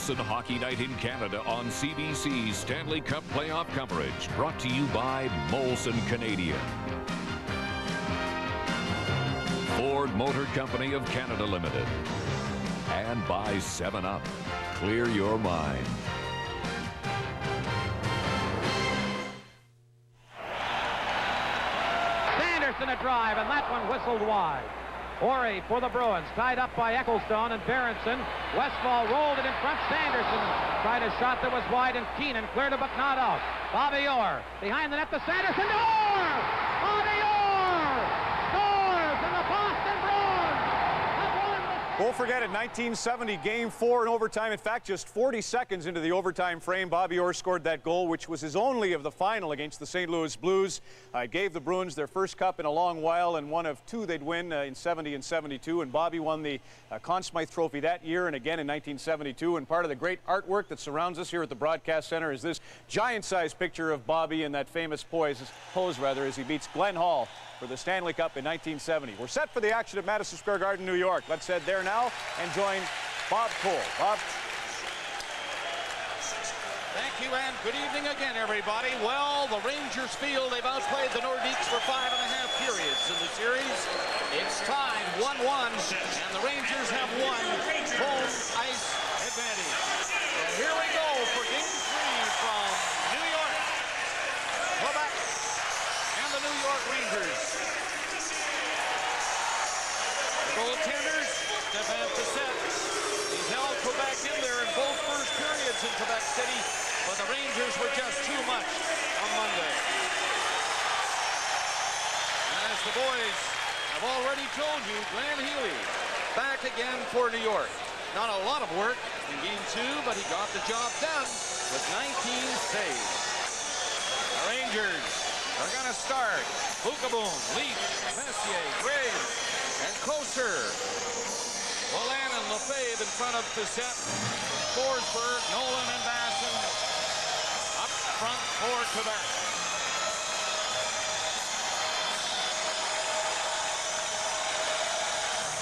Molson Hockey Night in Canada on CBC's Stanley Cup playoff coverage, brought to you by Molson Canadian. Ford Motor Company of Canada Limited. And by 7-Up. Clear your mind. Sanderson a drive, and that one whistled wide. Orey for the Bruins, tied up by Ecclestone and Berenson. Westfall rolled it in front. Sanderson tried a shot that was wide, and Keenan cleared it, but not out. Bobby Orr behind the net to Sanderson. Orr! Bobby Orr scores, and the Boston Bruins have won the... Don't forget it, 1970, Game 4 in overtime. In fact, just 40 seconds into the overtime frame, Bobby Orr scored that goal, which was his only of the final against the St. Louis Blues. Gave the Bruins their first cup in a long while, and one of two they'd win in 70 and 72. And Bobby won the Conn Smythe Trophy that year and again in 1972. And part of the great artwork that surrounds us here at the Broadcast Center is this giant-sized picture of Bobby in that famous pose as he beats Glenn Hall for the Stanley Cup in 1970. We're set for the action at Madison Square Garden, New York. Let's head there now and join Bob Cole. Bob. Thank you, and good evening again, everybody. Well, the Rangers feel they've outplayed the Nordiques for 5.5 periods in the series. It's tied 1-1, and the Rangers have won home ice advantage. And here we go for Game 3 from New York, Quebec, and the New York Rangers. The goaltenders, Stéphane Bissette. He's held Quebec in there in both first periods in Quebec City, but the Rangers were just too much on Monday. As the boys have already told you, Glenn Healy back again for New York. Not a lot of work in Game 2, but he got the job done with 19 saves. The Rangers are going to start. Bukaboom, Leach, Messier, Graves, and Koser. Wolanin, Lefebvre in front of Bissette, Forsberg, Nolan, and Basson up front for Quebec.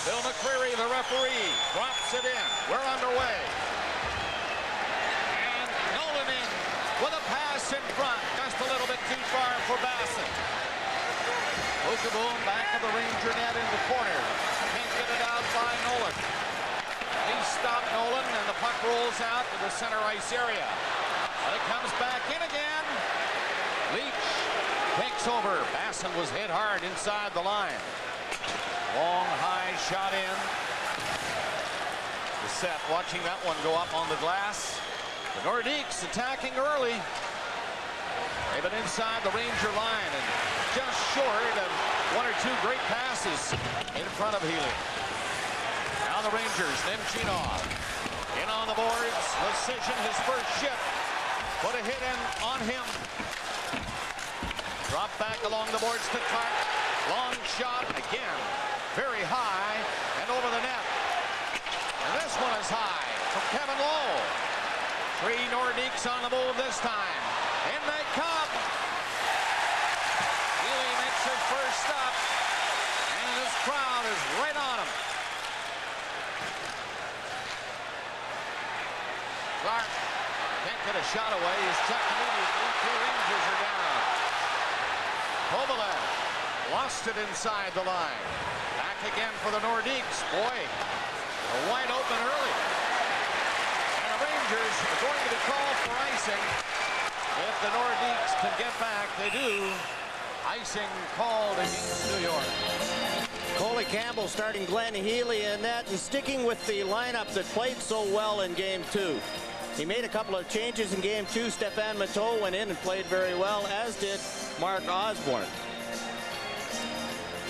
Bill McCreary, the referee, drops it in. We're underway. And Nolan in with a pass in front, just a little bit too far for Basson. Bukaboom back to the Ranger net in the corner. Can't get it out by Nolan. He stopped Nolan, and the puck rolls out to the center ice area. But it comes back in again. Leach takes over. Basson was hit hard inside the line. Long, high shot in. Bissette watching that one go up on the glass. The Nordiques attacking early. They've been inside the Ranger line and just short of one or two great passes in front of Healy. Now the Rangers, Nemchinov in on the boards. Lecision, his first shift. Put a hit in on him. Drop back along the boards to Clark. Long shot again. Very high and over the net. And this one is high from Kevin Lowe. 3 Nordiques on the move this time. In they come. Healy makes his first stop. And this crowd is right on him. Clark can't get a shot away. He's checked immediately. 2 Rangers are down. Kovalev lost it inside the line. Back again for the Nordiques. Boy, wide open early. And the Rangers are going to be called for icing. If the Nordiques can get back, they do. Icing called against New York. Coley Campbell starting Glenn Healy in net and sticking with the lineup that played so well in Game 2. He made a couple of changes in Game 2. Stéphane Matteau went in and played very well, as did Mark Osborne.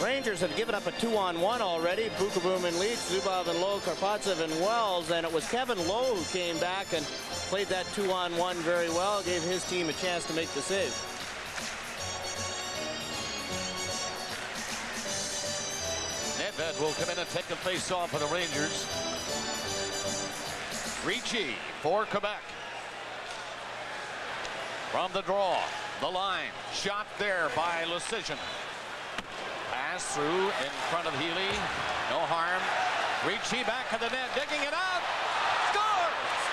Rangers have given up a 2-on-1 already. Bukaboom and Leach, Zubov and Lowe, Karpovtsev and Wells, and it was Kevin Lowe who came back and played that 2-on-1 very well, gave his team a chance to make the save. Nedved will come in and take the face-off for the Rangers. Ricci for Quebec. From the draw, the line, shot there by Lecision. Pass through in front of Healy, no harm. Ricci back to the net, digging it out. Scores!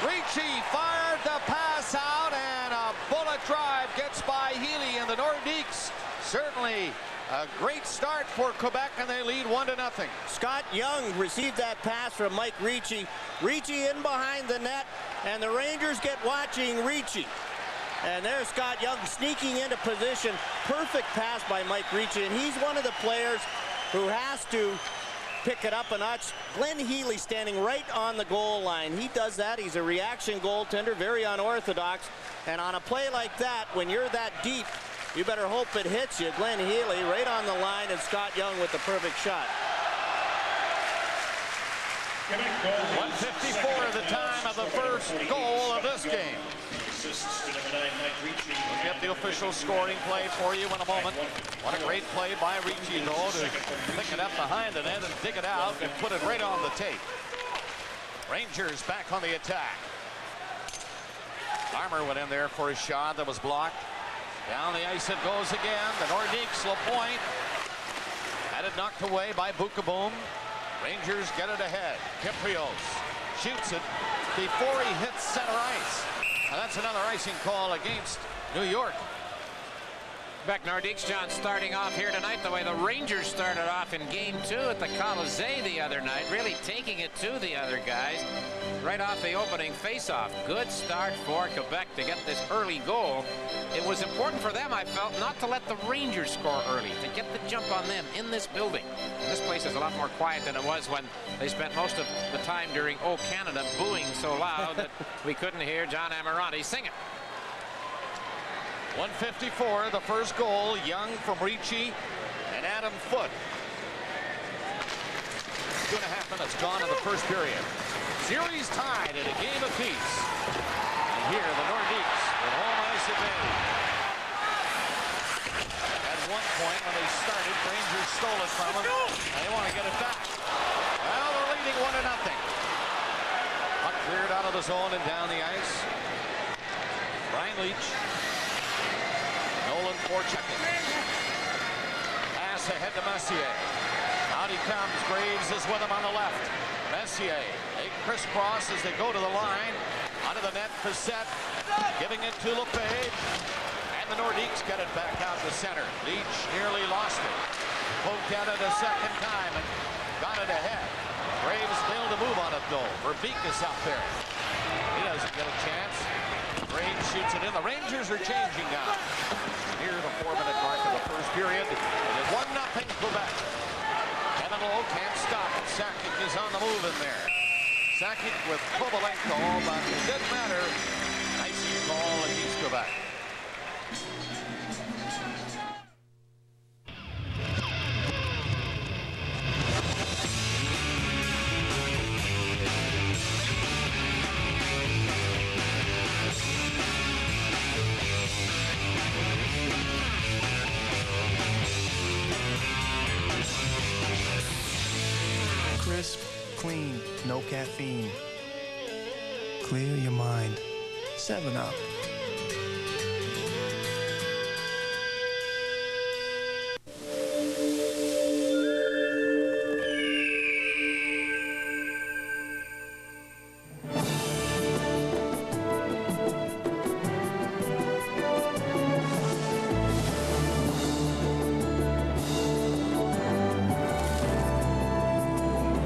Ricci fired the pass out, and a bullet drive gets by Healy, and the Nordiques certainly a great start for Quebec, and they lead 1-0. Scott Young received that pass from Mike Ricci. Ricci in behind the net, and the Rangers get watching Ricci. And there's Scott Young sneaking into position. Perfect pass by Mike Ricci, and he's one of the players who has to pick it up a notch. Glenn Healy standing right on the goal line. He does that. He's a reaction goaltender, very unorthodox. And on a play like that, when you're that deep, you better hope it hits you. Glenn Healy right on the line, and Scott Young with the perfect shot. 1:54 the time of the first goal of this game. We'll get the official scoring play for you in a moment. What a great play by Ricci, though, to pick it up behind the net and dig it out and put it right on the tape. Rangers back on the attack. Armour went in there for a shot that was blocked. Down the ice it goes again. The Nordiques, LaPointe. Had it knocked away by Bukaboom. Rangers get it ahead. Kiprios shoots it before he hits center ice. And that's another icing call against New York. Quebec Nordiques, John, starting off here tonight the way the Rangers started off in Game 2 at the Colisée the other night, really taking it to the other guys right off the opening face-off. Good start for Quebec to get this early goal. It was important for them, I felt, not to let the Rangers score early, to get the jump on them in this building. And this place is a lot more quiet than it was when they spent most of the time during O Canada booing so loud that we couldn't hear John Amirante singing. 1:54, the first goal. Young from Ricci and Adam Foote. 2.5 minutes gone in the first period. Series tied at a game apiece. And here the Nordiques with home ice advantage. At one point when they started, Rangers stole it from them, and they want to get it back. Well, they're leading 1-0. Puck cleared out of the zone and down the ice. Brian Leach. Nolan forechecking. Pass ahead to Messier. Out he comes. Graves is with him on the left. Messier. They crisscross as they go to the line. Out of the net for Set. Giving it to LePage. And the Nordiques get it back out to center. Leach nearly lost it. Poked at it a second time and got it ahead. Graves failed to move on it though. Verbeek is up there. He doesn't get a chance. Graves shoots it in. The Rangers are changing now. Near the 4-minute mark of the first period. It is 1-0 Quebec. Kevin Lowe can't stop it. Sakic is on the move in there. Sakic with Kovalenko, but it didn't matter. Icing call against Quebec. Crisp, clean, no caffeine. Clear your mind. 7-Up.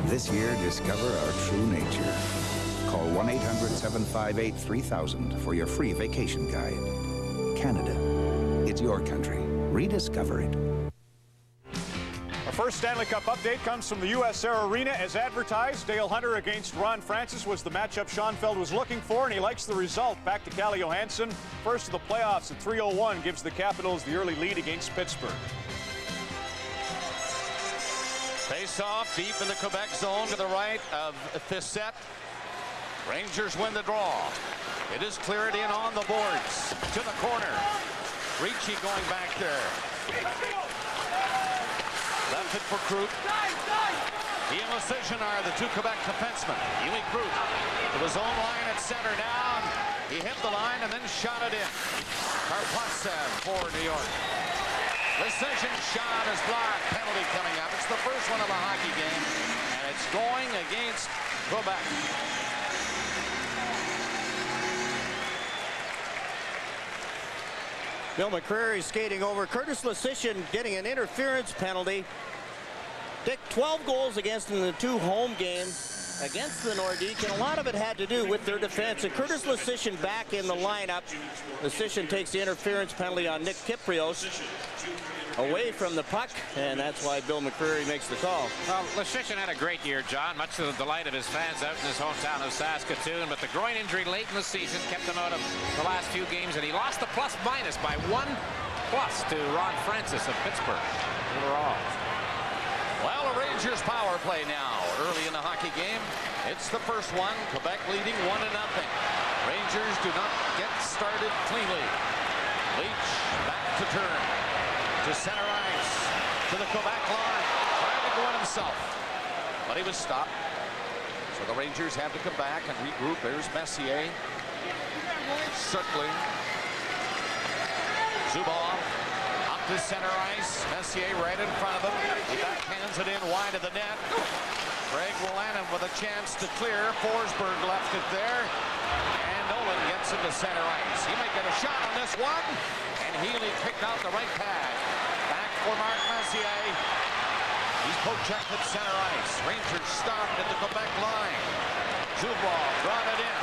This year, discover our true nature. Call 1-800-758-3000 for your free vacation guide. Canada, it's your country. Rediscover it. Our first Stanley Cup update comes from the US Air Arena as advertised. Dale Hunter against Ron Francis was the matchup Schoenfeld was looking for, and he likes the result. Back to Calle Johansson. First of the playoffs at 3:01 gives the Capitals the early lead against Pittsburgh. Face off deep in the Quebec zone to the right of Fissette. Rangers win the draw. It is cleared in on the boards to the corner. Ricci going back there. Left it for Krug. He and Lecision are the two Quebec defensemen. Huey Krug to his own line at center now. He hit the line and then shot it in. Karpatsev for New York. Lecision shot is blocked. Penalty coming up. It's the first one of the hockey game, and it's going against Quebec. Bill McCreary skating over. Curtis Lesishin getting an interference penalty. Dick, 12 goals against in the 2 home games against the Nordiques, and a lot of it had to do with their defense. And Curtis Lesishin back in the lineup. Lesishin takes the interference penalty on Nick Kyprios away from the puck, and that's why Bill McCreary makes the call. Well, Lesishin had a great year, John, much to the delight of his fans out in his hometown of Saskatoon, but the groin injury late in the season kept him out of the last few games, and he lost the plus-minus by 1+ to Ron Francis of Pittsburgh overall. Well, a Rangers power play now early in the hockey game. It's the first one. Quebec leading 1-0. Rangers do not get started cleanly. Leach back to turn to center ice to the Quebec line, trying to go in himself, but he was stopped. So the Rangers have to come back and regroup. There's Messier circling. Zubov up to center ice. Messier right in front of him. He backhands it in wide of the net. Greg Wolanin with a chance to clear. Forsberg left it there. And Nolan gets into center ice. He might get a shot on this one. And Healy picked out the right pad. Back for Mark Messier. He's poke-checked at center ice. Rangers stopped at the Quebec line. Zubov brought it in.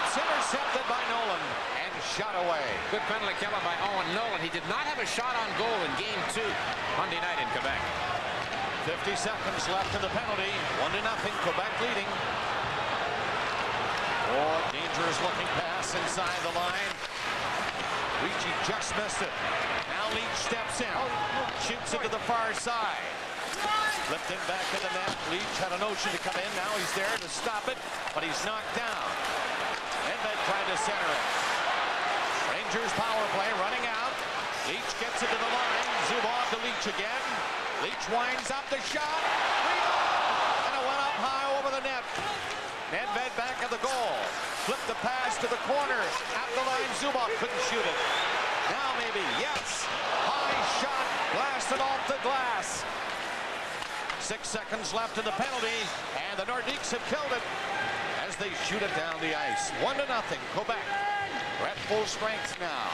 It's intercepted by Nolan and shot away. Good penalty kill by Owen Nolan. He did not have a shot on goal in Game 2 Monday night in Quebec. 50 seconds left in the penalty. 1-0, Quebec leading. Oh, dangerous looking pass inside the line. Ricci just missed it. Now Leach steps in. Shoots it to the far side. Flipped in back in the net. Leach had a notion to come in. Now he's there to stop it, but he's knocked down. Nedved tried to center it. Rangers power play running out. Leach gets it to the line. Zubov to Leach again. Leach winds up the shot. And it went up high over the net. Nedved back at the goal. Flipped the pass to the corner. At the line, Zubov couldn't shoot it. Now maybe, yes. High shot, blasted off the glass. 6 seconds left in the penalty, and the Nordiques have killed it as they shoot it down the ice. 1-0, Quebec. We're at full strength now.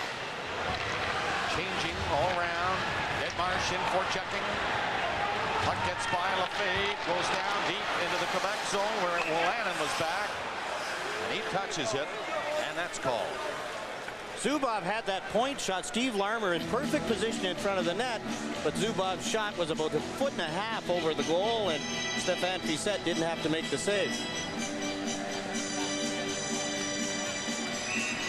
Changing all around. Edmarsh in for checking. Puck gets by Lafayette, goes down deep into the Quebec zone where Wolanin was back. And he touches it, and that's called. Zubov had that point shot. Steve Larmer in perfect position in front of the net, but Zubov's shot was about 1.5 feet over the goal, and Stefan Fiset didn't have to make the save.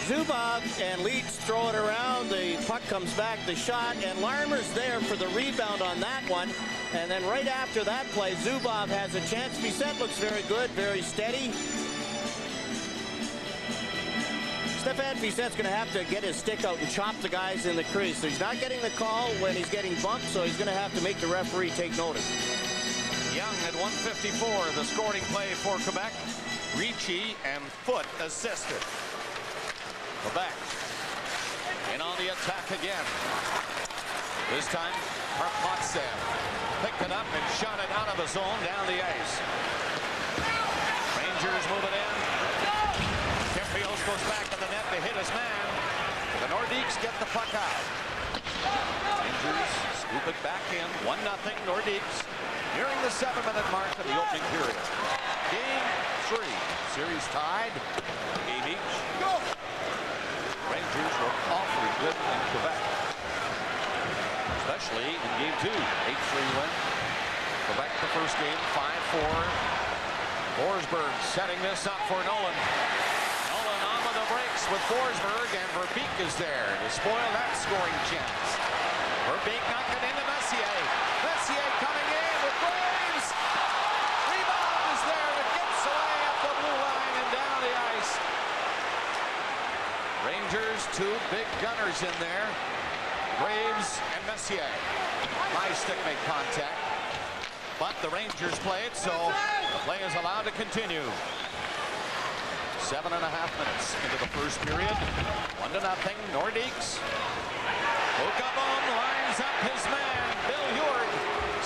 Zubov and Leach throw it around. The puck comes back, the shot, and Larmer's there for the rebound on that one. And then right after that play, Zubov has a chance. Fiset looks very good, very steady. Stefan Fiset's going to have to get his stick out and chop the guys in the crease. So he's not getting the call when he's getting bumped, so he's going to have to make the referee take notice. Young at 154, the scoring play for Quebec. Ricci and Foot assisted. Quebec in on the attack again. This time, Karpatsev picked it up and shot it out of the zone down the ice. Rangers move it in. Kyprios goes back to the net to hit his man. The Nordiques get the puck out. Rangers scoop it back in. 1-0 Nordiques. Nearing the 7-minute mark of the opening period. Game 3. Series tied. Game each. Rangers were awfully good in Quebec. Especially in Game 2. 8-3 win. Quebec the first game. 5-4. Forsberg setting this up for Nolan. Nolan on with the breaks with Forsberg, and Verbeek is there to spoil that scoring chance. Verbeek knocking into Messier. Messier coming in with Graves. Rebound is there. It gets away up the blue line and down the ice. Rangers, 2 big gunners in there. Graves and Messier. High stick made contact. But the Rangers play it, so the play is allowed to continue. 7.5 minutes into the first period. 1-0 Nordiques. Okabon lines up his man, Bill Heward,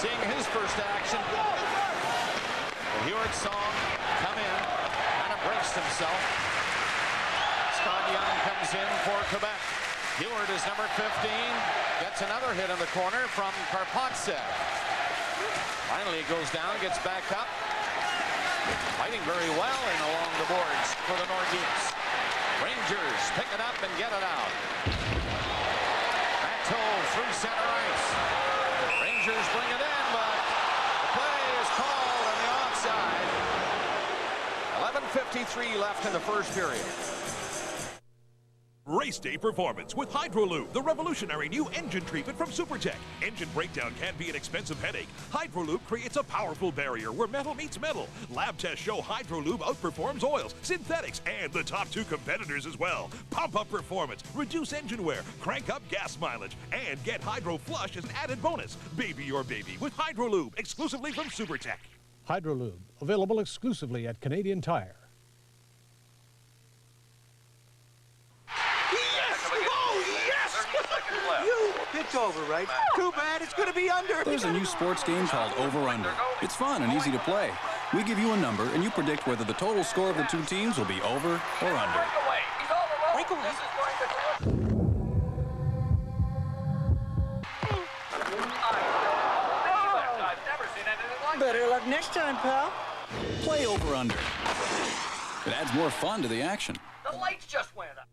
seeing his first action. The Heward saw him come in, kind of braced himself. Scott Young comes in for Quebec. Heward is number 15. Gets another hit in the corner from Karpatsev. Finally, he goes down, gets back up. Fighting very well in along the boards for the Nordiques. Rangers pick it up and get it out. Matteau through center ice. Rangers bring it in, but the play is called on the offside. 11:53 left in the first period. Race day performance with Hydrolube, the revolutionary new engine treatment from SuperTech. Engine breakdown can be an expensive headache. Hydrolube creates a powerful barrier where metal meets metal. Lab tests show Hydrolube outperforms oils, synthetics, and the top 2 competitors as well. Pump up performance, reduce engine wear, crank up gas mileage, and get Hydro Flush as an added bonus. Baby your baby with Hydrolube, exclusively from SuperTech. Hydrolube, available exclusively at Canadian Tire. It's over, right? Too bad it's going to be under. There's a new sports game called Over-Under. It's fun and easy to play. We give you a number, and you predict whether the total score of the 2 teams will be over or under. Better luck next time, pal. Play Over-Under. It adds more fun to the action. The lights just went up.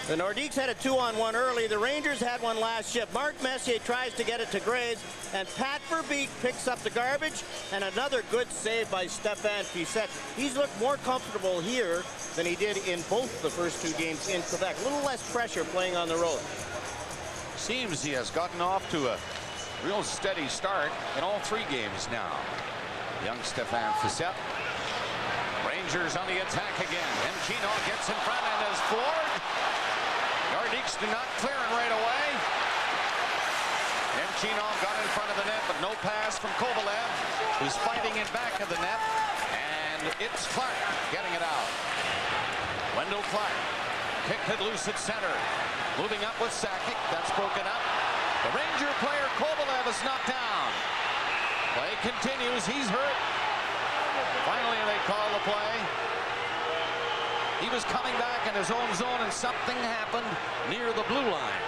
The Nordiques had a 2-on-1 early. The Rangers had one last shift. Mark Messier tries to get it to Graves, and Pat Verbeek picks up the garbage, and another good save by Stéphane Fiset. He's looked more comfortable here than he did in both the first 2 games in Quebec. A little less pressure playing on the road. Seems he has gotten off to a real steady start in all 3 games now. Young Stéphane Fiset. Rangers on the attack again. Chino gets in front and is floored. Nordiques do not clear it right away. Nemchinov got in front of the net, but no pass from Kovalev, who's fighting in back of the net. And it's Clark getting it out. Wendell Clark kicked it loose at center. Moving up with Sakic. That's broken up. The Ranger player Kovalev is knocked down. Play continues. He's hurt. Finally, they call the play. He was coming back in his own zone, and something happened near the blue line.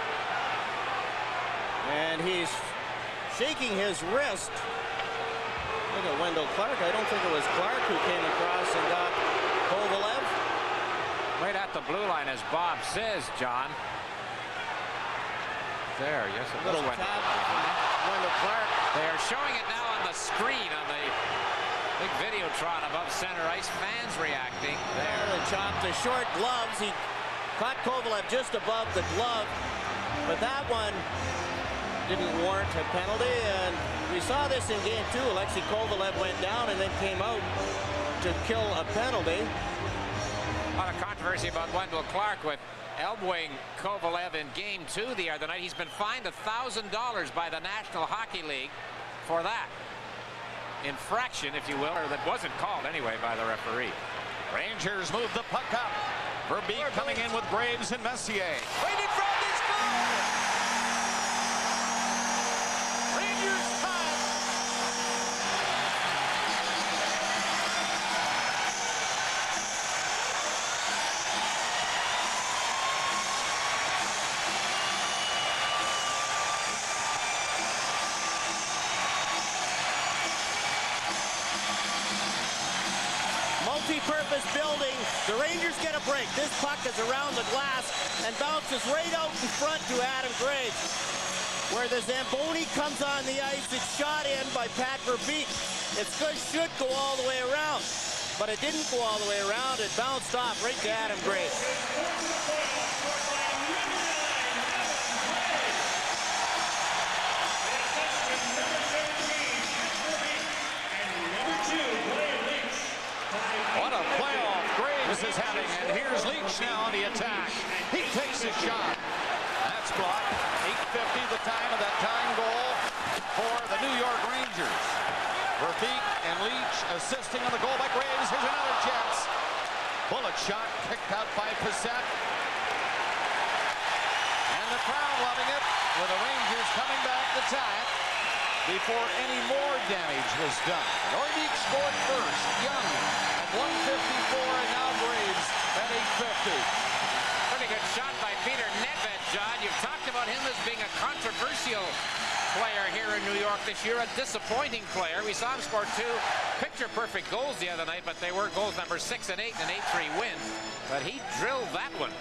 And he's shaking his wrist. Look at Wendell Clark. I don't think it was Clark who came across and got Kovalev. Right at the blue line, as Bob says, John. There, yes, it was Wendell Clark. They are showing it now on the screen on the big Videotron above center ice. Fans reacting there. They chopped the short gloves. He caught Kovalev just above the glove, but that one didn't warrant a penalty. And we saw this in game 2. Alexei Kovalev went down and then came out to kill a penalty. A lot of controversy about Wendell Clark with elbowing Kovalev in game 2 the other night. He's been fined $1,000 by the National Hockey League for that infraction, if you will, or that wasn't called anyway by the referee. Rangers move the puck up. Verbeek coming in with Graves and Messier. Right in front, they score! Rangers tie. Multi-purpose building. The Rangers get a break. This puck is around the glass and bounces right out in front to Adam Graves. Where the Zamboni comes on the ice, it's shot in by Pat Verbeek. It should go all the way around, but it didn't go all the way around. It bounced off right to Adam Graves. What a playoff Graves is having, and here's Leach now on the attack. He takes a shot. That's blocked. 8:50 the time of that tying goal for the New York Rangers. Verbeek and Leach assisting on the goal by Graves. Here's another chance. Bullet shot kicked out by Fiset. And the crowd loving it with the Rangers coming back to tie it. before any more damage was done. Nordiques scored first. Young at 154, and now Graves at 850. Pretty good shot by Peter Nedved, John. You've talked about him as being a controversial player here in New York this year, a disappointing player. We saw him score 2 picture-perfect goals the other night, but they were goals number 6 and 8 in an 8-3 win. But he drilled that one.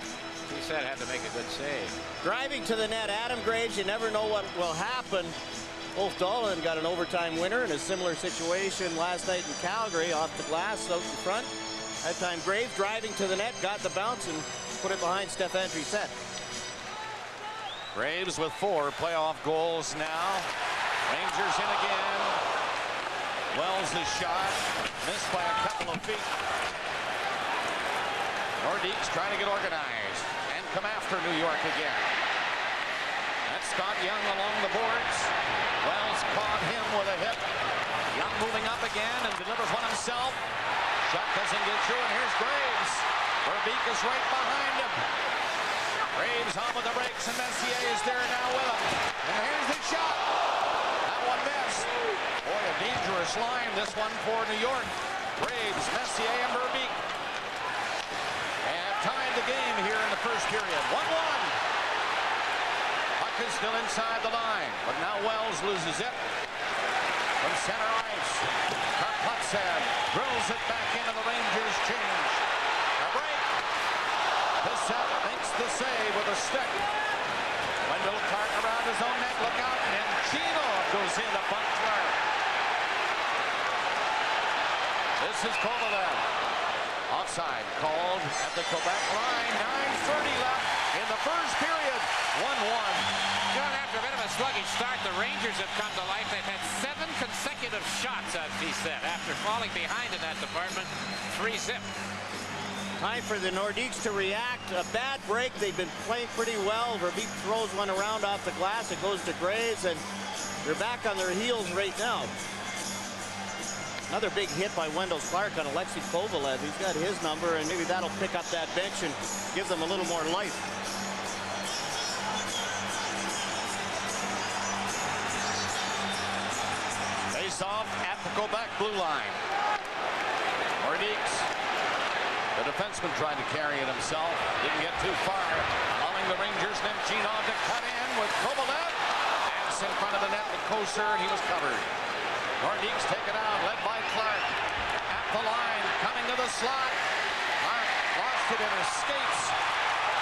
He said had to make a good save. Driving to the net, Adam Graves, you never know what will happen. Ulf Dahlin got an overtime winner in a similar situation last night in Calgary, off the glass out in front. That time Graves driving to the net, got the bounce and put it behind Stefan Tricet. Graves with 4 playoff goals now. Rangers in again. Wells' shot missed by a couple of feet. Nordiques trying to get organized and come after New York again. That's Scott Young along the boards. Wells caught him with a hit. Young moving up again and delivers one himself. Shot doesn't get through, and here's Graves. Verbeek is right behind him. Graves on with the brakes, and Messier is there now with him. And here's the shot. That one missed. Boy, a dangerous line, this one for New York. Graves, Messier, and Verbeek. And tied the game here in the first period. 1-1. Puck is still inside the line, but now Wells loses it. From center ice, Karpatsev drills it back into the Rangers change. A break. Bissett makes the save with a stick. Wendell Clark around his own net, look out, and Chino goes into bunt Clark. This is Kovalev. Offside called at the Quebec line. 9:30 left in the first period. 1-1. John, after a bit of a sluggish start, the Rangers have come to life. They've had 7 consecutive shots at Bissett after falling behind in that department. 3-zip. Time for the Nordiques to react. A bad break. They've been playing pretty well. Verbeek throws one around off the glass. It goes to Graves, and they're back on their heels right now. Another big hit by Wendell Clark on Alexei Kovalev. He's got his number, and maybe that'll pick up that bench and give them a little more life. Face off at the Quebec blue line. Nordiques. The defenseman tried to carry it himself. Didn't get too far. Allowing the Rangers, Nemchinov to cut in with Kovalev. Pass in front of the net with Koser, and he was covered. Nordiques take it out, led by Clark. At the line, coming to the slot. Clark lost it in his skates.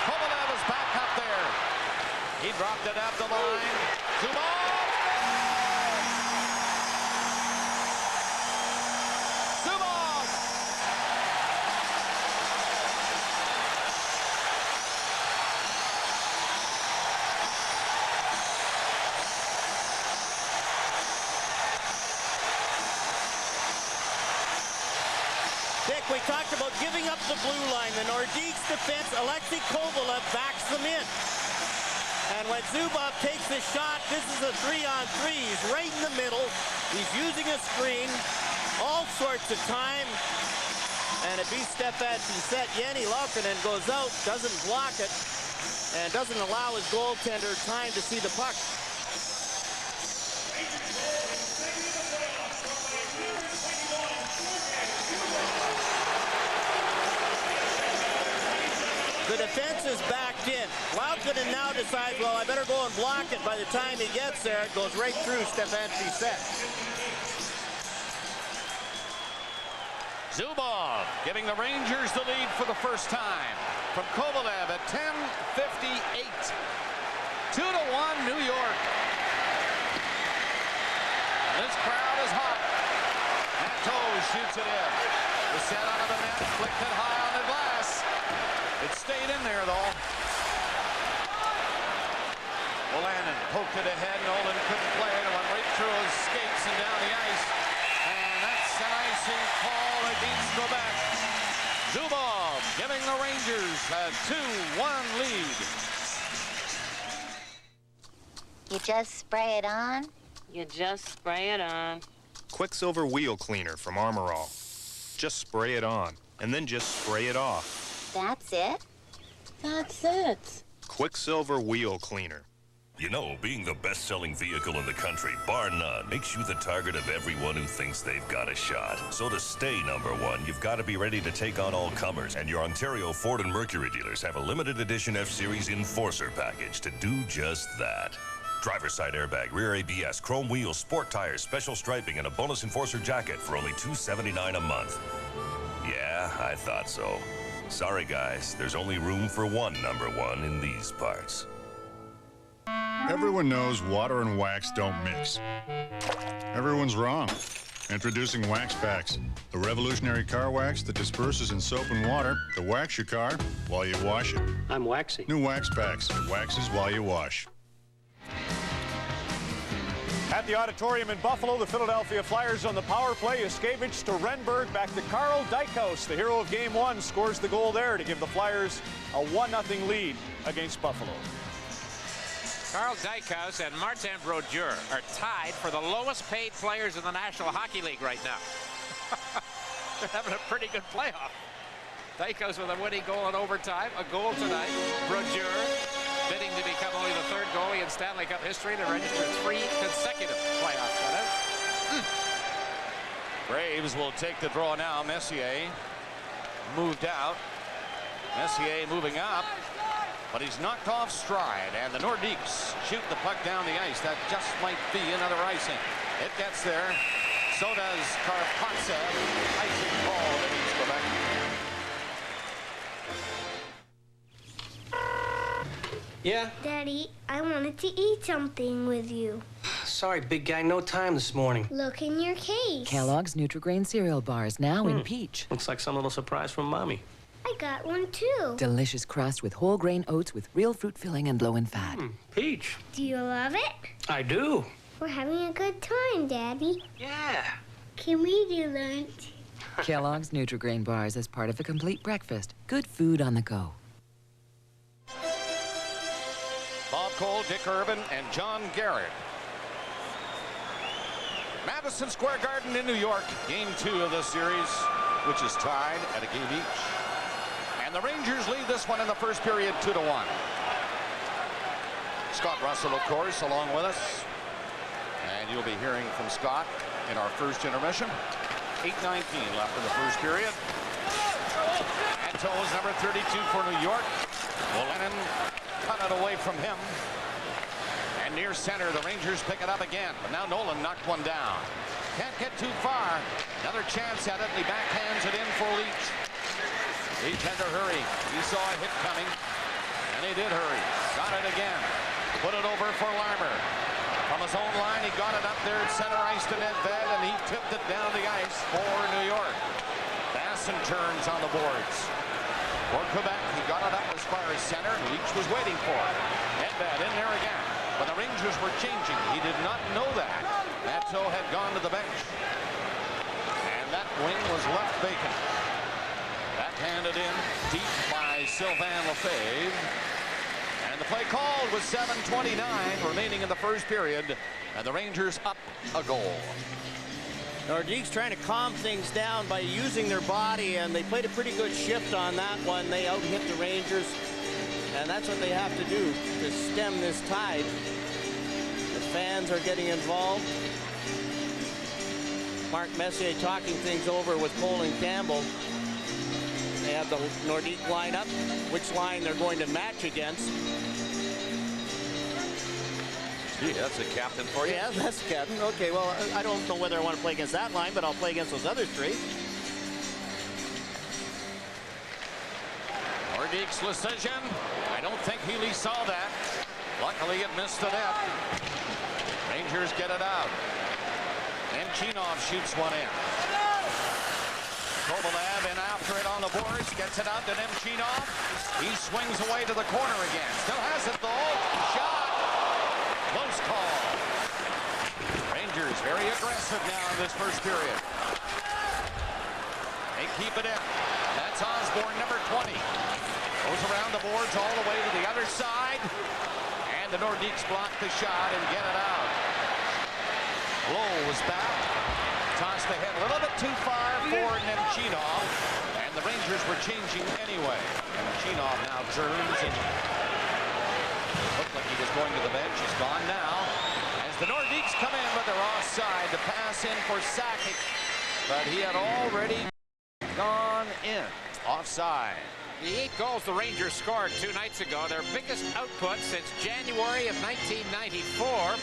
Kovalev is back up there. He dropped it at the line. Zubov! Zubov! Dick, we talked about giving up the blue line. The Nordiques defense, Alexei Kovalev backs them in. And when Zubov takes the shot, this is a 3-on-3. He's right in the middle. He's using a screen. All sorts of time. And it beats Stefan Tricet. Jani Laukkanen goes out, doesn't block it, and doesn't allow his goaltender time to see the puck. The defense is backed in. Laukkanen now decides, well, I better go and block it. By the time he gets there, it goes right through Stefan Tricet. Zubov giving the Rangers the lead for the first time. From Kovalev at 10:58. 2-1 New York. This crowd is hot. Matteau shoots it in. The set out of the net, flicked it high on the glass. It stayed in there, though. Wolanin poked it ahead. Nolan couldn't play it. It went right through his skates and down the ice. And that's an icing call against Quebec. Zubov giving the Rangers a 2-1 lead. You just spray it on? You just spray it on. Quicksilver Wheel Cleaner from Armor All. Just spray it on, and then just spray it off. That's it? That's it. Quicksilver Wheel Cleaner. You know, being the best-selling vehicle in the country, bar none, makes you the target of everyone who thinks they've got a shot. So to stay number one, you've got to be ready to take on all comers. And your Ontario Ford and Mercury dealers have a limited edition F-Series Enforcer package to do just that. Driver's side airbag, rear ABS, chrome wheels, sport tires, special striping, and a bonus Enforcer jacket for only $279 a month. Yeah, I thought so. Sorry, guys, there's only room for one number one in these parts. Everyone knows water and wax don't mix. Everyone's wrong. Introducing Wax Packs, the revolutionary car wax that disperses in soap and water to wax your car while you wash it. I'm waxy. New Wax Packs. It waxes while you wash. At the auditorium in Buffalo, the Philadelphia Flyers on the power play. Yuskevich to Renberg, back to Carl Dykhuis. The hero of Game 1 scores the goal there to give the Flyers a 1-0 lead against Buffalo. Carl Dykhuis and Martin Brodeur are tied for the lowest paid players in the National Hockey League right now. They're having a pretty good playoff. Dykhuis with a winning goal in overtime, a goal tonight. Brodeur bidding to become only the third goalie in Stanley Cup history to register 3 consecutive playoff shutouts. Graves will take the draw now. Messier moved out. Messier moving up. But he's knocked off stride, and the Nordiques shoot the puck down the ice. That just might be another icing. It gets there. So does Karpatsev. Icing call against Quebec. Yeah? Daddy, I wanted to eat something with you. Sorry, big guy, no time this morning. Look in your case. Kellogg's Nutri-Grain cereal bars, now in peach. Looks like some little surprise from Mommy. I got one too. Delicious crust with whole grain oats with real fruit filling and low in fat. Peach. Do you love it? I do. We're having a good time, Daddy. Yeah. Can we do lunch? Kellogg's Nutri-Grain bars as part of a complete breakfast. Good food on the go. Bob Cole, Dick Urban, and John Garrett. Madison Square Garden in New York. Game 2 of the series, which is tied at a game each. And the Rangers lead this one in the first period 2-1. Scott Russell, of course, along with us. And you'll be hearing from Scott in our first intermission. 8:19 left in the first period. And Toews, number 32 for New York. Lennon cut it away from him. And near center, the Rangers pick it up again. But now Nolan knocked one down. Can't get too far. Another chance at it, and he backhands it in for Leach. Leach had to hurry. He saw a hit coming, and he did hurry. Got it again. Put it over for Larmer. From his own line, he got it up there at center ice to Nedved, and he tipped it down the ice for New York. Basson turns on the boards. For Quebec, he got it up as far as center. Leach was waiting for it. Nedved in there again. But the Rangers were changing. He did not know that. Matteau had gone to the bench. And that wing was left vacant. Backhanded in deep by Sylvain Lefebvre. And the play called with 7:29 remaining in the first period. And the Rangers up a goal. Nordiques trying to calm things down by using their body, and they played a pretty good shift on that one. They out-hit the Rangers, and that's what they have to do to stem this tide. The fans are getting involved. Mark Messier talking things over with Cole and Campbell. They have the Nordique lineup, which line they're going to match against. Gee, that's a captain for you. Yeah, that's the captain. Okay, well, I don't know whether I want to play against that line, but I'll play against those other three. Nordique's decision. I don't think Healy saw that. Luckily, it missed the net. Rangers get it out. And Chinov shoots one in. Kovalev in after it on the boards. Gets it out to Nemchinov. He swings away to the corner again. Still has it, though. Shot. Close call. Rangers very aggressive now in this first period. They keep it in. That's Osborne, number 20. Goes around the boards all the way to the other side. And the Nordiques block the shot and get it out. Lowe was back. Tossed ahead a little bit too far for Nemchinov. And the Rangers were changing anyway. Nemchinov now turns and looked like he was He's going to the bench. He's gone now. As the Nordiques come in, but they're offside. The pass in for Sakic, but he had already gone in. Offside. The 8 goals the Rangers scored 2 nights ago, their biggest output since January of 1994.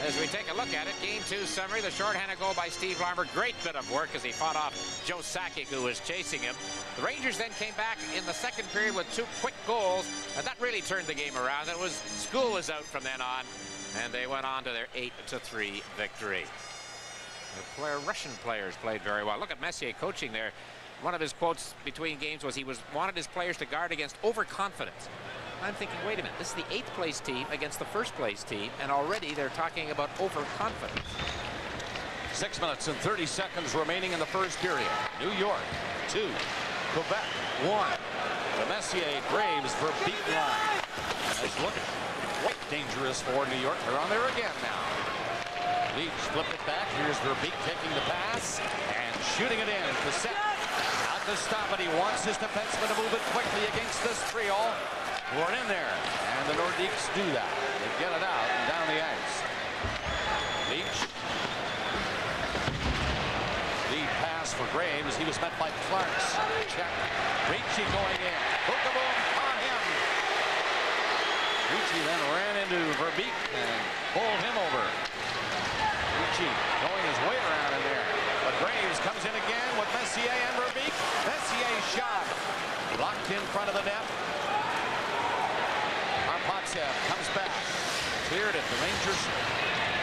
As we take a look at it, Game 2 summary, the shorthanded goal by Steve Larmer. Great bit of work as he fought off Joe Sakic, who was chasing him. The Rangers then came back in the second period with 2 quick goals, and that really turned the game around. It was school was out from then on, and they went on to their 8-3 victory. The Russian players played very well. Look at Messier coaching there. One of his quotes between games was he wanted his players to guard against overconfidence. I'm thinking, wait a minute, this is the 8th place team against the 1st place team, and already they're talking about overconfidence. 6 minutes and 30 seconds remaining in the first period. New York 2, Quebec 1. The Messier-Graves for beat line. Nice look, quite dangerous for New York. They're on there again now. Leach flipped it back. Here's Verbeek taking the pass and shooting it in. Cassette out to stop it. He wants his defenseman to move it quickly against this trio. We're in there, and the Nordiques do that. They get it out and down the ice. Leach. Lead pass for Graves. He was met by Clarks. Check. Ricci going in. Book-a-boom on him. Ricci then ran into Verbeek and pulled him over. Ricci going his way around in there. But Graves comes in again with Messier and Verbeek. Messier's shot blocked in front of the net. Arpatsev comes back. Cleared it. The Rangers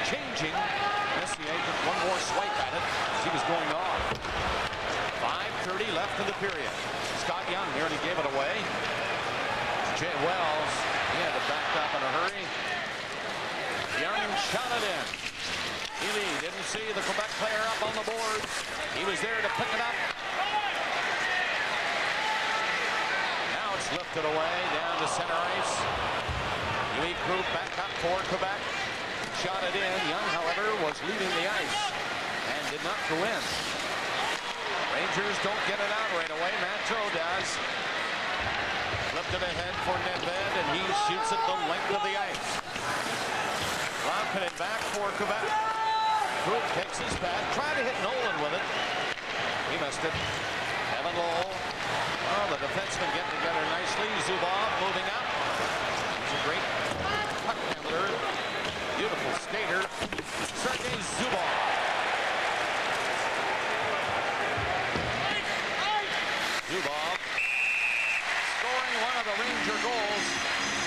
changing. Messier took one more swipe at it as he was going off. 5:30 left in the period. Scott Young nearly gave it away. Jay Wells, he had to back up in a hurry. Young shot it in. Healy didn't see the Quebec player up on the boards. He was there to pick it up. Now it's lifted away down to center ice. Unique group back up for Quebec. Shot it in. Young, however, was leaving the ice and did not go in. Rangers don't get it out right away. Matteau does. Lifted ahead for Nedved, and he shoots it the length of the ice. Romping it back for Quebec. Group takes his pad, tried to hit Nolan with it. He missed it. Evan Lowell. Oh, the defensemen getting together nicely. Zubov moving up. He's a great puck handler. Beautiful skater. Sergei Zubov. Zubov scoring one of the Ranger goals.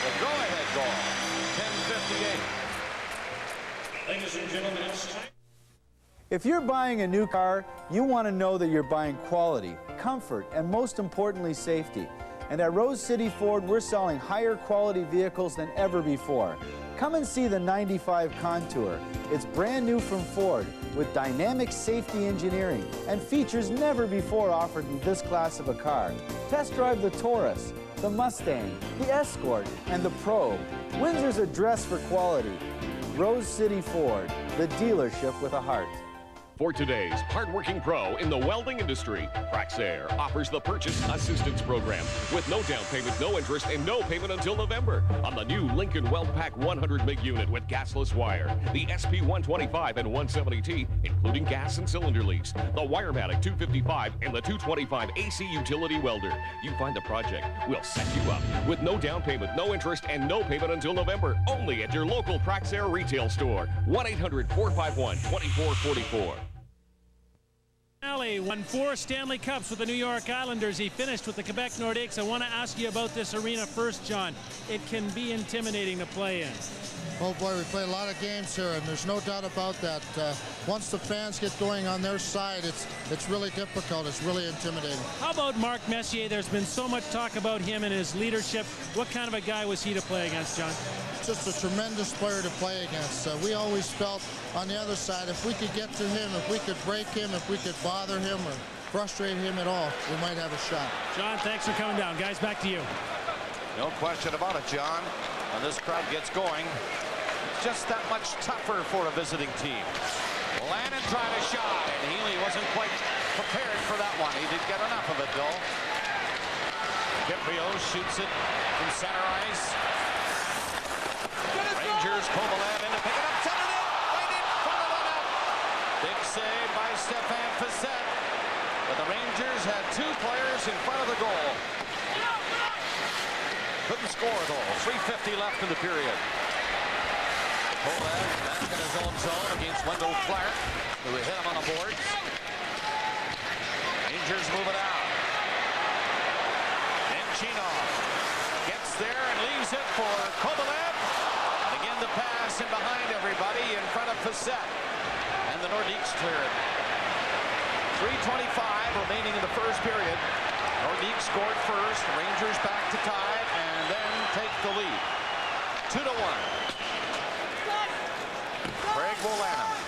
The go-ahead goal. 10:58. Ladies and gentlemen, it's time. If you're buying a new car, you want to know that you're buying quality, comfort, and most importantly, safety. And at Rose City Ford, we're selling higher quality vehicles than ever before. Come and see the 95 Contour. It's brand new from Ford with dynamic safety engineering and features never before offered in this class of a car. Test drive the Taurus, the Mustang, the Escort, and the Probe. Windsor's a dress for quality. Rose City Ford, the dealership with a heart. For today's hardworking pro in the welding industry, Praxair offers the Purchase Assistance Program with no down payment, no interest, and no payment until November on the new Lincoln Weld Pack 100 MIG unit with gasless wire, the SP125 and 170T, including gas and cylinder leaks, the Wirematic 255 and the 225 AC utility welder. You find the project, we'll set you up with no down payment, no interest, and no payment until November, only at your local Praxair retail store. 1-800-451-2444. Stanley won 4 Stanley Cups with the New York Islanders. He finished with the Quebec Nordiques. I want to ask you about this arena first, John. It can be intimidating to play in. Oh boy, we play a lot of games here, and there's no doubt about that. Once the fans get going on their side, it's really difficult. It's really intimidating. How about Mark Messier? There's been so much talk about him and his leadership. What kind of a guy was he to play against, John? Just a tremendous player to play against. We always felt on the other side, if we could get to him, if we could break him, if we could bother him or frustrate him at all, we might have a shot. John, thanks for coming down. Guys, back to you. No question about it, John. When this crowd gets going, it's just that much tougher for a visiting team. Lannon tried a shot, and Healy wasn't quite prepared for that one. He did get enough of it, though. Kiprio shoots it from center ice. Rangers, Kovalev in to pick it up, set it in, right in front of the net. Big save by Stefan Facet. But the Rangers had two players in front of the goal. Couldn't score though. 3:50 left in the period. Kovalev back in his own zone against Wendell Clark, who hit him on the boards. Rangers move it out. Nemchinov gets there and leaves it for Kovalev. And again the pass in behind everybody in front of Facet. And the Nordiques clear it. 3:25 remaining in the first period. Nordiques scored first. Rangers back to tie and then take the lead. 2-1. Craig Wolanham.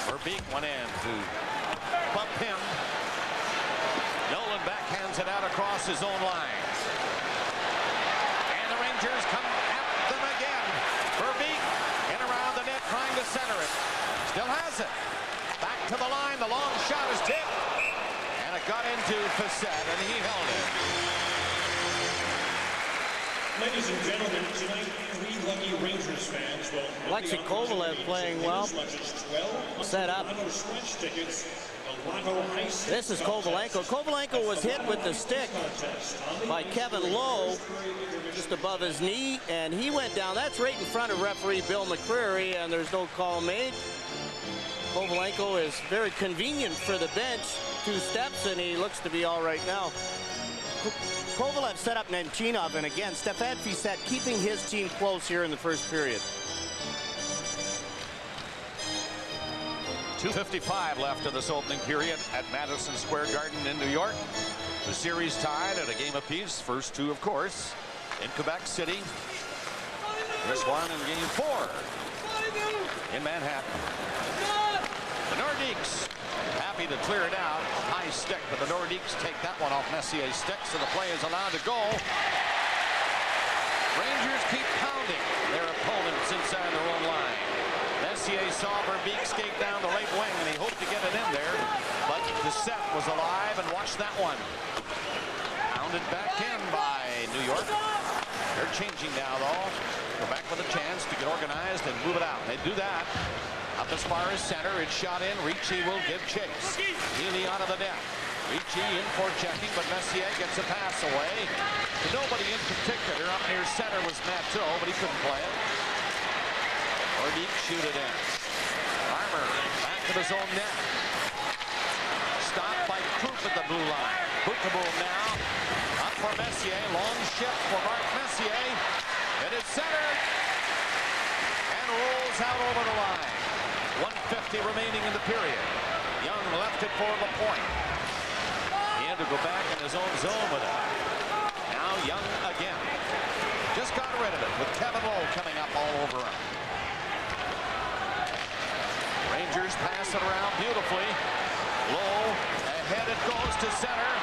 Verbeek went in to bump him. Nolan backhands it out across his own line. And the Rangers come at them again. Verbeek in around the net trying to center it. Still has it. Back to the line. The long shot is tipped. And it got into Facet, and he held it. Ladies and gentlemen, tonight, 3 lucky Rangers fans will... Alexei Kovalev playing well. Set up. This is Kovalenko. Kovalenko was hit with the stick by Kevin Lowe just above his knee, and he went down. That's right in front of referee Bill McCreary, and there's no call made. Kovalenko is very convenient for the bench. 2 steps, and he looks to be all right now. Kovalev set up Nemchinov, and again, Stefan Facet keeping his team close here in the first period. 2:55 left in this opening period at Madison Square Garden in New York. The series tied at a game apiece. First 2, of course, in Quebec City. This one in game 4 in Manhattan. The Nordiques happy to clear it out. High stick, but the Nordiques take that one off Messier's stick, so the play is allowed to go. Rangers keep pounding their opponents inside their own line. Messier saw Verbeek skate down the right wing, and he hoped to get it in there, but the set was alive, and watch that one. Pounded back in by New York. They're changing now, though. Quebec with a chance to get organized and move it out. They do that. Up as far as center, it's shot in. Ricci will give chase. Healy out of the net. Ricci in for checking, but Messier gets a pass away. Nobody in particular. Up near center was Matteau, but he couldn't play it. Nordiques shoot it in. Armour back to his own net. Stopped by Krupp at the blue line. Bookable now. Up for Messier. Long shift for Mark Messier. It is centered. And rolls out over the line. 1:50 remaining in the period. Young left it for Lapointe. He had to go back in his own zone with it. Now Young again. Just got rid of it with Kevin Lowe coming up all over him. Rangers pass it around beautifully. Lowe ahead, it goes to center.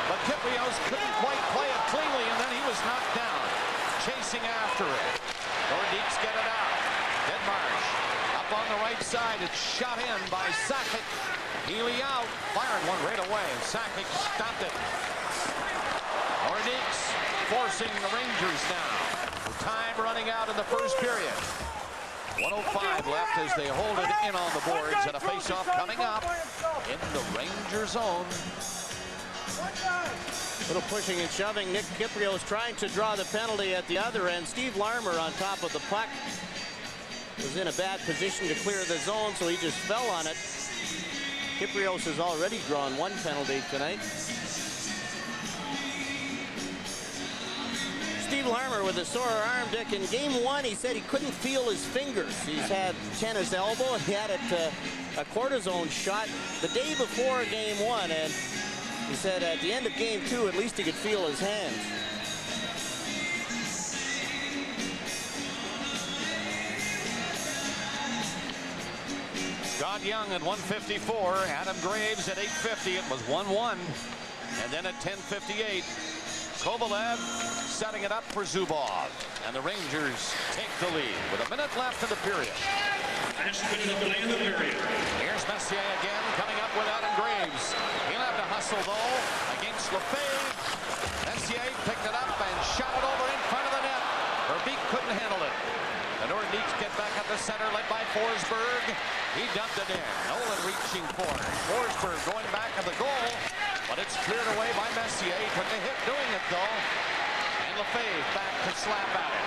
But Kyprios couldn't quite play it cleanly, and then he was knocked down. Chasing after it. Nordiques get it out. Denmarsh. On the right side, it's shot in by Sakic. Healy out, fired one right away, and Sakic stopped it. Nordiques forcing the Rangers now. Time running out in the first period. 1:05 left as they hold it in on the boards, and a face-off coming up in the Ranger zone. Little pushing and shoving. Nick Kyprios trying to draw the penalty at the other end. Steve Larmer on top of the puck. Was in a bad position to clear the zone, so he just fell on it. Kyprios has already drawn 1 penalty tonight. Steve Larmer with a sore arm, Dick. In game 1, he said he couldn't feel his fingers. He's had tennis elbow, and he had it a cortisone shot the day before game 1, and he said at the end of game 2, at least he could feel his hands. Scott Young at 1:54. Adam Graves at 8:50. It was 1-1. And then at 10:58, Kovalev setting it up for Zubov. And the Rangers take the lead with a minute left in the period. Here's Messier again, coming up with Adam Graves. He'll have to hustle, though, against Lefebvre. Messier picked it up and shot it over in front of the net. Verbeek couldn't handle it. center, led by Forsberg. He dumped it in. Nolan reaching for it. Forsberg going back at the goal, but it's cleared away by Messier. Took a hit doing it, though. And Lefebvre back to slap at it.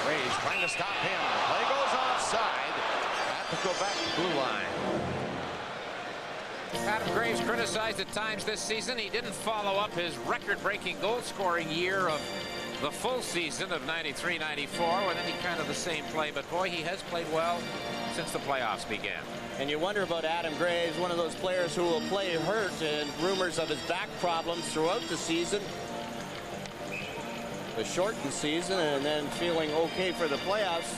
Graves trying to stop him. Play goes offside at the Quebec blue line. Adam Graves criticized at times this season. He didn't follow up his record-breaking goal-scoring year of the full season of 93-94, and any kind of the same play. But boy, he has played well since the playoffs began. And you wonder about Adam Graves, one of those players who will play hurt, and rumors of his back problems throughout the season. The shortened season, and then feeling okay for the playoffs.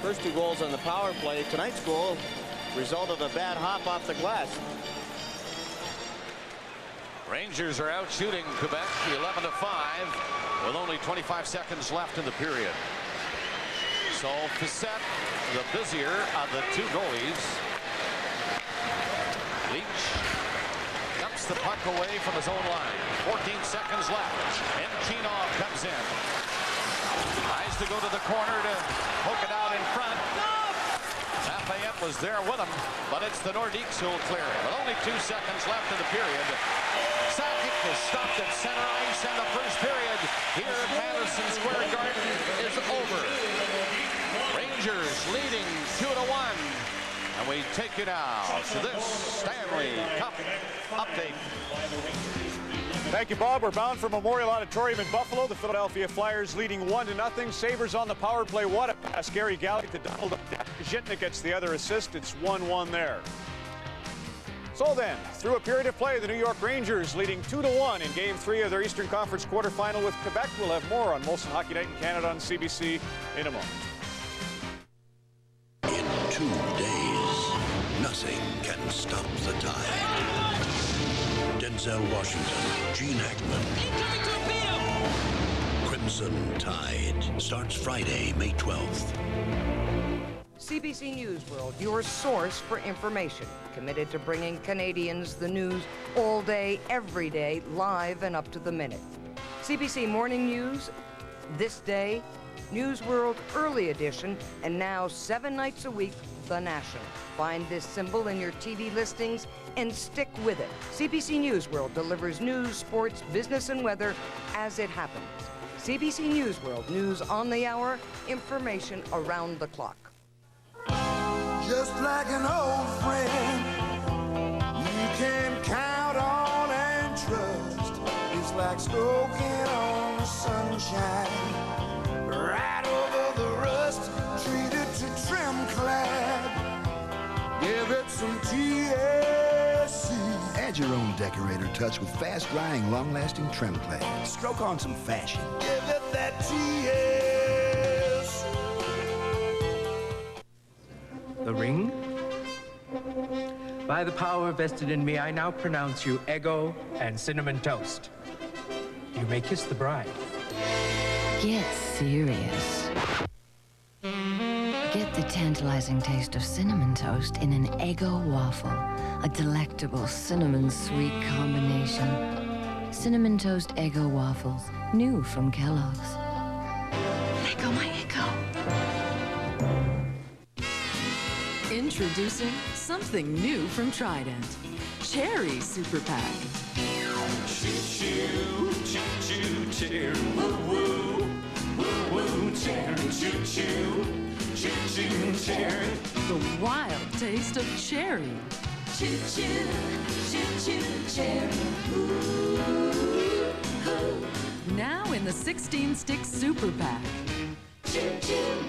First 2 goals on the power play. Tonight's goal, result of a bad hop off the glass. Rangers are out shooting Quebec 11-5 with only 25 seconds left in the period. So Facette, the busier of the 2 goalies. Leach dumps the puck away from his own line. 14 seconds left. And Chinov comes in. Tries to go to the corner to poke it out in front. Lafayette was there with him, but it's the Nordiques who will clear it. With only 2 seconds left in the period. Sakic is stopped at center ice, and the first period here at Madison Square Garden is over. Rangers leading 2-1. And we take you now to this Stanley Cup update. Thank you, Bob. We're bound for Memorial Auditorium in Buffalo. The Philadelphia Flyers leading 1-0. Sabres on the power play. What a pass. Gary Galley to Donald. Zhitnik gets the other assist. It's 1-1 there. So then, through a period of play, the New York Rangers leading 2-1 in Game 3 of their Eastern Conference quarterfinal with Quebec. We'll have more on Molson Hockey Night in Canada on CBC in a moment. In 2 days, nothing can stop the tide. Denzel Washington, Gene Hackman. Crimson Tide starts Friday, May 12th. CBC News World, your source for information. Committed to bringing Canadians the news all day, every day, live and up to the minute. CBC Morning News, This Day, News World Early Edition, and now 7 nights a week, The National. Find this symbol in your TV listings and stick with it. CBC News World delivers news, sports, business, and weather as it happens. CBC News World, news on the hour, information around the clock. Just like an old friend, you can count on and trust. It's like stroking on the sunshine, right over the rust. Treat it to trim clad, give it some TSC. Add your own decorator touch with fast-drying, long-lasting trim clad. Stroke on some fashion. Give it that TSC. The ring? By the power vested in me, I now pronounce you Eggo and Cinnamon Toast. You may kiss the bride. Get serious. Get the tantalizing taste of Cinnamon Toast in an Eggo waffle, a delectable cinnamon-sweet combination. Cinnamon Toast Eggo waffles, new from Kellogg's. Eggo, my Eggo. Introducing something new from Trident. Cherry Super Pack. Choo-choo, choo-choo, cherry, woo-woo, woo-woo, cherry, choo-choo, choo-choo, cherry. The wild taste of cherry. Choo-choo, choo-choo, cherry, woo-hoo. Now in the 16-stick Super Pack. Choo-choo.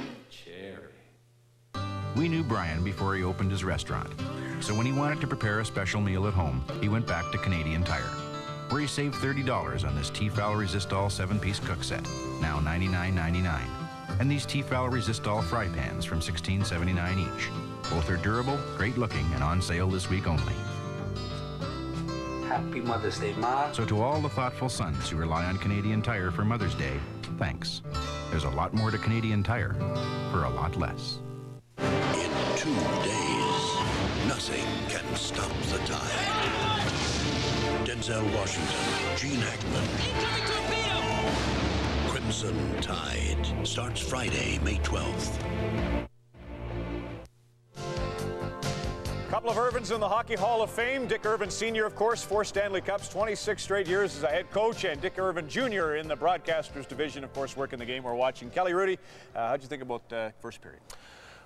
We knew Brian before he opened his restaurant. So when he wanted to prepare a special meal at home, he went back to Canadian Tire, where he saved $30 on this Tefal Resistol 7-piece cook set, now $99.99. And these Tefal Resistol fry pans from $16.79 each. Both are durable, great looking, and on sale this week only. Happy Mother's Day, Ma. So to all the thoughtful sons who rely on Canadian Tire for Mother's Day, thanks. There's a lot more to Canadian Tire for a lot less. In 2 days, nothing can stop the tide. Denzel Washington, Gene Hackman. Crimson Tide starts Friday, May 12th. Couple of Irvins in the Hockey Hall of Fame. Dick Irvin Sr., of course, 4 Stanley Cups, 26 straight years as a head coach, and Dick Irvin Jr. in the broadcasters division, of course, working the game we're watching. Kelly, Rudy, how'd you think about first period?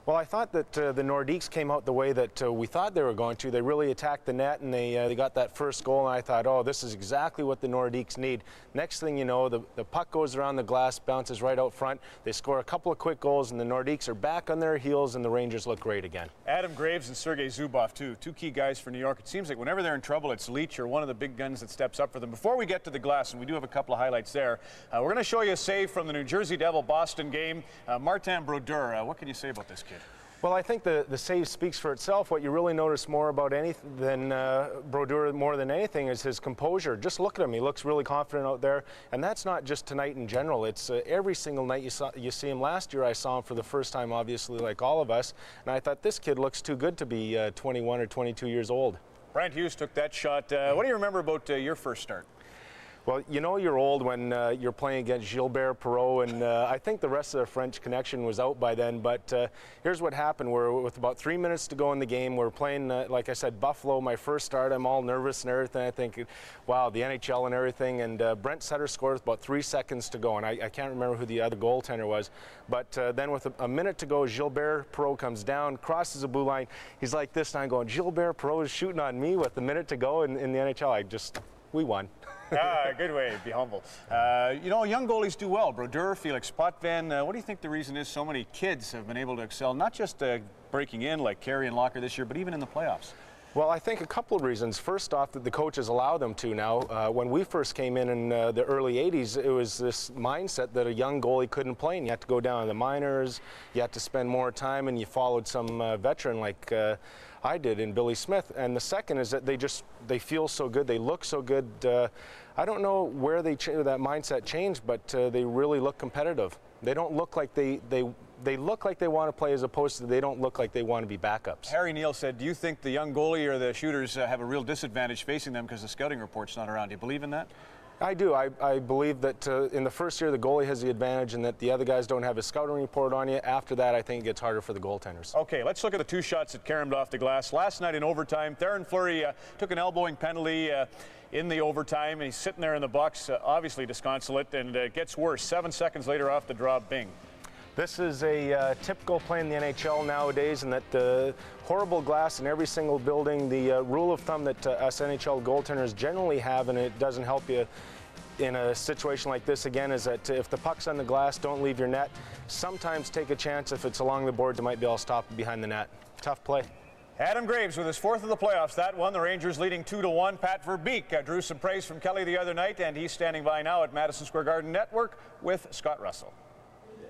Well, I thought that the Nordiques came out the way that we thought they were going to. They really attacked the net, and they got that first goal, and I thought, oh, this is exactly what the Nordiques need. Next thing you know, the puck goes around the glass, bounces right out front. They score a couple of quick goals, and the Nordiques are back on their heels, and the Rangers look great again. Adam Graves and Sergei Zubov, too. 2 key guys for New York. It seems like whenever they're in trouble, it's Leach or one of the big guns that steps up for them. Before we get to the glass, and we do have a couple of highlights there, we're going to show you a save from the New Jersey Devil-Boston game. Martin Brodeur, what can you say about this kid? Well, I think the save speaks for itself. What you really notice more about than Brodeur more than anything is his composure. Just look at him. He looks really confident out there. And that's not just tonight in general. It's every single night you see him. Last year I saw him for the first time, obviously, like all of us. And I thought, this kid looks too good to be 21 or 22 years old. Brent Hughes took that shot. What do you remember about your first start? Well, you know you're old when you're playing against Gilbert Perreault, and I think the rest of the French connection was out by then. But here's what happened. We're with about 3 minutes to go in the game. We're playing, like I said, Buffalo, my first start. I'm all nervous and everything. I think, wow, the NHL and everything. And Brent Sutter scored with about 3 seconds to go, and I can't remember who the other goaltender was. But then with a minute to go, Gilbert Perreault comes down, crosses the blue line. He's like this, and I'm going, Gilbert Perreault is shooting on me with a minute to go in the NHL. We won. Good way to be humble. You know, young goalies do well. Brodeur, Felix Potvin. What do you think the reason is so many kids have been able to excel, not just breaking in like Carey and Locker this year, but even in the playoffs? Well, I think a couple of reasons. First off, that the coaches allow them to now. When we first came in the early 80s, it was this mindset that a young goalie couldn't play, and you had to go down to the minors, you had to spend more time, and you followed some veteran like I did in Billy Smith. And the second is that they feel so good, they look so good. I don't know where that mindset changed, but they really look competitive. They don't look like they look like they want to play, as opposed to they don't look like they want to be backups. Harry Neal said, do you think the young goalie or the shooters have a real disadvantage facing them because the scouting report's not around? Do you believe in that? I do. I believe that in the first year the goalie has the advantage and that the other guys don't have a scouting report on you. After that, I think it gets harder for the goaltenders. Okay, let's look at the 2 shots that caromed off the glass. Last night in overtime, Theoren Fleury took an elbowing penalty in the overtime, and he's sitting there in the box, obviously disconsolate, and it gets worse. 7 seconds later off the draw, bing. This is a typical play in the NHL nowadays, and that horrible glass in every single building. The rule of thumb that us NHL goaltenders generally have, and it doesn't help you in a situation like this again, is that if the puck's on the glass, don't leave your net. Sometimes take a chance. If it's along the boards, you might be able to stop it behind the net. Tough play. Adam Graves with his 4th of the playoffs. That one, the Rangers leading 2-1. Pat Verbeek drew some praise from Kelly the other night, and he's standing by now at Madison Square Garden Network with Scott Russell.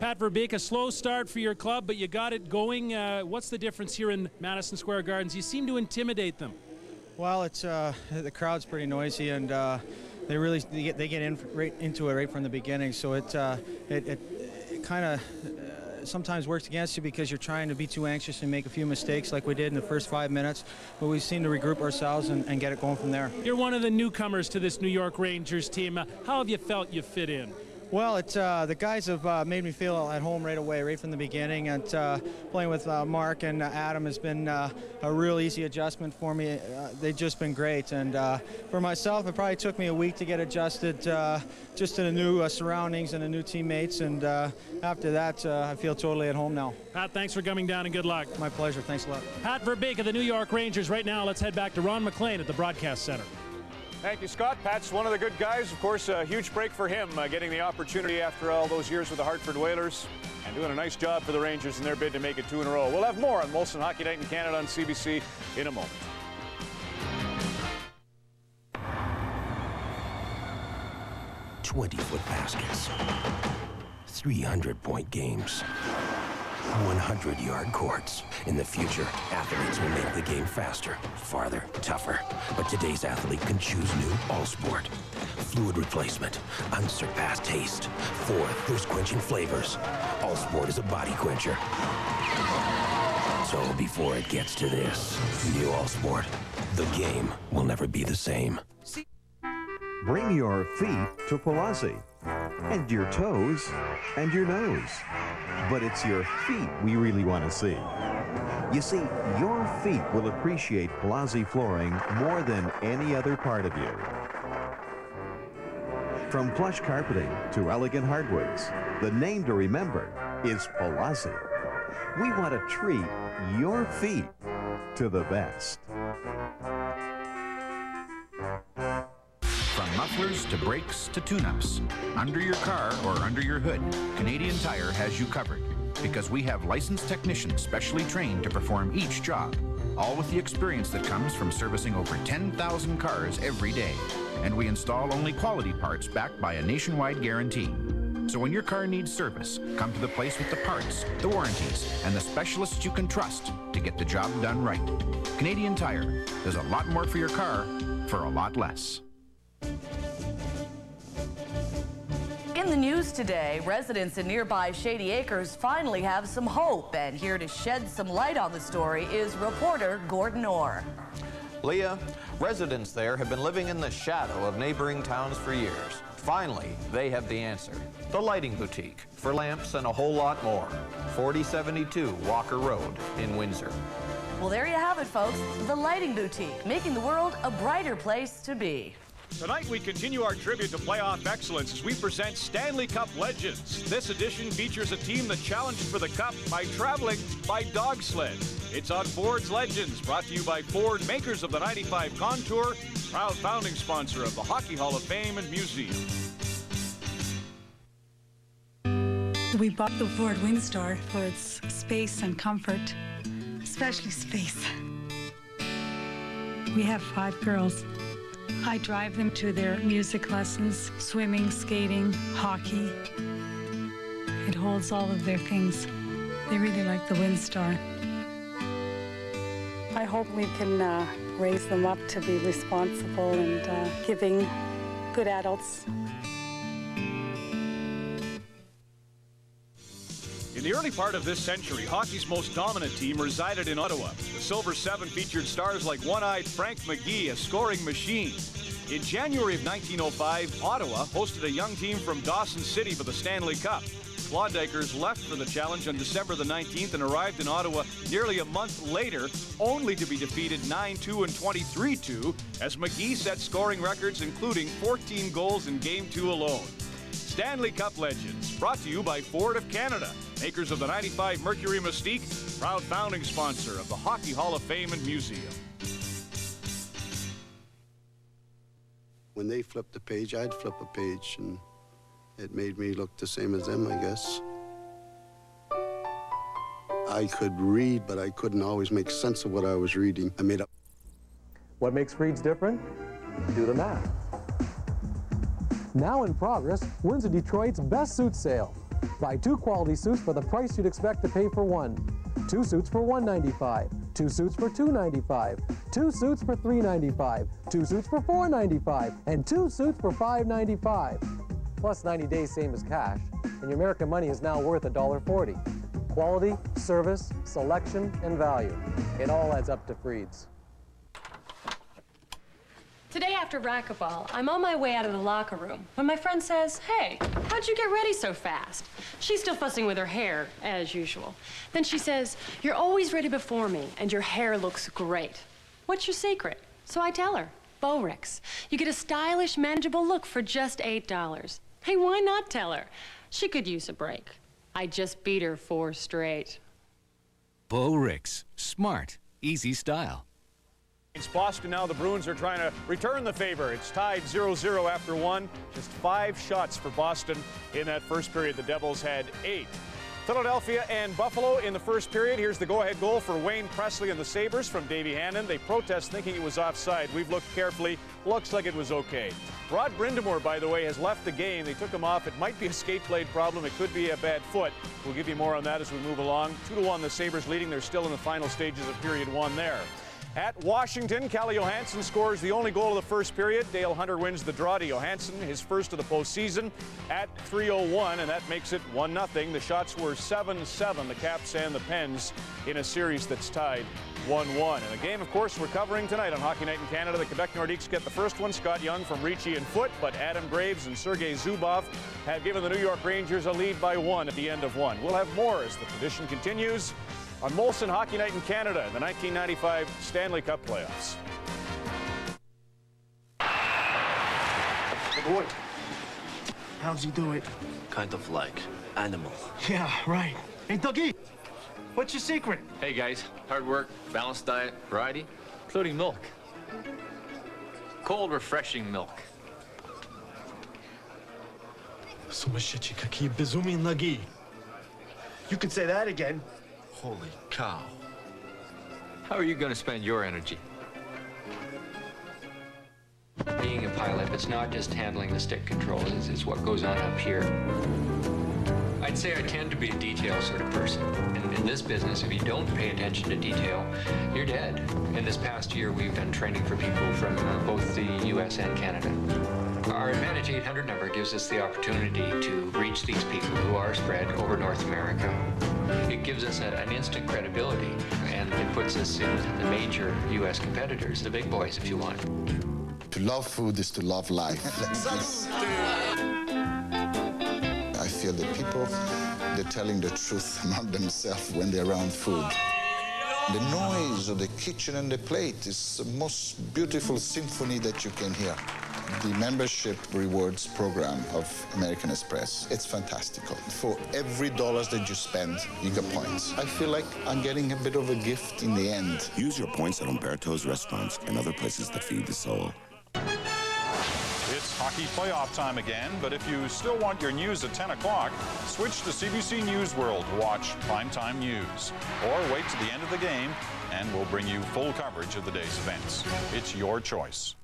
Pat Verbeek, a slow start for your club, but you got it going. What's the difference here in Madison Square Gardens? You seem to intimidate them. Well, it's the crowd's pretty noisy, and they get into it right from the beginning. So it kind of sometimes works against you because you're trying to be too anxious and make a few mistakes like we did in the first 5 minutes. But we seem to regroup ourselves and get it going from there. You're one of the newcomers to this New York Rangers team. How have you felt you fit in? Well, the guys have made me feel at home right away, right from the beginning. And playing with Mark and Adam has been a real easy adjustment for me. They've just been great. And for myself, it probably took me a week to get adjusted just to the new surroundings and the new teammates. And after that, I feel totally at home now. Pat, thanks for coming down and good luck. My pleasure. Thanks a lot. Pat Verbeek of the New York Rangers. Right now, let's head back to Ron McLean at the Broadcast Center. Thank you, Scott. Pat's one of the good guys. Of course, a huge break for him, getting the opportunity after all those years with the Hartford Whalers and doing a nice job for the Rangers in their bid to make it 2 in a row. We'll have more on Molson Hockey Night in Canada on CBC in a moment. "20-foot baskets, 300-point games, 100-yard courts. In the future, athletes will make the game faster, farther, tougher. But today's athlete can choose new All-Sport. Fluid replacement, unsurpassed taste, 4 thirst-quenching flavors. All-Sport is a body quencher. So before it gets to this, new All-Sport, the game will never be the same. Bring your feet to Pelosi. and your toes, and your nose. But it's your feet we really want to see. You see, your feet will appreciate Palazzi flooring more than any other part of you. From plush carpeting to elegant hardwoods, the name to remember is Palazzi. We want to treat your feet to the best. From mufflers to brakes to tune-ups, under your car or under your hood, Canadian Tire has you covered because we have licensed technicians specially trained to perform each job, all with the experience that comes from servicing over 10,000 cars every day. And we install only quality parts backed by a nationwide guarantee. So when your car needs service, come to the place with the parts, the warranties, and the specialists you can trust to get the job done right. Canadian Tire. There's a lot more for your car for a lot less. In the news today, residents in nearby Shady Acres finally have some hope, and here to shed some light on the story is reporter Gordon Orr. Leah, residents there have been living in the shadow of neighboring towns for years. Finally, they have the answer. The Lighting Boutique, for lamps and a whole lot more. 4072 Walker Road in Windsor. Well, there you have it, folks. The Lighting Boutique, making the world a brighter place to be. Tonight we continue our tribute to playoff excellence as we present Stanley Cup Legends. This edition features a team that challenged for the Cup by traveling by dog sled. It's on Ford's Legends, brought to you by Ford, makers of the 95 Contour, proud founding sponsor of the Hockey Hall of Fame and Museum. We bought the Ford Windstar for its space and comfort, especially space. We have 5 girls. I drive them to their music lessons, swimming, skating, hockey. It holds all of their things. They really like the Windstar. I hope we can raise them up to be responsible and giving, good adults. In the early part of this century, hockey's most dominant team resided in Ottawa. The Silver Seven featured stars like one-eyed Frank McGee, a scoring machine. In January of 1905, Ottawa hosted a young team from Dawson City for the Stanley Cup. Klondikers left for the challenge on December the 19th and arrived in Ottawa nearly a month later, only to be defeated 9-2 and 23-2 as McGee set scoring records, including 14 goals in Game 2 alone. Stanley Cup Legends, brought to you by Ford of Canada, makers of the 95 Mercury Mystique, proud founding sponsor of the Hockey Hall of Fame and Museum. When they flipped the page, I'd flip a page, and it made me look the same as them, I guess. I could read, but I couldn't always make sense of what I was reading. I made up. What makes Freed's different? Do the math. Now in progress, Windsor Detroit's best suit sale. Buy 2 quality suits for the price you'd expect to pay for one. 2 suits for $195, 2 suits for $295, 2 suits for $395, 2 suits for $495, and 2 suits for $595. Plus 90 days same as cash, and your American money is now worth $1.40. Quality, service, selection, and value. It all adds up to Freed's. Today after racquetball, I'm on my way out of the locker room when my friend says, "Hey, how'd you get ready so fast?" She's still fussing with her hair, as usual. Then she says, "You're always ready before me, and your hair looks great. What's your secret?" So I tell her, Bo-Rix. You get a stylish, manageable look for just $8. Hey, why not tell her? She could use a break. I just beat her 4 straight. Bo-Rix. Smart. Easy style. It's Boston now. The Bruins are trying to return the favor. It's tied 0-0 after 1. Just 5 shots for Boston in that first period. The Devils had 8. Philadelphia and Buffalo in the first period. Here's the go-ahead goal for Wayne Presley and the Sabres from Davey Hannon. They protest thinking it was offside. We've looked carefully. Looks like it was okay. Rod Brindamore, by the way, has left the game. They took him off. It might be a skate blade problem. It could be a bad foot. We'll give you more on that as we move along. 2-1 the Sabres leading. They're still in the final stages of period 1 there. At Washington, Calle Johansson scores the only goal of the first period. Dale Hunter wins the draw to Johansson, his first of the postseason at 3:01, and that makes it 1-0. The shots were 7-7, the Caps and the Pens, in a series that's tied 1-1. And a game, of course, we're covering tonight on Hockey Night in Canada. The Quebec Nordiques get the first one. Scott Young from Ricci and Foote, but Adam Graves and Sergei Zubov have given the New York Rangers a lead by 1 at the end of 1. We'll have more as the tradition continues on Molson Hockey Night in Canada in the 1995 Stanley Cup playoffs. Hey boy, how's he do it? Kind of like animal. Yeah, right. Hey Dougie, what's your secret? Hey guys, hard work, balanced diet, variety, including milk. Cold, refreshing milk. Sumashchichi kaki bezumi nagi. You could say that again. Holy cow. How are you going to spend your energy? Being a pilot, it's not just handling the stick control, it's what goes on up here. I'd say I tend to be a detail sort of person. And in this business, if you don't pay attention to detail, you're dead. In this past year, we've done training for people from both the US and Canada. Our Advantage 800 number gives us the opportunity to reach these people who are spread over North America. It gives us an instant credibility, and it puts us in the major US competitors, the big boys, if you want. To love food is to love life. I feel that people, they're telling the truth among themselves when they're around food. The noise of the kitchen and the plate is the most beautiful symphony that you can hear. The membership rewards program of American Express, it's fantastical. For every dollar that you spend, you get points. I feel like I'm getting a bit of a gift in the end. Use your points at Umberto's restaurants and other places that feed the soul. It's hockey playoff time again, but if you still want your news at 10 o'clock, switch to CBC News World to watch primetime news. Or wait to the end of the game, and we'll bring you full coverage of the day's events. It's your choice.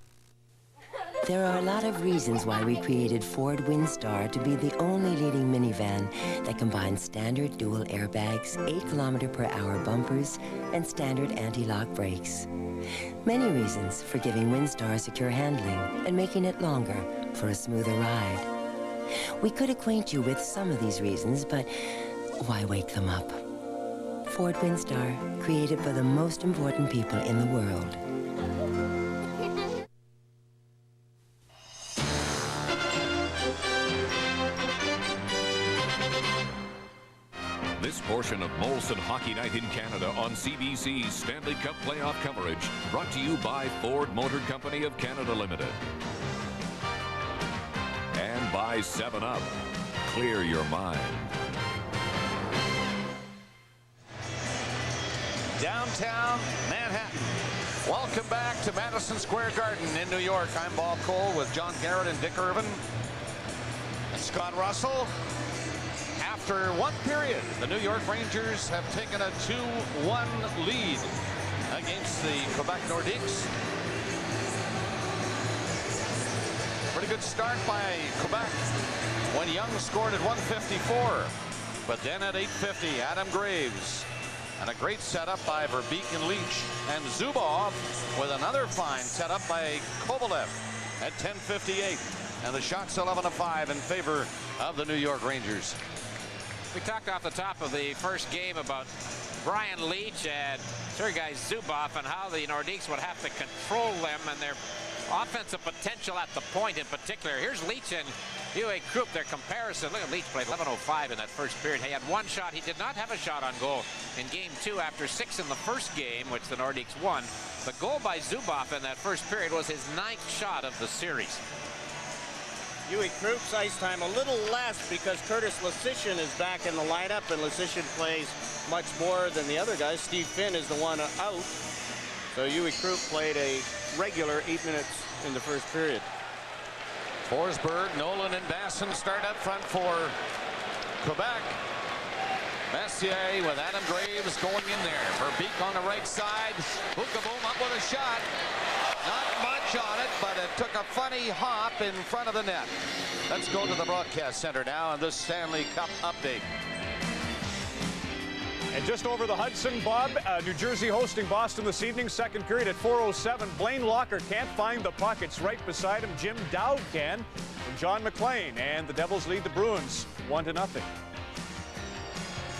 There are a lot of reasons why we created Ford Windstar to be the only leading minivan that combines standard dual airbags, 8km/h bumpers, and standard anti-lock brakes. Many reasons for giving Windstar secure handling and making it longer for a smoother ride. We could acquaint you with some of these reasons, but why wake them up? Ford Windstar, created for the most important people in the world. This portion of Molson Hockey Night in Canada on CBC's Stanley Cup playoff coverage brought to you by Ford Motor Company of Canada Limited. And by 7-Up. Clear your mind. Downtown Manhattan. Welcome back to Madison Square Garden in New York. I'm Bob Cole with John Garrett and Dick Irvin and Scott Russell. After one period, the New York Rangers have taken a 2-1 lead against the Quebec Nordiques. Pretty good start by Quebec when Young scored at 1:54. But then at 8:50, Adam Graves. And a great setup by Verbeek and Leach. And Zubov with another fine setup by Kovalev at 10:58. And the shot's 11-5 in favor of the New York Rangers. We talked off the top of the first game about Brian Leach and Sergei Zubov and how the Nordiques would have to control them and their offensive potential at the point in particular. Here's Leach and Uwe Krupp, their comparison. Look at Leach played 11:05 in that first period. He had one shot. He did not have a shot on goal in game 2 after 6 in the first game, which the Nordiques won. The goal by Zubov in that first period was his 9th shot of the series. Uwe Krupp's ice time a little less because Curtis Lasician is back in the lineup, and Lasician plays much more than the other guys. Steve Finn is the one out. So Uwe Krupp played a regular 8 minutes in the first period. Forsberg, Nolan, and Basson start up front for Quebec. Messier with Adam Graves going in there. Verbeek on the right side. Boom up with a shot. Not much on it, but it took a funny hop in front of the net. Let's go to the broadcast center now on this Stanley Cup update. And just over the Hudson, Bob, New Jersey hosting Boston this evening. Second period at 4:07. Blaine Locker can't find the puck. It's right beside him. Jim Dowd can. And John McLean. And the Devils lead the Bruins 1-0.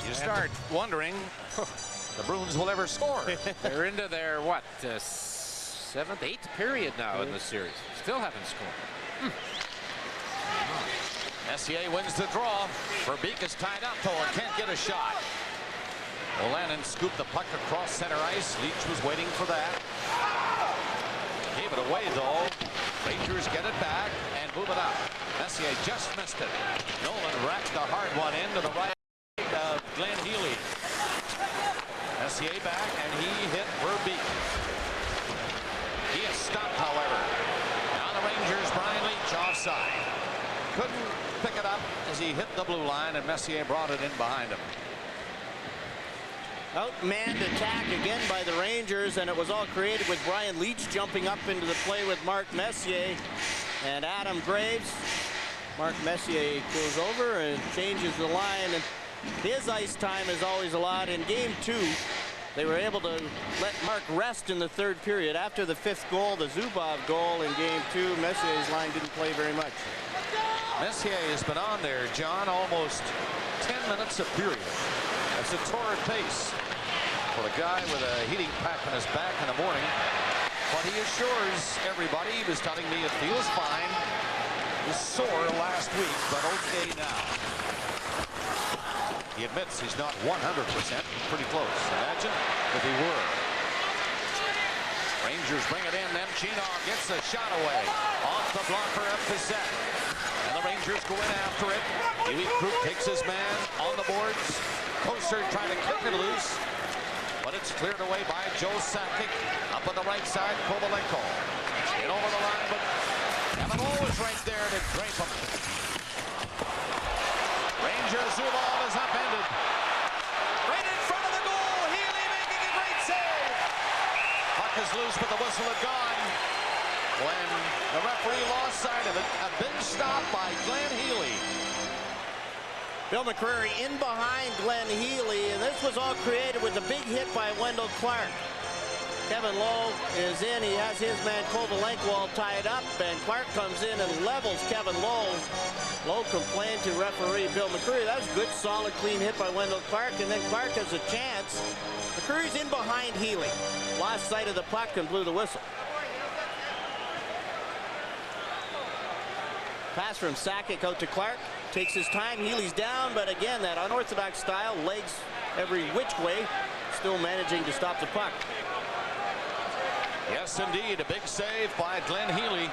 You start wondering the Bruins will ever score. They're into their, what, 7th, 8th period now in the series. Still haven't scored. Messier wins the draw. Verbeek is tied up, though, and can't get a shot. O'Lannon scooped the puck across center ice. Leach was waiting for that. Gave it away, though. Rangers get it back and move it up. Messier just missed it. Nolan racked a hard one into the right of Glenn Healy. Messier back, and he hit Verbeek. He is stopped, however. Now the Rangers, Brian Leach offside. Couldn't pick it up as he hit the blue line, and Messier brought it in behind him. Outmanned attack again by the Rangers, and it was all created with Brian Leach jumping up into the play with Mark Messier and Adam Graves. Mark Messier goes over and changes the line, and his ice time is always a lot. In game 2, they were able to let Mark rest in the 3rd period. After the 5th goal, the Zubov goal in game 2, Messier's line didn't play very much. Messier has been on there, John, almost 10 minutes a period. That's a torrid pace for a guy with a heating pack on his back in the morning. But he assures everybody, he was telling me it feels fine. He was sore last week, but okay now. He admits he's not 100%, pretty close. Imagine if he were. Rangers bring it in, then Chino gets a shot away. Off the blocker of Cassette. And the Rangers go in after it. Huey Krug takes his man on the boards. Koser trying to kick it loose, but it's cleared away by Joe Sakic. Up on the right side, Kovalenko. In over the line, but Kevin Lowe is right there to drape him. Ranger Zubov is upended. Right in front of the goal. Healy making a great save. Puck is loose, but the whistle had gone. When the referee lost sight of it, a big stop by Glenn Healy. Bill McCreary in behind Glenn Healy, and this was all created with a big hit by Wendell Clark. Kevin Lowe is in. He has his man Kovalenko all tied up, and Clark comes in and levels Kevin Lowe. Lowe complained to referee Bill McCreary. That was a good, solid, clean hit by Wendell Clark, and then Clark has a chance. McCreary's in behind Healy. Lost sight of the puck and blew the whistle. Pass from Sakic out to Clark. Takes his time. Healy's down, but again, that unorthodox style, legs every which way, still managing to stop the puck. Yes, indeed, a big save by Glenn Healy.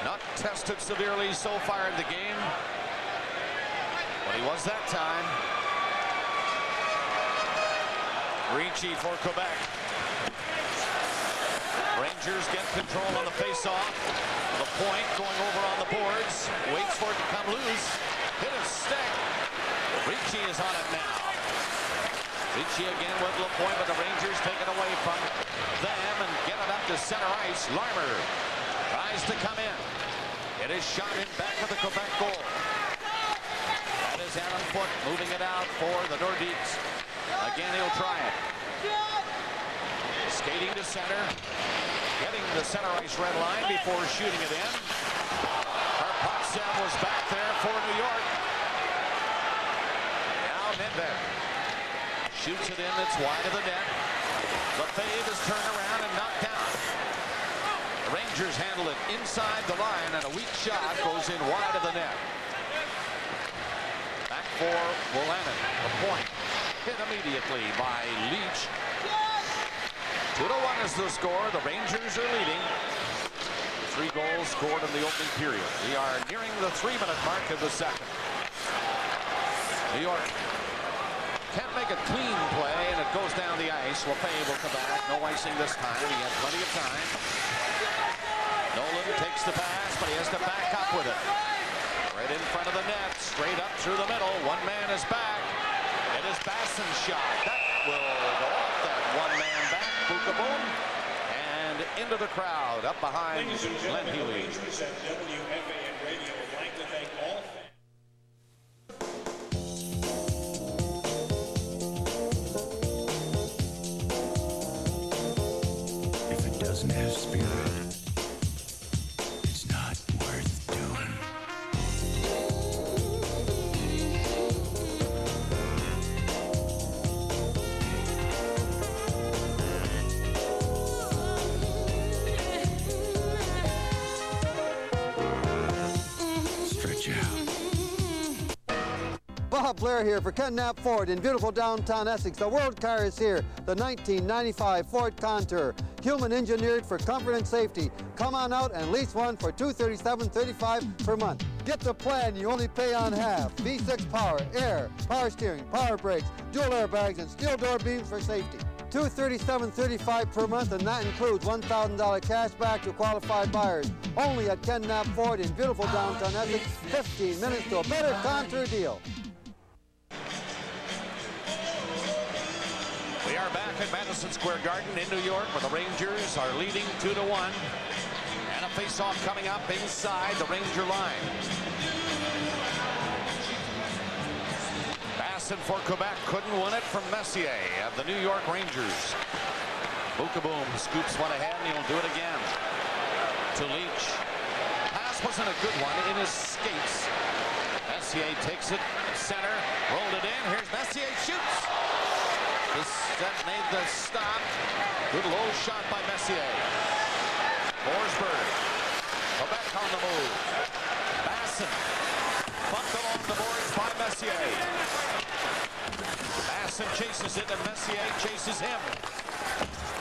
Not tested severely so far in the game, but he was that time. Ricci for Quebec. Rangers get control on the face-off. The point going over on the boards. Waits for it to come loose. Hit a stick. Ricci is on it now. Ricci again with LaPointe, but the Rangers take it away from them and get it up to center ice. Larmer tries to come in. It is shot in back of the Quebec goal. That is Adam Foote moving it out for the Nordiques. Again, he'll try it. Skating to center. Getting the center ice red line before shooting it in. Karpatsev was back there for New York. Now Nedved shoots it in. It's wide of the net. Lefebvre is turned around and knocked down. The Rangers handle it inside the line, and a weak shot goes in wide of the net. Back for Wolanin. The point hit immediately by Leach. 2-1 is the score. The Rangers are leading. 3 goals scored in the opening period. We are nearing the 3-minute mark of the second. New York can't make a clean play, and it goes down the ice. Lefebvre will come back. No icing this time. He had plenty of time. Nolan takes the pass, but he has to back up with it. Right in front of the net. Straight up through the middle. One man is back. It is Basson's shot. That will go off that one-man back. Boom, and into the crowd up behind Glenn Healy. WFAN Radio would like to thank all fans. spirit. It's not worth doing. Stretch out. Bob Blair here for Ken Knapp Ford in beautiful downtown Essex. The world car is here, the 1995 Ford Contour. Human engineered for comfort and safety. Come on out and lease one for $237.35 per month. Get the plan, you only pay on half. V6 power, air, power steering, power brakes, dual airbags, and steel door beams for safety. $237.35 per month, and that includes $1,000 cash back to qualified buyers. Only at Ken Knapp Ford in beautiful downtown Essex. 15 minutes to a better Contour deal. We are back at Madison Square Garden in New York, where the Rangers are leading 2-1. And a face-off coming up inside the Ranger line. Bassin for Quebec couldn't win it from Messier of the New York Rangers. Bukaboom scoops one ahead, and he'll do it again. To Leach. Pass wasn't a good one in his skates. Messier takes it center, rolled it in. Here's Messier, shoots. That made the stop. Good low shot by Messier. Forsberg. Quebec on the move. Bassin. Bumped along the boards by Messier. Bassin chases it and Messier chases him.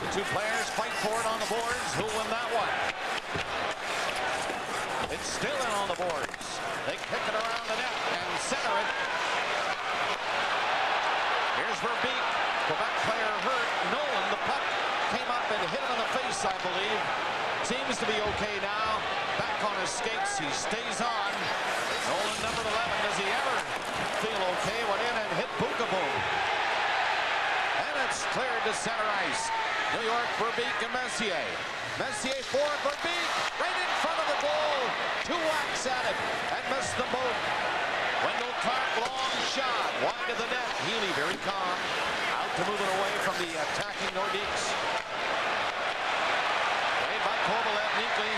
The two players fight for it on the boards. Who'll win that one? It's still in on the boards. They kick it around the net and center it. Here's Verbeek. Quebec player hurt. Nolan, the puck came up and hit him in the face, I believe. Seems to be okay now. Back on his skates. He stays on. Nolan, number 11. Does he ever feel okay? Went in and hit Bukaboom. And it's cleared to center ice. New York, Verbeek and Messier. Messier for Verbeek. Right in front of the goal. Two whacks at it and missed them both. Wendell Clark, long shot. Wide of the net. Healy very calm. To move it away from the attacking Nordiques. Played by Kovalev neatly.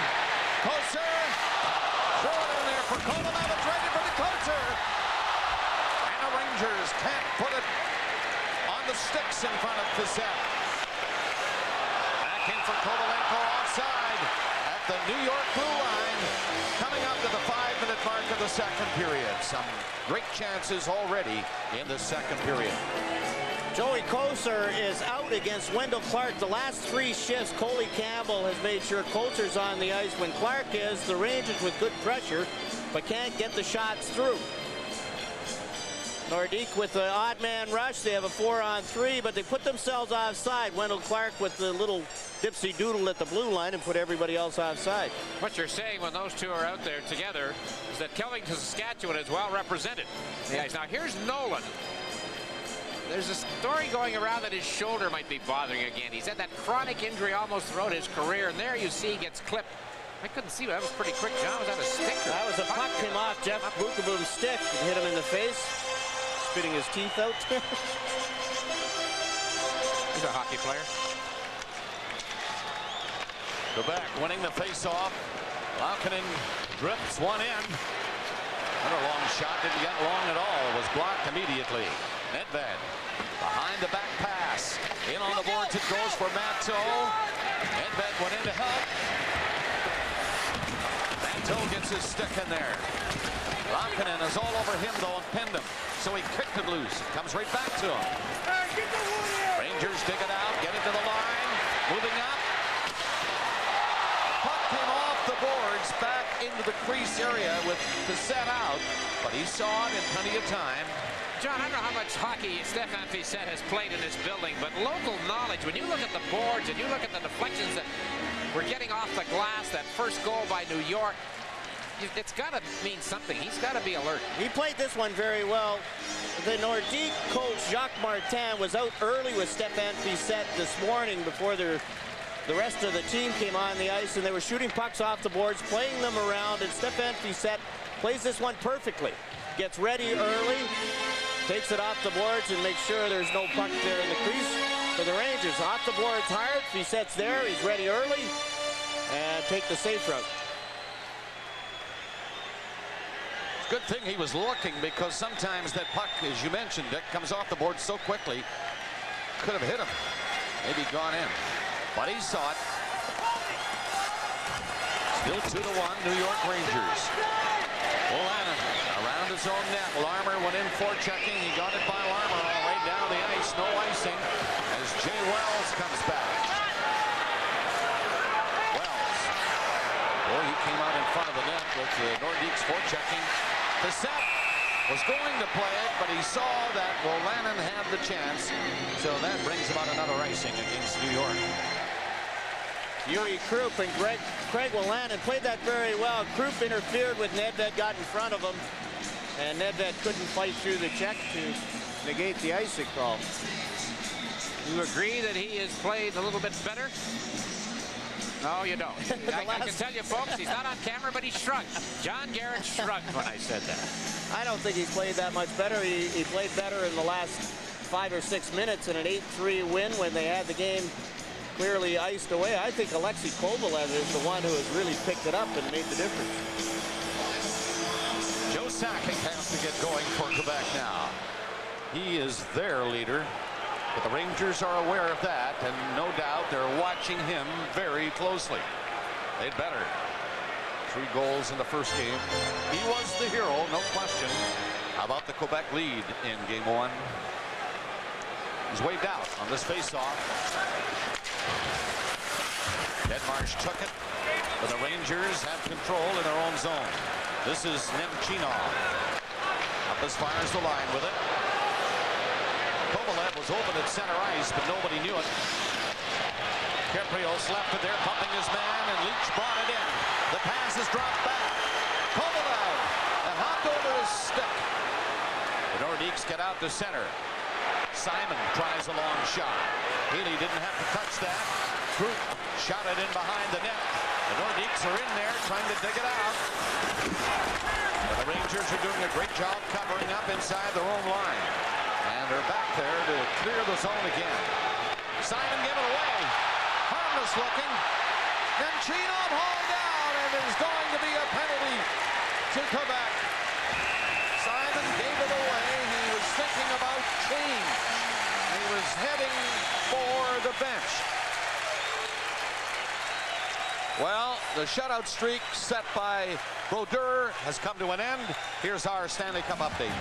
Koser! Throw it in there for Kovalev. It's ready for the Koser! And the Rangers can't put it on the sticks in front of Bissett. Back in for Kovalenko offside at the New York blue line. Coming up to the 5-minute mark of the second period. Some great chances already in the second period. Joey Koser is out against Wendell Clark. The last three shifts, Coley Campbell has made sure Koser's on the ice when Clark is. The Rangers with good pressure, but can't get the shots through. Nordique with the odd man rush. They have a 4-on-3, but they put themselves offside. Wendell Clark with the little dipsy doodle at the blue line and put everybody else offside. What you're saying when those two are out there together is that Kelvington, Saskatchewan is well represented. Yes. Now here's Nolan. There's a story going around that his shoulder might be bothering again. He's had that chronic injury almost throughout his career, and there you see he gets clipped. I couldn't see, but that was pretty quick, John. Was that a stick? That was a puck came off Jeff Bukaboom's stick and hit him in the face, spitting his teeth out. He's a hockey player. Quebec winning the face-off. Laukkonen drifts one in. Another long shot, didn't get long at all. It was blocked immediately. Nedved behind the back pass. In on the boards it goes for Matteau. Nedved went in to help. Matteau gets his stick in there. Laukkonen is all over him though and pinned him. So he kicked it loose. Comes right back to him. Rangers dig it out, get it to the line. Moving up. Puck came off the boards back into the crease area with Bissett out. But he saw it in plenty of time. John, I don't know how much hockey Stéphane Bissett has played in this building, but local knowledge, when you look at the boards and you look at the deflections that were getting off the glass, that first goal by New York, it's got to mean something. He's got to be alert. He played this one very well. The Nordique coach, Jacques Martin, was out early with Stéphane Bissett this morning before the rest of the team came on the ice, and they were shooting pucks off the boards, playing them around, and Stéphane Bissett plays this one perfectly. Gets ready early, takes it off the boards and makes sure there's no puck there in the crease for the Rangers. Off the boards hard, Bissett's there, he's ready early, and take the safe route. Good thing he was looking, because sometimes that puck, as you mentioned, Dick, comes off the board so quickly. Could have hit him. Maybe gone in. But he saw it. Still 2-1, New York Rangers. O'Lannon around his own net. Larmer went in forechecking. He got it by Larmer all the way down the ice. No icing as Jay Wells comes back. Wells. Boy, he came out in front of the net with the Nordiques forechecking. Bissett was going to play it, but he saw that O'Lannon had the chance. So that brings about another icing against New York. Yuri Krupp and Craig O'Lannon played that very well. Krupp interfered with Nedved, got in front of him, and Nedved couldn't fight through the check to negate the icing call. You agree that he has played a little bit better? No, you don't. I can tell you, folks, he's not on camera, but he shrugged. John Garrett shrugged when I said that. I don't think he's played that much better. He played better in the last 5 or 6 minutes in an 8-3 win when they had the game clearly iced away. I think Alexei Kovalev is the one who has really picked it up and made the difference. Joe Sakic has to get going for Quebec now. He is their leader, but the Rangers are aware of that, and no doubt they're watching him very closely. They'd better. 3 goals in the first game. He was the hero, no question. How about the Quebec lead in game 1? He's waved out on this faceoff. Denmarsh took it, but the Rangers have control in their own zone. This is Nemchinov. Up as far as the line with it. Kovalev was open at center ice, but nobody knew it. Keprios left it there, pumping his man, and Leach brought it in. The pass is dropped back. Kovalev, and hopped over his stick. The Nordiques get out to center. Simon tries a long shot. Healy didn't have to touch that. Krupp shot it in behind the net. The Nordiques are in there trying to dig it out. But the Rangers are doing a great job covering up inside their own line. And they're back there to clear the zone again. Simon gave it away. Harmless looking. Nemchinov hauled down, and there's going to be a penalty to Quebec. Simon gave it away. He was thinking about change. He was heading for the bench. Well, the shutout streak set by Brodeur has come to an end. Here's our Stanley Cup update.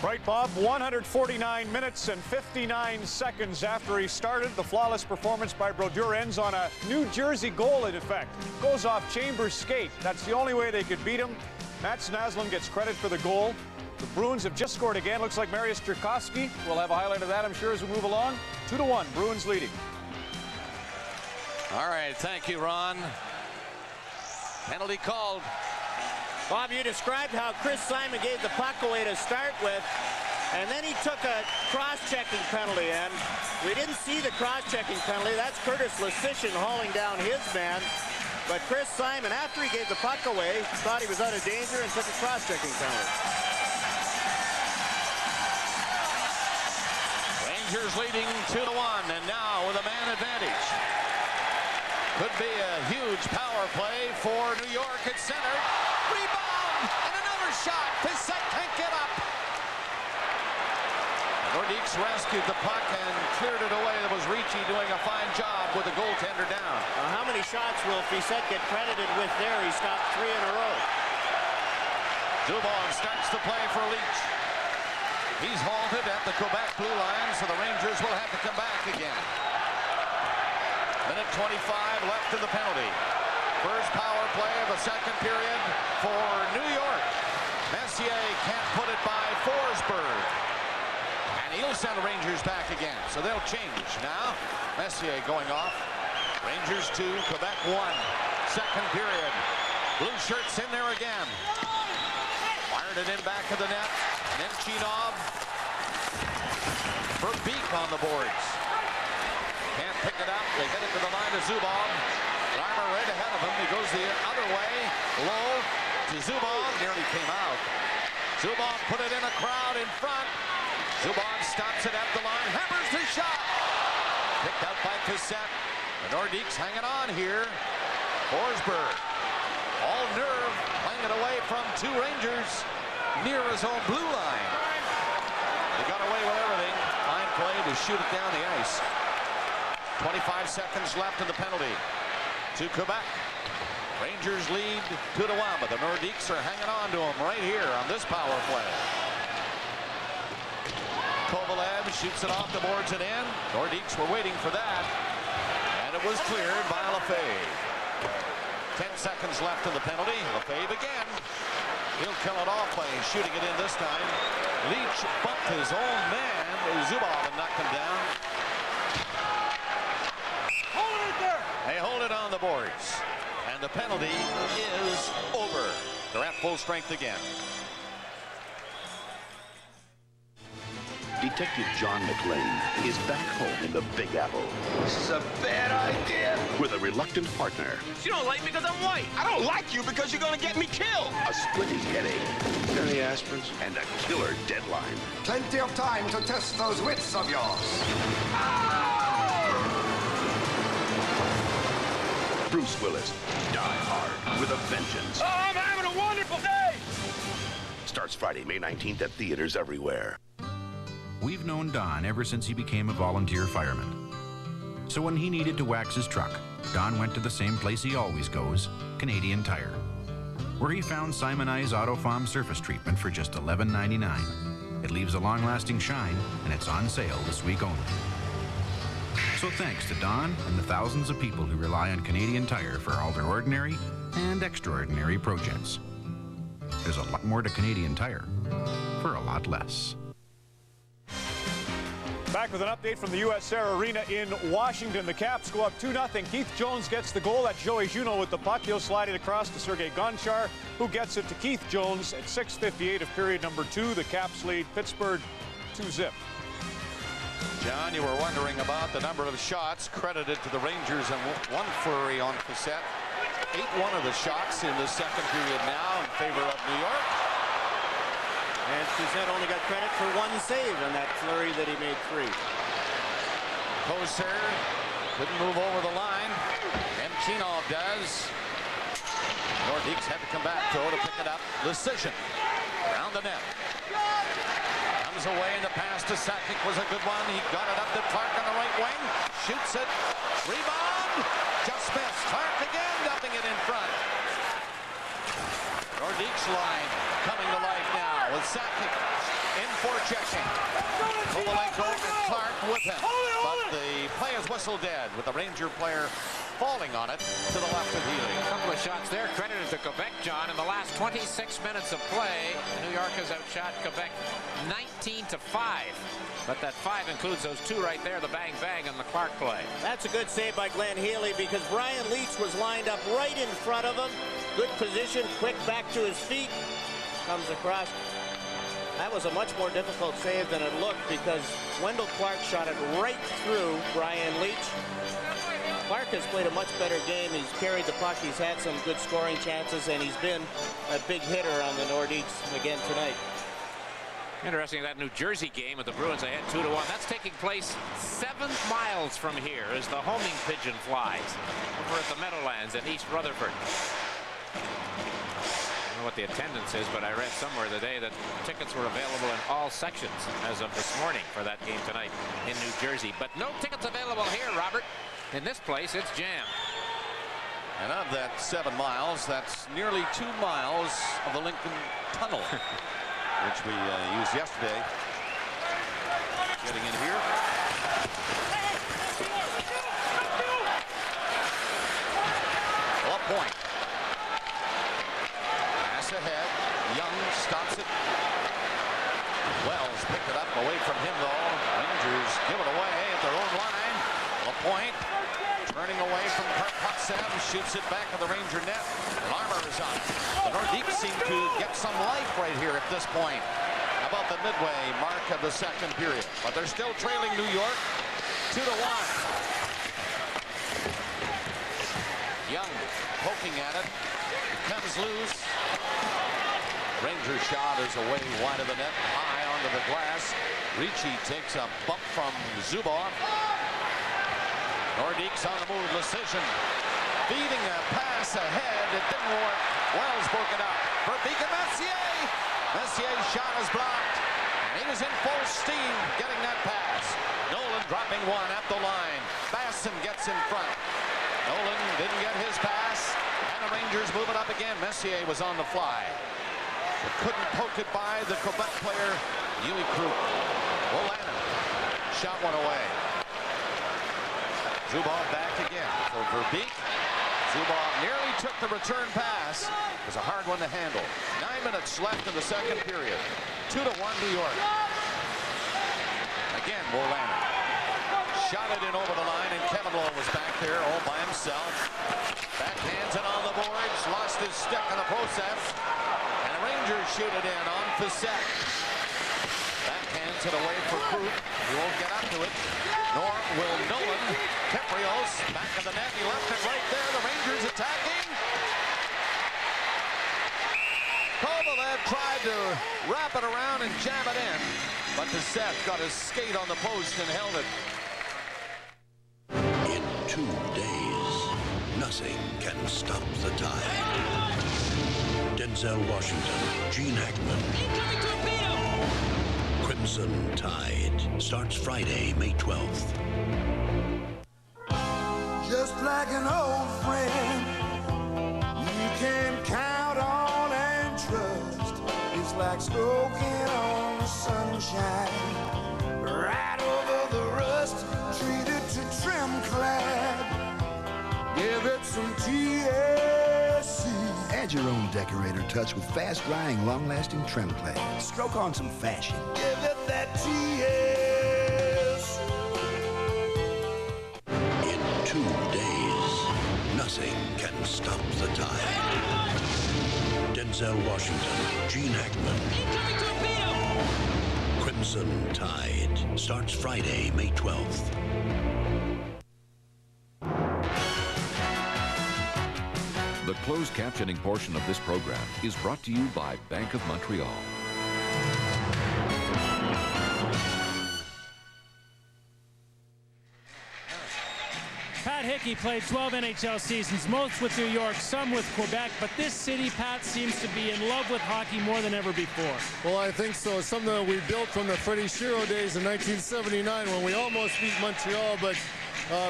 Right, Bob, 149 minutes and 59 seconds after he started. The flawless performance by Brodeur ends on a New Jersey goal, in effect. Goes off Chambers' skate. That's the only way they could beat him. Mats Naslund gets credit for the goal. The Bruins have just scored again. Looks like Marius Cherkasky. We'll have a highlight of that, I'm sure, as we move along. 2-1, Bruins leading. All right, thank you, Ron. Penalty called. Bob, you described how Chris Simon gave the puck away to start with, and then he took a cross-checking penalty, and we didn't see the cross-checking penalty. That's Curtis Lasician hauling down his man. But Chris Simon, after he gave the puck away, thought he was out of danger and took a cross-checking penalty. Rangers leading 2-1, and now with a man advantage. Could be a huge power play for New York at center. Rebound, and another shot. Bissett can't get up. The Nordiques rescued the puck and cleared it away. That was Ricci doing a fine job with the goaltender down. How many shots will Bissett get credited with there? He stopped 3 in a row. Zubov starts to play for Leach. He's halted at the Quebec blue line, so the Rangers will have to come back again. Minute 25 left in the penalty. First power play of the second period for New York. Messier can't put it by Forsberg. And he'll send the Rangers back again. So they'll change now. Messier going off. Rangers 2, Quebec 1. Second period. Blue shirts in there again. Fired it in back of the net. Nemchinov. Verbeek on the boards. Can't pick it up. They get it to the line of Zubov. Larmer right ahead of him. He goes the other way. Low to Zubov. Nearly came out. Zubov put it in a crowd in front. Zubov stops it at the line. Hammers the shot. Picked out by Bissett. The Nordiques hanging on here. Forsberg, all nerve, playing it away from two Rangers near his own blue line. They got away with everything. Fine play to shoot it down the ice. 25 seconds left in the penalty to Quebec. Rangers lead 2-1, but the Nordiques are hanging on to them right here on this power play. Kovalev shoots it off the boards and in. Nordiques were waiting for that, and it was cleared by Lefebvre. 10 seconds left in the penalty. Lefebvre again. He'll kill it off by shooting it in this time. Leach bumped his own man, Zubov, and knocked him down. Hold it there. They hold it on the boards. And the penalty is over. They're at full strength again. Detective John McClane is back home in the Big Apple. This is a bad idea. With a reluctant partner. You don't like me because I'm white. I don't like you because you're going to get me killed. A splitting headache. Any aspirins? And a killer deadline. Plenty of time to test those wits of yours. Bruce Willis, Die Hard with a Vengeance. Oh, I'm having a wonderful day! Starts Friday, May 19th at theaters everywhere. We've known Don ever since he became a volunteer fireman. So when he needed to wax his truck, Don went to the same place he always goes, Canadian Tire, where he found Simonized Auto Foam surface treatment for just $11.99. It leaves a long-lasting shine, and it's on sale this week only. So thanks to Don and the thousands of people who rely on Canadian Tire for all their ordinary and extraordinary projects. There's a lot more to Canadian Tire for a lot less. Back with an update from the U.S. Air Arena in Washington. The Caps go up 2-0. Keith Jones gets the goal. That's Joey Juneau with the puck. He'll slide it across to Sergei Gonchar, who gets it to Keith Jones at 6:58 of period number 2. The Caps lead Pittsburgh 2-0. John, you were wondering about the number of shots credited to the Rangers and one flurry on Cassette. 8-1 of the shots in the second period now in favor of New York. And Cassette only got credit for one save in that flurry that he made 3. Koser couldn't move over the line. Emchinov does. Nordiques had to come back though to pick it up. Decision around the net. Comes away, and the pass to Sakic was a good one. He got it up to Clark on the right wing. Shoots it. Rebound. Just missed. Clark again dumping it in front. Nordiques line coming to life now with Sakic in forechecking. Kovalenko and Clark with him. But the play is whistle dead with the Ranger player falling on it to the left of Healy. A couple of shots there credited to Quebec, John. In the last 26 minutes of play, New York has outshot Quebec 19-5. But that 5 includes those 2 right there, the bang-bang and the Clark play. That's a good save by Glenn Healy because Brian Leach was lined up right in front of him. Good position, quick back to his feet. Comes across. That was a much more difficult save than it looked because Wendell Clark shot it right through Brian Leach. Clark has played a much better game. He's carried the puck. He's had some good scoring chances, and he's been a big hitter on the Nordiques again tonight. Interesting, that New Jersey game with the Bruins, they had 2-1. That's taking place 7 miles from here as the homing pigeon flies over at the Meadowlands in East Rutherford. I don't know what the attendance is, but I read somewhere today that tickets were available in all sections as of this morning for that game tonight in New Jersey. But no tickets available here, Robert. In this place, it's jammed. And of that 7 miles, that's nearly 2 miles of the Lincoln Tunnel, which we used yesterday. Getting in here. Well, point. Pass ahead. Young stops it. Wells picked it up away from him, though. Rangers give it away at their own line. LaPointe turning away from Karpatsev, shoots it back at the Ranger net. Larmer is on it. The Nordiques seem to get some life right here at this point. About the midway mark of the second period. But they're still trailing New York 2-1. Young poking at it. It comes loose. Ranger shot is away wide of the net, high onto the glass. Ricci takes a bump from Zubov. Nordiques on the move. Lecision feeding a pass ahead. It didn't work. Wells broke it up. Verbeek and Messier. Messier's shot is blocked. And he was in full steam getting that pass. Nolan dropping one at the line. Basson gets in front. Nolan didn't get his pass. And the Rangers move it up again. Messier was on the fly. But couldn't poke it by the Quebec player, Yui Krupp. Wolanin shot one away. Zubov back again for Verbeek. Zubov nearly took the return pass. It was a hard one to handle. 9 minutes left in the second period. 2-1 New York. Again, Wolanin shot it in over the line, and Kevin Lowe was back there all by himself. Backhands it on the boards. Lost his stick in the process. And the Rangers shoot it in on Facette. Backhands it away for Krupp. He won't get up to it. Nor will Nolan. Keprios back of the net. He left it right there. The Rangers attacking. Kovalev tried to wrap it around and jam it in. But Facette got his skate on the post and held it. In 2 days, nothing can stop the tide. Denzel Washington, Gene Hackman. Crimson Tide starts Friday, May 12th. Just like an old friend, you can count on and trust. It's like smoking on the sunshine, right over the rust. Treat it to trim clad, give it some TLC. Add your own decorator touch with fast-drying, long-lasting trim clad. Stroke on some fashion. Give it that TLC. In 2 days, nothing can stop the tide. Denzel Washington, Gene Hackman. Crimson Tide starts Friday, May 12th. The closed captioning portion of this program is brought to you by Bank of Montreal. Pat Hickey played 12 NHL seasons, most with New York, some with Quebec, but this city, Pat, seems to be in love with hockey more than ever before. Well, I think so. It's something that we built from the Freddie Shero days in 1979 when we almost beat Montreal, but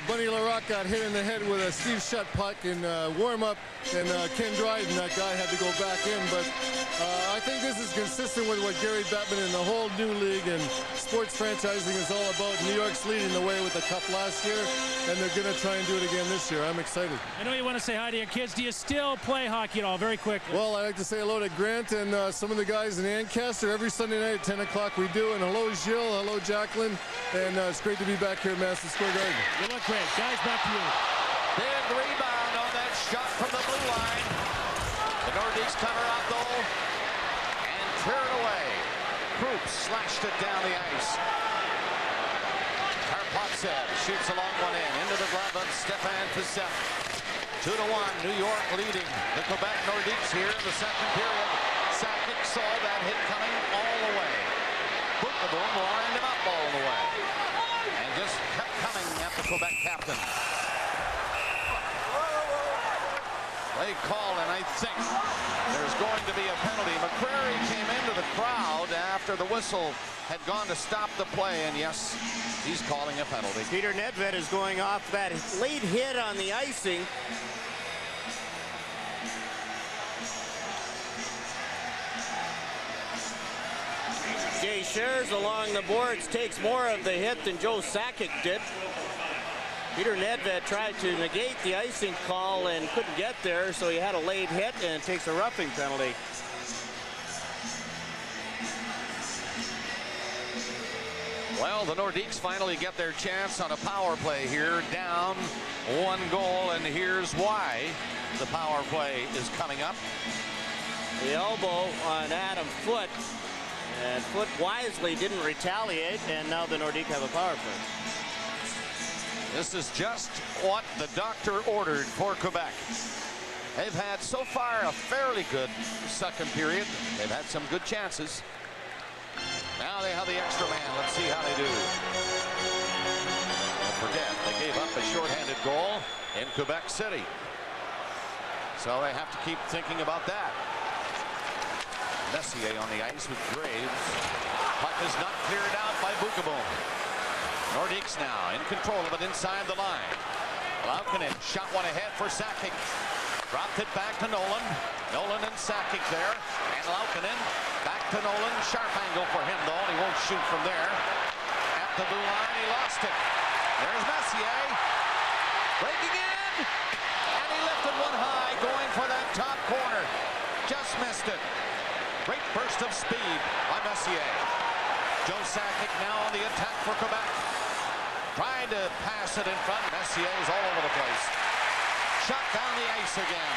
Bunny Larocque got hit in the head with a Steve Shutt puck in warm-up, and Ken Dryden, that guy, had to go back in. But I think this is consistent with what Gary Bettman and the whole new league and sports franchising is all about. New York's leading the way with the Cup last year, and they're going to try and do it again this year. I'm excited. I know you want to say hi to your kids. Do you still play hockey at all, very quickly? Well, I like to say hello to Grant and some of the guys in Ancaster. Every Sunday night at 10 o'clock we do. And hello, Gilles. Hello, Jacqueline. And it's great to be back here at Madison Square Garden. You look great. Guys, back to you. Big rebound on that shot from the blue line. The Nordiques cover up though and clear it away. Krupp slashed it down the ice. Karpovtsev shoots a long one into the glove of Stefan Facette. 2-1, New York leading the Quebec Nordiques here in the second period. Sakic saw that hit coming all the way. Boom lined him up all the way. And just kept coming at the Quebec captain. They call, and I think there's going to be a penalty. McCrary came into the crowd after the whistle had gone to stop the play, and yes, he's calling a penalty. Peter Nedved is going off that late hit on the icing. Jay Shares along the boards takes more of the hit than Joe Sakic did. Peter Nedved tried to negate the icing call and couldn't get there, so he had a late hit and takes a roughing penalty. Well, the Nordiques finally get their chance on a power play here, down 1 goal, and here's why the power play is coming up. The elbow on Adam Foote, and Foote wisely didn't retaliate, and now the Nordiques have a power play. This is just what the doctor ordered for Quebec. They've had so far a fairly good second period. They've had some good chances. Now they have the extra man. Let's see how they do. Don't forget, they gave up a shorthanded left-handed goal in Quebec City. So they have to keep thinking about that. Messier on the ice with Graves. Puck is not cleared out by Bukaboom. Nordiques now in control of it inside the line. Laukkonen shot one ahead for Sakic. Dropped it back to Nolan. Nolan and Sakic there. And Laukkonen back to Nolan. Sharp angle for him though. He won't shoot from there. At the blue line, he lost it. There's Messier. Breaking in. And he lifted one high, going for that top corner. Just missed it. Great burst of speed by Messier. Joe Sakic now on the attack for Quebec. Trying to pass it in front. Messier's all over the place. Shot down the ice again.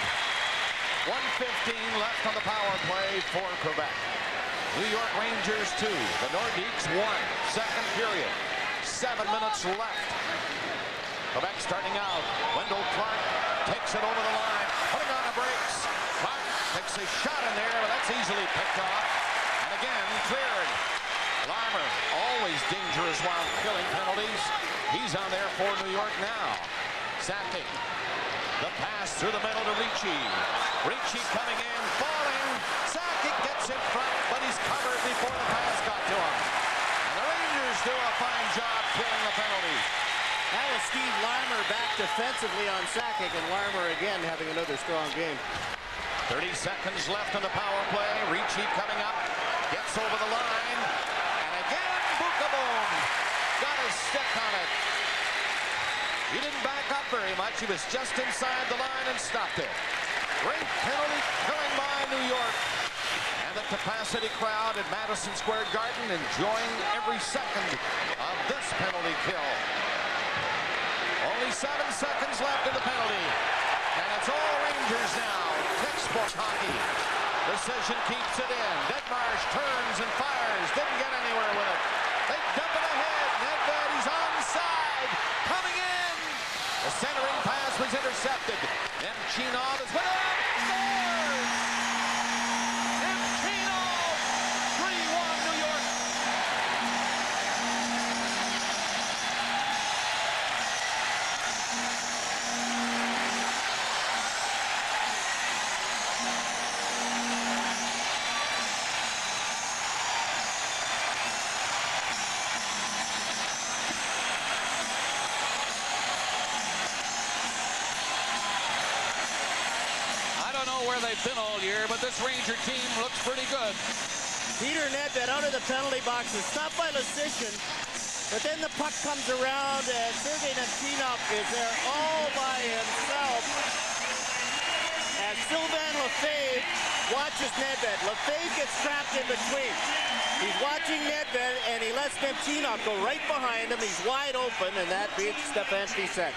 1:15 left on the power play for Quebec. New York Rangers 2. The Nordiques 1. Second period. 7 minutes left. Quebec starting out. Wendell Clark takes it over the line. Putting on the brakes. Clark takes a shot in there, but that's easily picked off. And again, cleared. Larmer, always dangerous while killing penalties. He's on there for New York now. Sakic. The pass through the middle to Ricci. Ricci coming in, falling. Sakic gets in front, but he's covered before the pass got to him. And the Rangers do a fine job killing the penalty. That was Steve Larmer back defensively on Sakic, and Larmer again having another strong game. 30 seconds left on the power play. Ricci coming up, gets over the line. And again, Bukaboom got his stick on it. He didn't back up very much. He was just inside the line and stopped it. Great penalty killing by New York. And the capacity crowd at Madison Square Garden enjoying every second of this penalty kill. Only 7 seconds left in the penalty. And it's all Rangers now. Textbook hockey. Decision keeps it in. Deadmarsh turns and fires. Didn't get anywhere with it. They dump it ahead. Nedved, he's onside. Coming in. The centering pass was intercepted. Nemchinov is with it. Scores! Nemchinov! 3-1 New York. Where they've been all year, but this Ranger team looks pretty good. Peter Nedved out of the penalty box is stopped by Lasician, but then the puck comes around and Sergei Nemchinov is there all by himself. As Sylvain Lefebvre watches Nedved. Lefebvre gets trapped in between. He's watching Nedved and he lets Nemchinov go right behind him. He's wide open, and that beats Stefan Fiset.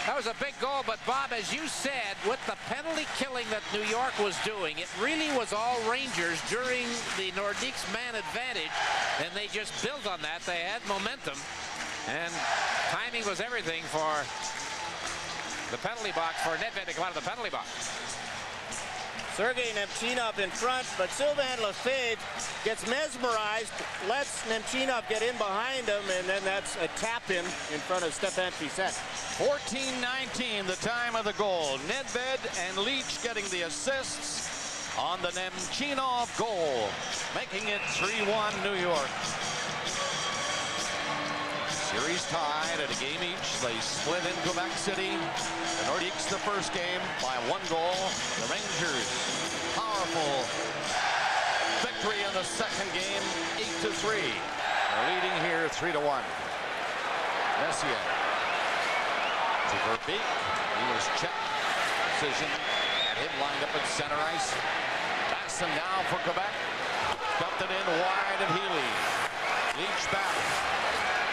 That was a big goal, but Bob, as you said, with the penalty killing that New York was doing, it really was all Rangers during the Nordiques man advantage, and they just built on that. They had momentum, and timing was everything for the penalty box, for Nedved to come out of the penalty box. Sergei Nemchinov in front, but Sylvain Lefebvre gets mesmerized, lets Nemchinov get in behind him, and then that's a tap-in in front of Stefan Fiset. 14:19, the time of the goal. Nedved and Leach getting the assists on the Nemchinov goal, making it 3-1 New York. Series tied at a game each. They split in Quebec City. The Nordiques the first game by 1 goal. The Rangers, powerful victory in the second game, 8-3. They're leading here 3-1. Messier to Verbeek. He was checked. Decision had him lined up at center ice. Pass him now for Quebec. Dumped it in wide of Healy. Leach back.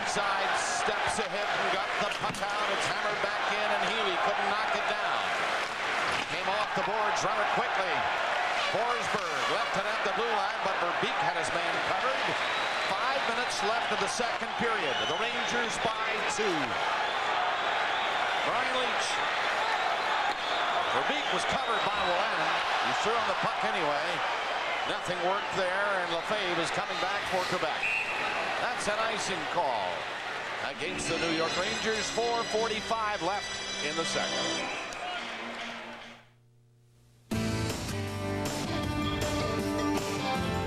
Side steps ahead and got the puck out. It's hammered back in, and Healy couldn't knock it down. Came off the boards rather quickly. Forsberg left it at the blue line, but Verbeek had his man covered. 5 minutes left of the second period. The Rangers by 2. Brian Leach. Verbeek was covered by Wallin. He threw on the puck anyway. Nothing worked there, and Lefebvre is coming back for Quebec. That's an icing call against the New York Rangers. 4:45 left in the second.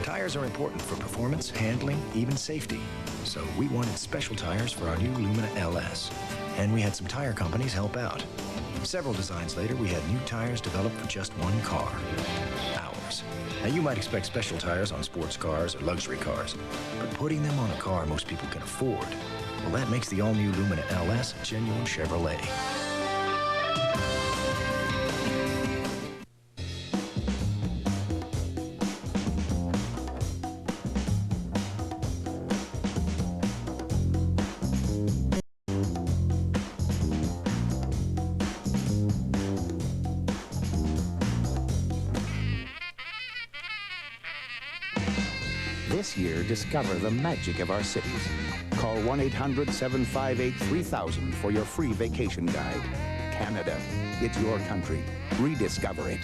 Tires are important for performance, handling, even safety. So we wanted special tires for our new Lumina LS. And we had some tire companies help out. Several designs later, we had new tires developed for just one car. Ours. Now you might expect special tires on sports cars or luxury cars, but putting them on a car most people can afford, well, that makes the all-new Lumina LS a genuine Chevrolet. This year, discover the magic of our cities. Call 1-800-758-3000 for your free vacation guide. Canada, it's your country. Rediscover it.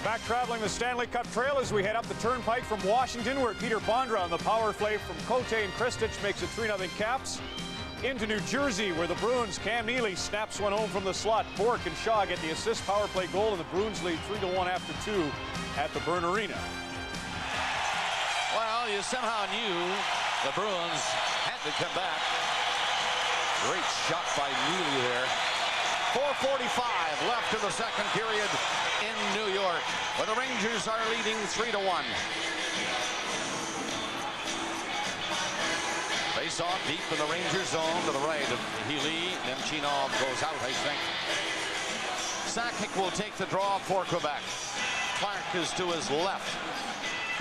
Back traveling the Stanley Cup Trail as we head up the turnpike from Washington, where Peter Bondra on the power play from Cote and Kristich makes it 3-0 Caps. Into New Jersey, where the Bruins, Cam Neely snaps one home from the slot. Bourque and Shaw get the assist power play goal, and the Bruins lead 3-1 after 2 at the Byrne Arena. Well, you somehow knew the Bruins had to come back. Great shot by Neely there. 4:45 left in the second period in New York, where the Rangers are leading 3-1. Face off deep in the Ranger zone to the right of Healy. Nemchinov goes out, I think. Sakic will take the draw for Quebec. Clark is to his left.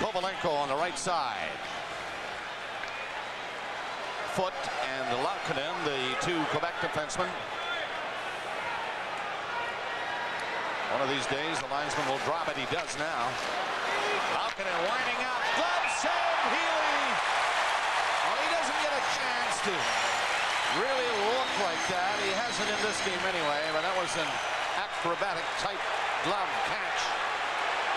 Kovalenko on the right side. Foot and Laukkonen, the two Quebec defensemen. One of these days, the linesman will drop it. He does now. Laukkonen winding up. Glove save, Healy. Well, he doesn't get a chance to really look like that. He hasn't in this game anyway, but that was an acrobatic type glove catch.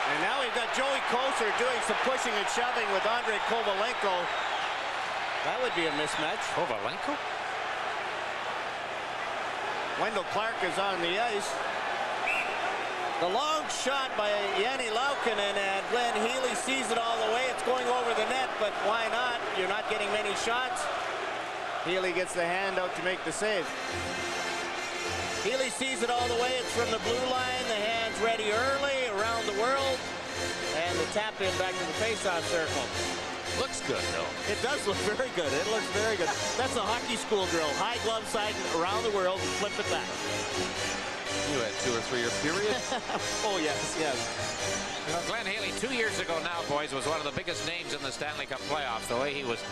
And now we've got Joey Koser doing some pushing and shoving with Andrei Kovalenko. That would be a mismatch. Kovalenko? Wendell Clark is on the ice. The long shot by Yanni Laukkonen, and Glenn Healy sees it all the way. It's going over the net, but why not? You're not getting many shots. Healy gets the hand out to make the save. Healy sees it all the way. It's from the blue line. The hand's ready early, around the world. And the tap in back to the face-off circle. Looks good, though. It does look very good. It looks very good. That's a hockey school drill. High glove side around the world and flip it back. You had 2 or 3 year period. Oh, yes, yes. You know, Glenn Healy, 2 years ago now, boys, was one of the biggest names in the Stanley Cup playoffs. The way he was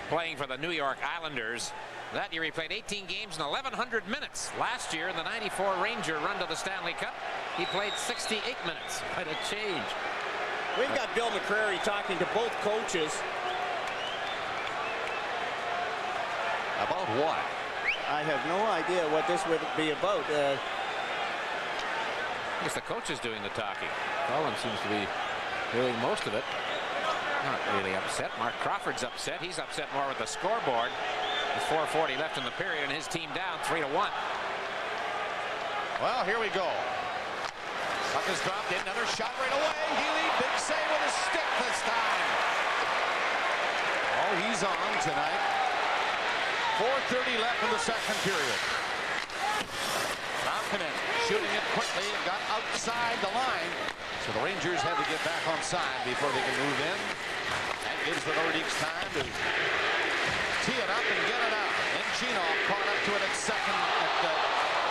playing for the New York Islanders. That year he played 18 games and 1,100 minutes. Last year in the '94 Ranger run to the Stanley Cup, he played 68 minutes. Quite a change. We've got Bill McCrary talking to both coaches. About what? I have no idea what this would be about. I guess the coach is doing the talking. Colin seems to be doing most of it. Not really upset. Mark Crawford's upset. He's upset more with the scoreboard. With 4:40 left in the period, and his team down 3-1. Well, here we go. Puck is dropped in. Another shot right away. Healy, big save with his stick this time. Oh, he's on tonight. 4:30 left in the second period. Laukkonen shooting it quickly and got outside the line. So the Rangers have to get back on side before they can move in. That gives the Nordiques time to tee it up and get it out. Nemchinov caught up to it at second at the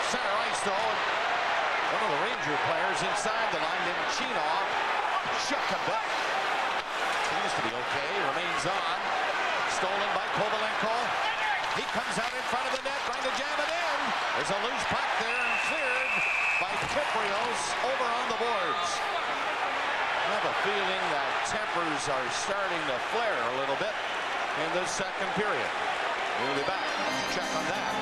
center ice though. One of the Ranger players inside the line, Nemchinov, shook a bit. Seems to be okay. Remains on. Stolen by Kovalenko. He comes out in front of the net, trying to jam it in. There's a loose puck there and cleared by Kyprios over on the boards. I have a feeling that tempers are starting to flare a little bit in this second period. We'll be back to check on that.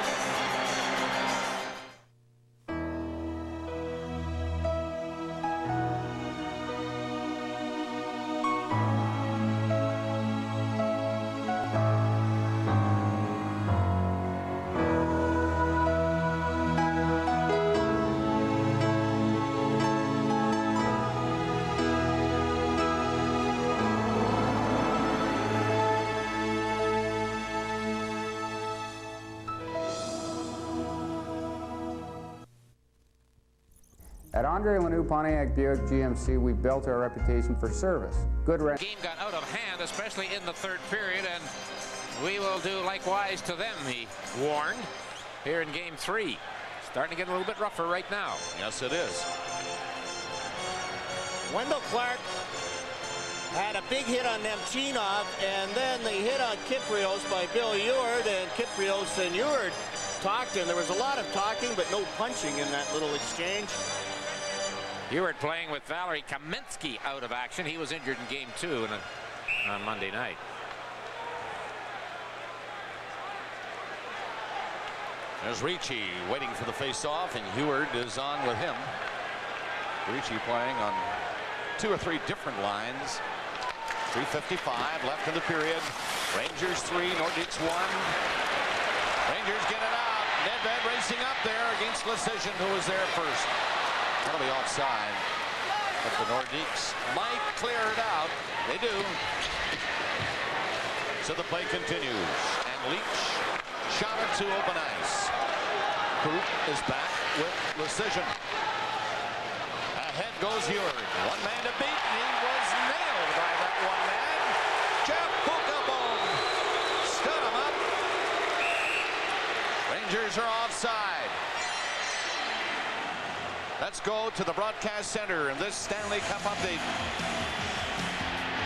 At Andre Lanoux Pontiac Buick GMC, we built our reputation for service. Good The game got out of hand, especially in the third period, and we will do likewise to them, he warned, here in game 3. Starting to get a little bit rougher right now. Yes, it is. Wendell Clark had a big hit on Nemchinov, and then the hit on Kyprios by Bill Ewart, and Kyprios and Ewart talked, and there was a lot of talking, but no punching in that little exchange. Ewart playing with Valery Kaminsky out of action. He was injured in game 2 on Monday night. There's Ricci waiting for the face-off, and Ewart is on with him. Ricci playing on 2 or 3 different lines. 3:55 left in the period. Rangers 3, Nordiques 1. Rangers get it out. Nedved racing up there against Lecision, who was there first. That'll be offside. But the Nordiques might clear it out. They do. So the play continues. And Leach shot it to open ice. Krupp is back with Lecision. Ahead goes Ewart. One man to beat. He was nailed by that one man. Jeff Bookabone stood him up. Rangers are offside. Let's go to the broadcast center in this Stanley Cup update.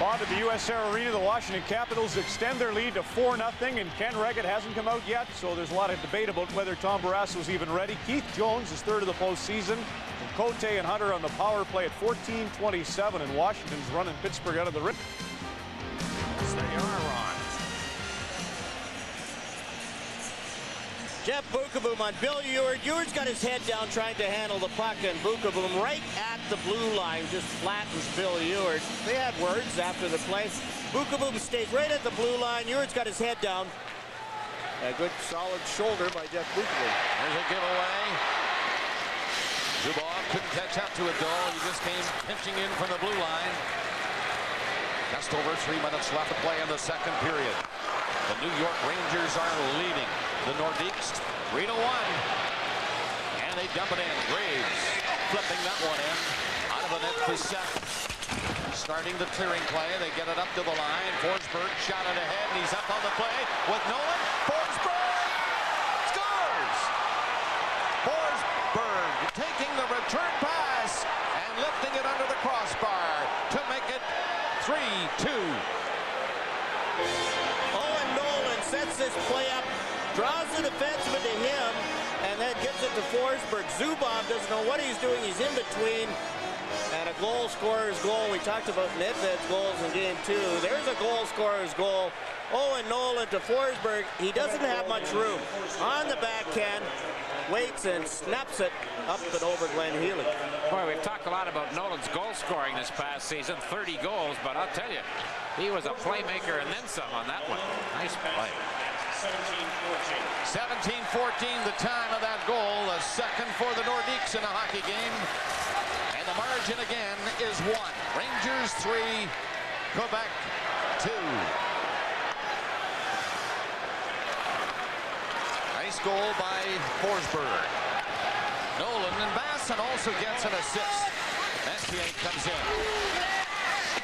On to the US Air Arena, the Washington Capitals extend their lead to 4-0, and Ken Reggett hasn't come out yet, so there's a lot of debate about whether Tom Barrasso's even ready. Keith Jones is third of the postseason, and Cote and Hunter on the power play at 14:27, and Washington's running Pittsburgh out of the ring. Yes, they are, Ron. Jeff Bookabone on Bill Ewart. Ewart's got his head down trying to handle the puck, and Bookabone right at the blue line just flattens Bill Ewart. They had words after the play. Bookabone stays right at the blue line. Ewart's got his head down. A good solid shoulder by Jeff Bookabone. There's a giveaway. Zubov couldn't catch up to it though. He just came pinching in from the blue line. Just over 3 minutes left to play in the second period. The New York Rangers are leading the Nordiques 3-1. And they dump it in. Graves flipping that one in. Out of the net for second. Starting the clearing play. They get it up to the line. Forsberg shot it ahead, and he's up on the play with Nolan. Forsberg scores! Forsberg taking the return pass and lifting it under the crossbar to make it 3-2. Owen Nolan sets this play up, draws the defenseman to him, and then gives it to Forsberg. Zubov doesn't know what he's doing. He's in between. And a goal scorer's goal. We talked about Nedved's goals in game 2. There's a goal scorer's goal. Owen Nolan to Forsberg. He doesn't have much room. On the backhand, waits and snaps it up and over Glenn Healy. Boy, we've talked a lot about Nolan's goal scoring this past season, 30 goals, but I'll tell you, he was a playmaker and then some on that one. Nice play. 17-14, the time of that goal, the second for the Nordiques in a hockey game. And the margin again is 1. Rangers 3, Quebec 2. Nice goal by Forsberg. Nolan and Basson also gets an assist. Messier comes in.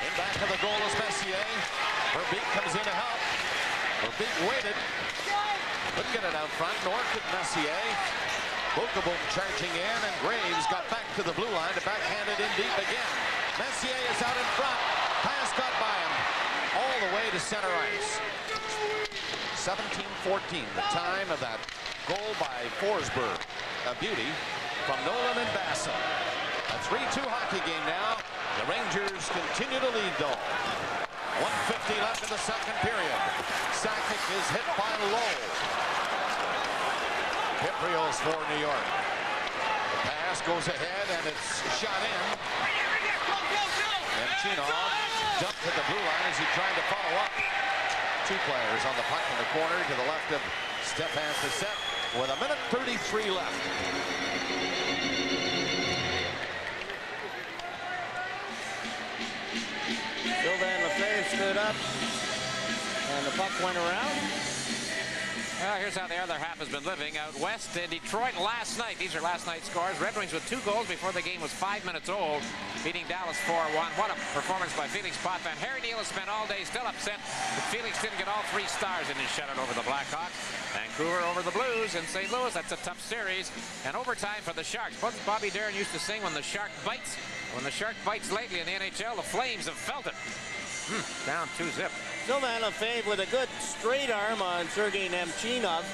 In back of the goal is Messier. Verbeek comes in to help. Verbeek waited. Couldn't get it out front, nor could Messier. Bookabone charging in, and Graves got back to the blue line to backhand it in deep again. Messier is out in front. Pass got by him all the way to center ice. 17-14, the time of that goal by Forsberg. A beauty from Nolan and Basson. A 3-2 hockey game now. The Rangers continue to lead though. 1:50 left in the second period. Sakic is hit by Lowe. Kyprios for New York. The pass goes ahead and it's shot in. And Chinov dumped to the blue line as he tried to follow up. 2 players on the puck in the corner to the left of Stefan Fiset with 1:33 left. Sylvain Lefebvre stood up, and the puck went around. Well, here's how the other half has been living. Out west in Detroit last night. These are last night's scores. Red Wings with 2 goals before the game was 5 minutes old, beating Dallas 4-1. What a performance by Felix Potvin. Harry Neal has spent all day still upset that Felix didn't get all 3 stars in his shutout over the Blackhawks. Vancouver over the Blues in St. Louis. That's a tough series. And overtime for the Sharks. Bobby Darin used to sing, when the shark bites. When the shark bites lately in the NHL, the Flames have felt it. Down 2-0. Sylvain Lefebvre with a good straight arm on Sergei Nemchinov.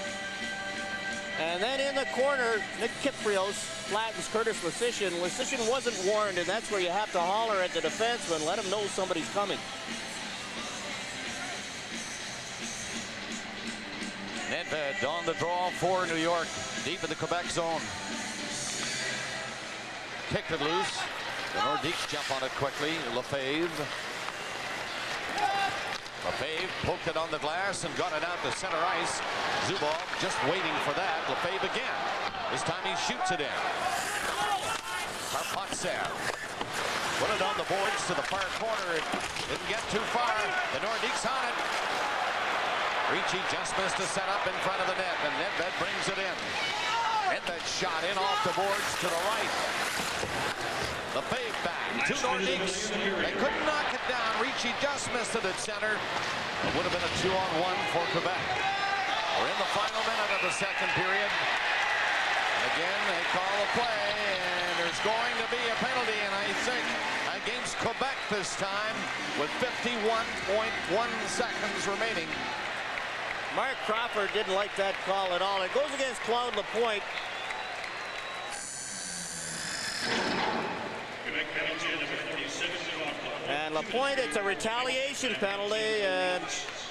And then in the corner, Nick Kyprios flattens Curtis Lasician. Lasician wasn't warned, and that's where you have to holler at the defenseman, let him know somebody's coming. Nedved on the draw for New York, deep in the Quebec zone. Kicked it loose. The Nordiques jump on it quickly. Lefebvre poked it on the glass and got it out to center ice. Zubov just waiting for that. Lefebvre again. This time he shoots it in. Karpatsev put it on the boards to the far corner. It didn't get too far. The Nordiques on it. Ricci just missed a set up in front of the net, and Nedved brings it in. Nedved shot in off the boards to the right. Lefebvre back to Nordiques. They couldn't knock it down. Ricci just missed it at center. It would have been a 2-on-1 for Quebec. We're in the final minute of the second period. And again, they call a play, and there's going to be a penalty, and I think against Quebec this time with 51.1 seconds remaining. Mark Crawford didn't like that call at all. It goes against Claude Lapointe. And Lapointe, it's a retaliation penalty, and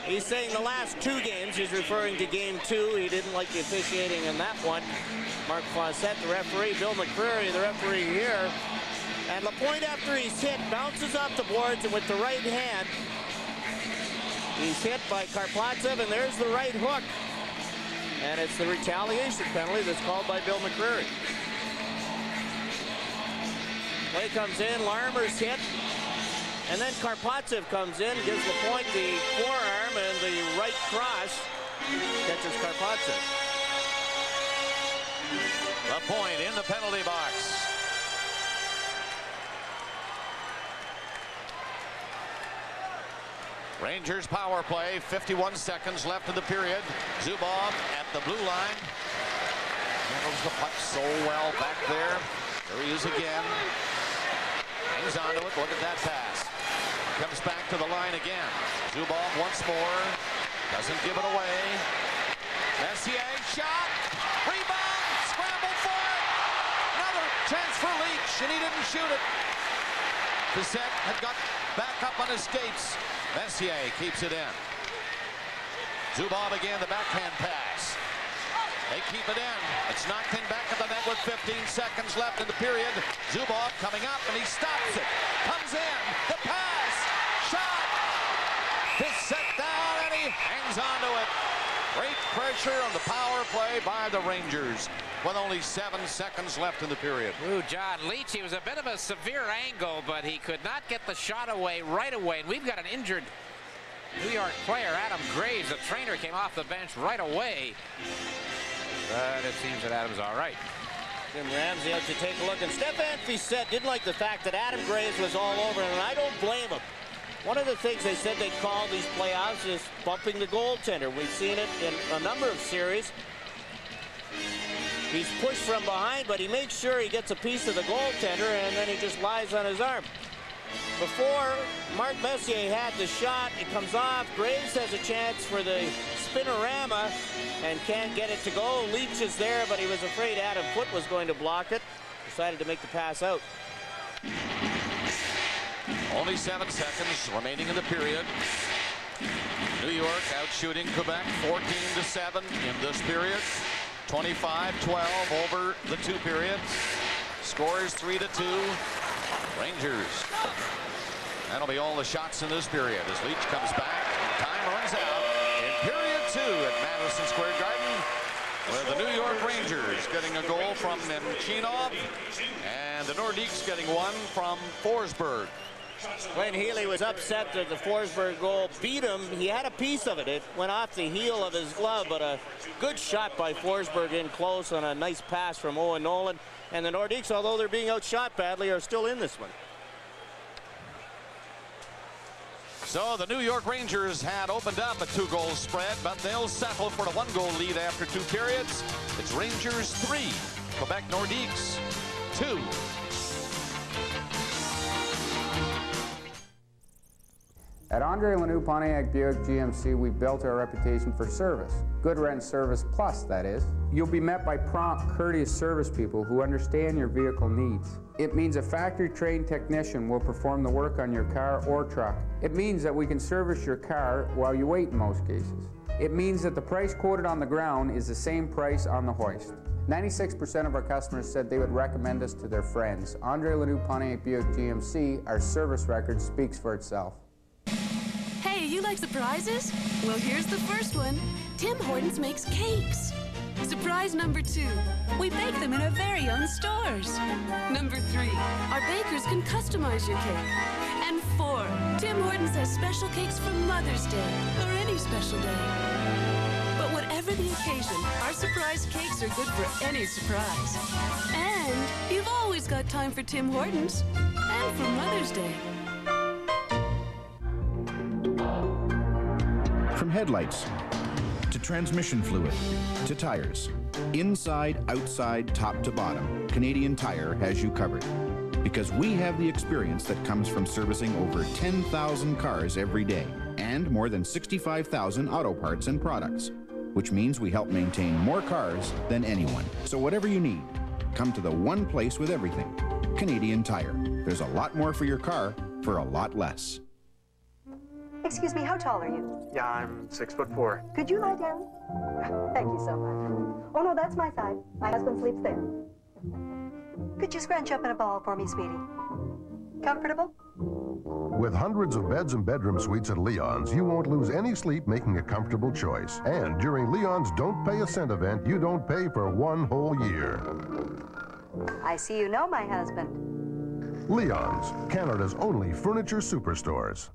he's saying the last 2 games. He's referring to game 2. He didn't like the officiating in that one. Mark Fawcett, the referee. Bill McCreary, the referee here. And Lapointe, after he's hit, bounces off the boards, and with the right hand, he's hit by Karpatsev, and there's the right hook. And it's the retaliation penalty that's called by Bill McCreary. Play comes in, Larmer's hit, and then Karpatsev comes in, gives Lapointe the forearm, and the right cross catches Karpatsev. Lapointe in the penalty box. Rangers power play, 51 seconds left in the period. Zubov at the blue line. Handles the puck so well back there. There he is again. Hangs onto it. Look at that pass. Comes back to the line again. Zubov once more. Doesn't give it away. Messier shot. Rebound. Scramble for it. Another chance for Leach, and he didn't shoot it. Bissett had got back up on his skates. Messier keeps it in. Zubov again, the backhand pass. They keep it in. It's knocked in back at the net with 15 seconds left in the period. Zubov coming up, and he stops it. Comes in. The pass. Shot. Bissett down, and he hangs onto it. Great pressure on the power play by the Rangers with only 7 seconds left in the period. Ooh, John Leach, he was a bit of a severe angle, but he could not get the shot away right away. And we've got an injured New York player, Adam Graves. The trainer came off the bench right away. But it seems that Adam's all right. Jim Ramsey out to take a look. And Stefan Bissett didn't like the fact that Adam Graves was all over him, and I don't blame him. One of the things they said they call these playoffs is bumping the goaltender. We've seen it in a number of series. He's pushed from behind, but he makes sure he gets a piece of the goaltender, and then he just lies on his arm. Before Mark Messier had the shot, it comes off. Graves has a chance for the spinorama and can't get it to go. Leach is there, but he was afraid Adam Foote was going to block it. Decided to make the pass out. Only 7 seconds remaining in the period. New York out shooting Quebec 14-7 in this period. 25-12 over the 2 periods. Scores 3-2. Rangers. That'll be all the shots in this period as Leach comes back. Time runs out in period 2 at Madison Square Garden, where the New York Rangers getting a goal from Nemchinov and the Nordiques getting one from Forsberg. Glenn Healy was upset that the Forsberg goal beat him. He had a piece of it. It went off the heel of his glove, but a good shot by Forsberg in close on a nice pass from Owen Nolan. And the Nordiques, although they're being outshot badly, are still in this one. So the New York Rangers had opened up a 2-goal spread, but they'll settle for a 1-goal lead after 2 periods. It's Rangers 3, Quebec Nordiques 2. At Andre Lanoux Pontiac Buick GMC, we built our reputation for service. Good rent service plus, that is. You'll be met by prompt, courteous service people who understand your vehicle needs. It means a factory-trained technician will perform the work on your car or truck. It means that we can service your car while you wait in most cases. It means that the price quoted on the ground is the same price on the hoist. 96% of our customers said they would recommend us to their friends. Andre Lanoux Pontiac Buick GMC, our service record speaks for itself. Hey, you like surprises? Well, here's the first one. Tim Hortons makes cakes. Surprise number 2, we bake them in our very own stores. Number 3, our bakers can customize your cake. And 4, Tim Hortons has special cakes for Mother's Day or any special day. But whatever the occasion, our surprise cakes are good for any surprise. And you've always got time for Tim Hortons and for Mother's Day. From headlights to transmission fluid to tires, inside, outside, top to bottom, Canadian Tire has you covered. Because we have the experience that comes from servicing over 10,000 cars every day and more than 65,000 auto parts and products, which means we help maintain more cars than anyone. So whatever you need, come to the one place with everything, Canadian Tire. There's a lot more for your car for a lot less. Excuse me, how tall are you? Yeah, I'm 6'4". Could you lie down? Thank you so much. Oh no, that's my side. My husband sleeps there. Could you scrunch up in a ball for me, sweetie? Comfortable? With hundreds of beds and bedroom suites at Leon's, you won't lose any sleep making a comfortable choice. And during Leon's Don't Pay a Cent event, you don't pay for 1 whole year. I see you know my husband. Leon's, Canada's only furniture superstores.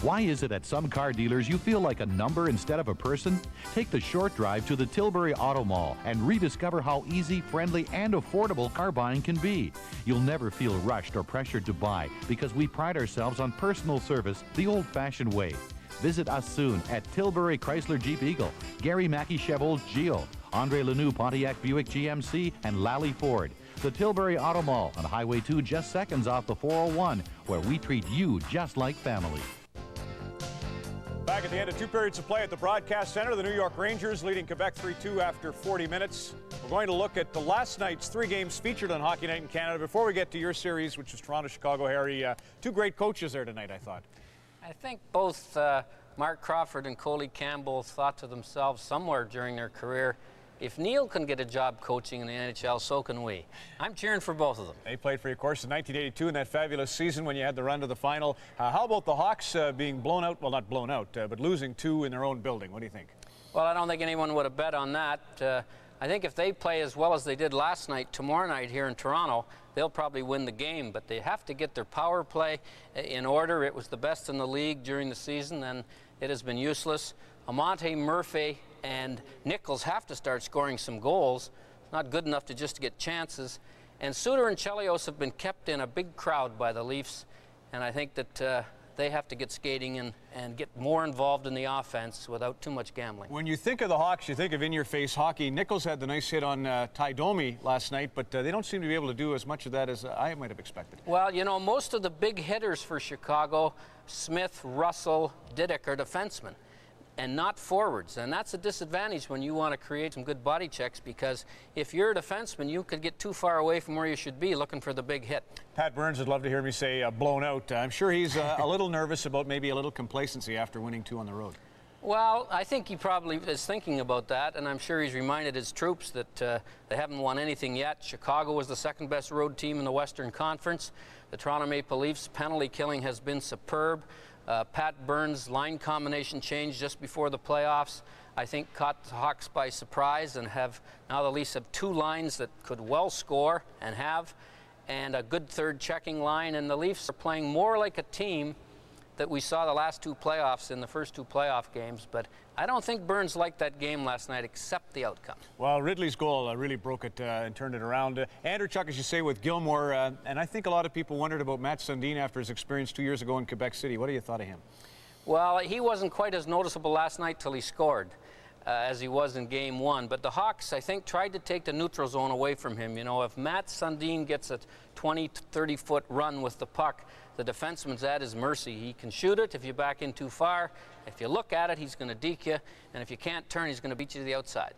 Why is it at some car dealers you feel like a number instead of a person? Take the short drive to the Tilbury Auto Mall and rediscover how easy, friendly, and affordable car buying can be. You'll never feel rushed or pressured to buy because we pride ourselves on personal service the old-fashioned way. Visit us soon at Tilbury Chrysler Jeep Eagle, Gary Mackey Chevrolet Geo, Andre Lanoux Pontiac Buick GMC, and Lally Ford. The Tilbury Auto Mall on Highway 2, just seconds off the 401, where we treat you just like family. Back at the end of 2 periods of play at the Broadcast Center, the New York Rangers leading Quebec 3-2 after 40 minutes. We're going to look at the last night's 3 games featured on Hockey Night in Canada. Before we get to your series, which is Toronto-Chicago, Harry, 2 great coaches there tonight, I thought. I think both Mark Crawford and Coley Campbell thought to themselves somewhere during their career, if Neil can get a job coaching in the NHL, so can we. I'm cheering for both of them. They played for you, of course, in 1982 in that fabulous season when you had the run to the final. How about the Hawks being blown out? Well, not blown out, but losing 2 in their own building. What do you think? Well, I don't think anyone would have bet on that. I think if they play as well as they did last night, tomorrow night here in Toronto, they'll probably win the game. But they have to get their power play in order. It was the best in the league during the season, and it has been useless. Amante Murphy and Nichols have to start scoring some goals. It's not good enough to just get chances. And Suter and Chelios have been kept in a big crowd by the Leafs, and I think that they have to get skating and get more involved in the offense without too much gambling. When you think of the Hawks, you think of in-your-face hockey. Nichols had the nice hit on Ty Domi last night, but they don't seem to be able to do as much of that as I might have expected. Well, you know, most of the big hitters for Chicago, Smith, Russell, Didick, are defensemen and not forwards, and that's a disadvantage when you want to create some good body checks, because if you're a defenseman, you could get too far away from where you should be looking for the big hit. Pat Burns would love to hear me say blown out. I'm sure he's a little nervous about maybe a little complacency after winning 2 on the road. Well, I think he probably is thinking about that, and I'm sure he's reminded his troops that they haven't won anything yet. Chicago was the second best road team in the Western Conference. The Toronto Maple Leafs penalty killing has been superb. Pat Burns' line combination change just before the playoffs, I think, caught the Hawks by surprise, and now the Leafs have 2 lines that could well score and have. and a good third checking line, and the Leafs are playing more like a team that we saw the last two playoffs in the first two playoff games, but I don't think Burns liked that game last night, except the outcome. Well, Ridley's goal really broke it and turned it around. Andrew, Chuck, as you say, with Gilmore, and I think a lot of people wondered about Matt Sundin after his experience 2 years ago in Quebec City. What do you thought of him? Well, he wasn't quite as noticeable last night till he scored, as he was in Game 1. But the Hawks, I think, tried to take the neutral zone away from him. You know, if Matt Sundin gets a 20 to 30-foot run with the puck, the defenseman's at his mercy. He can shoot it if you back in too far. If you look at it, he's going to deke you. And if you can't turn, he's going to beat you to the outside.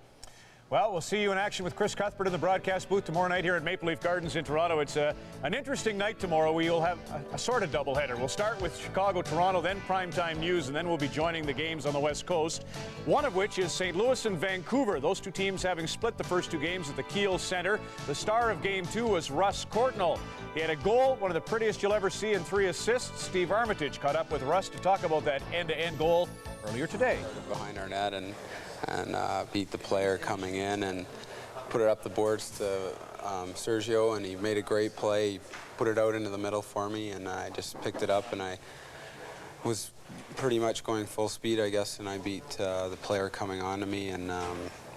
Well, we'll see you in action with Chris Cuthbert in the broadcast booth tomorrow night here at Maple Leaf Gardens in Toronto. It's an interesting night tomorrow. We will have a sort of doubleheader. We'll start with Chicago-Toronto, then primetime news, and then we'll be joining the games on the West Coast, one of which is St. Louis and Vancouver. Those two teams having split the first two games at the Kiel Center. The star of Game 2 was Russ Courtnall. He had a goal, one of the prettiest you'll ever see, and 3 assists. Steve Armitage caught up with Russ to talk about that end-to-end goal earlier today. Behind our net and beat the player coming in and put it up the boards to Sergio, and he made a great play. He put it out into the middle for me, and I just picked it up, and I was pretty much going full speed, I guess, and I beat the player coming on to me and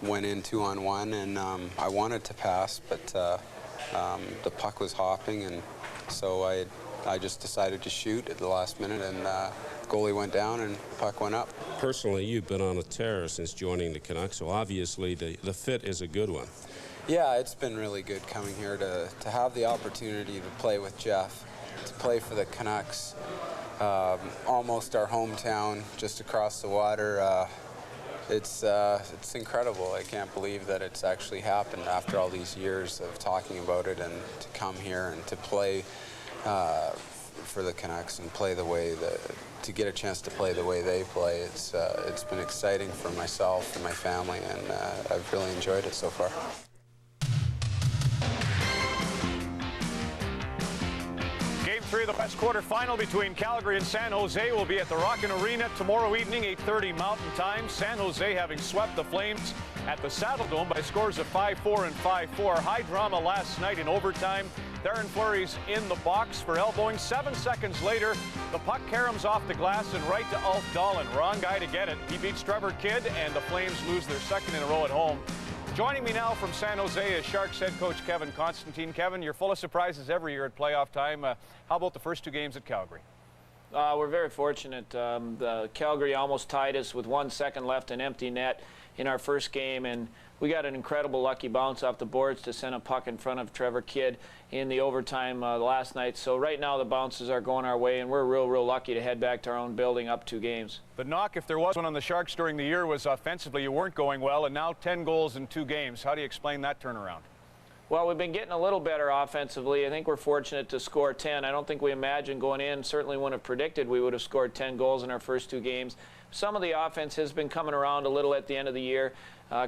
went in 2-on-1, and I wanted to pass, but the puck was hopping, and so I just decided to shoot at the last minute, and goalie went down and puck went up. Personally, you've been on a tear since joining the Canucks, so obviously the fit is a good one. Yeah, it's been really good coming here to have the opportunity to play with Jeff, to play for the Canucks, almost our hometown, just across the water. It's incredible. I can't believe that it's actually happened after all these years of talking about it, and to come here and to play for the Canucks and play the way to get a chance to play the way they play. It's been exciting for myself and my family, and I've really enjoyed it so far. Game 3 of the West quarterfinal between Calgary and San Jose will be at the Rockin' Arena tomorrow evening, 8:30 Mountain Time. San Jose having swept the Flames at the Saddle Dome by scores of 5-4 and 5-4. High drama last night in overtime. Darren Fleury's in the box for elbowing. 7 seconds later, the puck caroms off the glass and right to Ulf Dahlin. Wrong guy to get it. He beats Trevor Kidd, and the Flames lose their second in a row at home. Joining me now from San Jose is Sharks head coach Kevin Constantine. Kevin, you're full of surprises every year at playoff time. How about the first two games at Calgary? We're very fortunate. The Calgary almost tied us with 1 second left in empty net in our first game, and we got an incredible lucky bounce off the boards to send a puck in front of Trevor Kidd in the overtime last night. So right now the bounces are going our way, and we're real lucky to head back to our own building up 2 games. The knock, if there was one on the Sharks during the year, was offensively you weren't going well, and now 10 goals in 2 games. How do you explain that turnaround? Well, we've been getting a little better offensively. I think we're fortunate to score 10. I don't think we imagined going in, certainly wouldn't have predicted we would have scored 10 goals in our first 2 games. Some of the offense has been coming around a little at the end of the year.